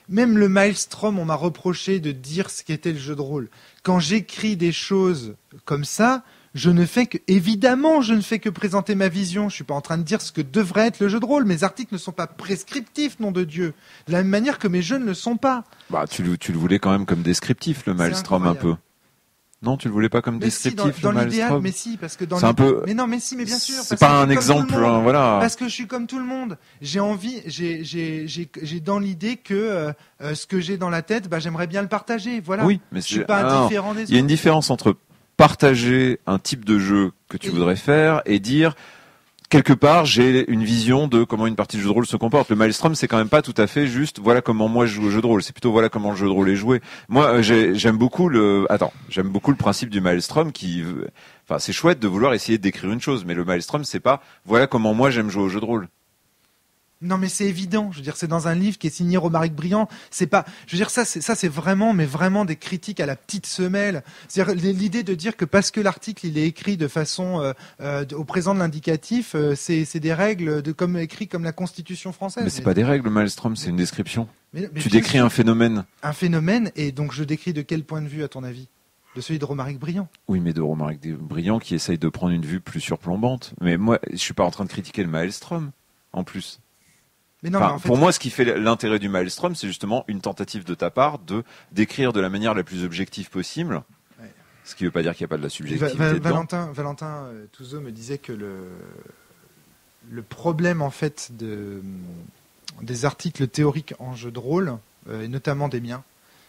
même le Maelstrom, on m'a reproché de dire ce qu'était le jeu de rôle. Quand j'écris des choses comme ça, évidemment, je ne fais que présenter ma vision. Je suis pas en train de dire ce que devrait être le jeu de rôle. Mes articles ne sont pas prescriptifs, nom de Dieu. De la même manière que mes jeux ne le sont pas. Bah, tu le voulais quand même comme descriptif, le Maelstrom, un peu. Non, tu le voulais pas comme descriptif, dans le l'idéal, Maelstrom. Mais si, parce que dans c'est un peu. Mais non, mais si, mais bien sûr. C'est pas un exemple, voilà. Parce que je suis comme tout le monde. J'ai envie, j'ai dans l'idée que ce que j'ai dans la tête, bah j'aimerais bien le partager. Voilà. Oui, mais je suis pas indifférent des autres. Il y a une différence entre partager un type de jeu que tu voudrais faire et dire quelque part j'ai une vision de comment une partie de jeu de rôle se comporte. Le Maelstrom, c'est quand même pas tout à fait juste voilà comment moi je joue au jeu de rôle, c'est plutôt voilà comment le jeu de rôle est joué. Moi j'aime beaucoup le principe du Maelstrom enfin c'est chouette de vouloir essayer de décrire une chose, mais le Maelstrom c'est pas voilà comment moi j'aime jouer au jeu de rôle. Non, mais c'est évident. Je veux dire, c'est dans un livre qui est signé Romaric Briand. C'est pas. Je veux dire, c'est vraiment, mais vraiment des critiques à la petite semelle. C'est-à-dire l'idée de dire que parce que l'article il est écrit de façon au présent de l'indicatif, c'est des règles comme écrit comme la Constitution française. Mais c'est pas des règles, Maelstrom, c'est une description. Mais Tu décris un phénomène. Un phénomène, et donc je décris de quel point de vue, à ton avis? De celui de Romaric Briand. Oui, mais de Romaric Briand qui essaye de prendre une vue plus surplombante. Mais moi, je suis pas en train de critiquer le Maelstrom, en plus. Mais non, Enfin, mais en fait, pour moi, ce qui fait l'intérêt du Maelstrom, c'est justement une tentative de ta part de décrire de la manière la plus objective possible. Ouais. Ce qui ne veut pas dire qu'il n'y a pas de la subjectivité dedans. Valentin Touzeau me disait que le problème en fait des articles théoriques en jeu de rôle, et notamment des miens,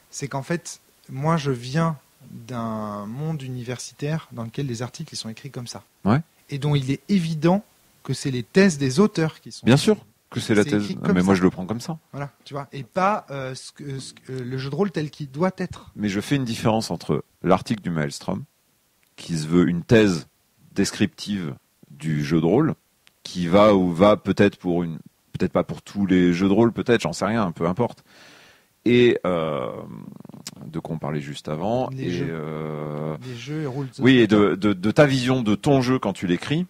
c'est qu'en fait, moi, je viens d'un monde universitaire dans lequel les articles ils sont écrits comme ça. Ouais. Et dont il est évident que c'est les thèses des auteurs qui sont... Bien sûr que c'est la thèse, mais moi je le prends comme ça. Voilà, tu vois, et pas le jeu de rôle tel qu'il doit être. Mais je fais une différence entre l'article du Maelstrom, qui se veut une thèse descriptive du jeu de rôle, qui va peut-être peut-être pas pour tous les jeux de rôle, peut-être, j'en sais rien, peu importe. Et de quoi on parlait juste avant. Les jeux et rôles. Oui, et de ta vision de ton jeu quand tu l'écris,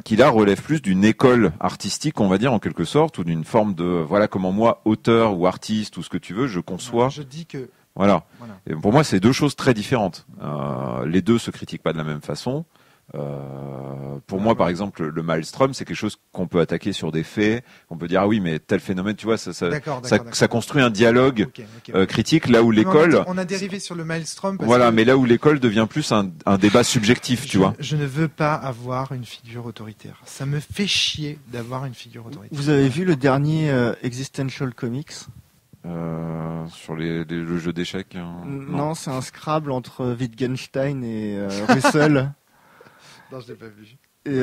qui là relève plus d'une école artistique, on va dire en quelque sorte, ou d'une forme de voilà comment moi, auteur ou artiste ou ce que tu veux, je conçois. Je dis que voilà. Et pour moi, c'est deux choses très différentes. Les deux se critiquent pas de la même façon. Pour moi, par exemple, le Maelstrom, c'est quelque chose qu'on peut attaquer sur des faits. On peut dire ah oui, mais tel phénomène, tu vois, ça construit un dialogue critique. Là où l'école, on a dérivé sur le Maelstrom. Voilà, mais là où l'école devient plus un débat subjectif, tu vois. Je ne veux pas avoir une figure autoritaire. Ça me fait chier d'avoir une figure autoritaire. Vous avez vu le dernier Existential Comics? Sur le jeu d'échecs. Non, c'est un Scrabble entre Wittgenstein et Russell. Non, je l'ai pas vu. Et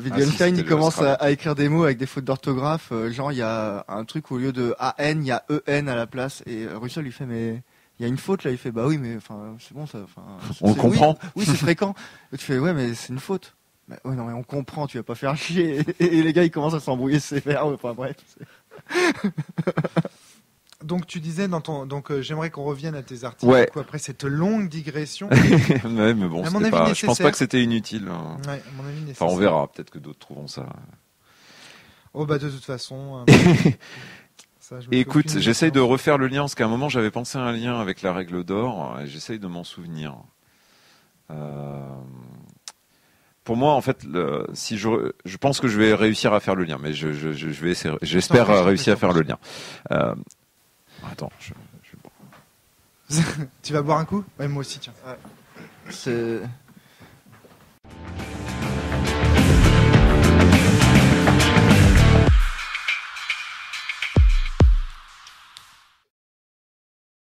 Wittgenstein, il commence à écrire des mots avec des fautes d'orthographe. Genre, il y a un truc au lieu de AN, il y a EN à la place. Et Russell, il fait, mais il y a une faute là. Il fait, bah oui, mais enfin, c'est bon, ça. On comprend. Oui, c'est fréquent. Et tu fais, ouais, mais c'est une faute. Bah, ouais, non, mais on comprend. Tu vas pas faire chier. Et les gars, ils commencent à s'embrouiller sévère. Enfin bref. Donc tu disais j'aimerais qu'on revienne à tes articles. Ouais. Du coup, après cette longue digression. Ouais, mais bon, je pense pas que c'était inutile. Ouais, à mon avis nécessaire. Enfin, on verra. Peut-être que d'autres trouveront ça. Oh bah de toute façon. Écoute, j'essaye de refaire le lien parce qu'à un moment j'avais pensé à un lien avec la règle d'or et j'essaye de m'en souvenir. Pour moi, en fait, si je pense que je vais réussir à faire le lien, mais je vais essayer. J'espère réussir à faire le lien. Attends, Tu vas boire un coup? Ouais, moi aussi, tiens. Ouais. C'est...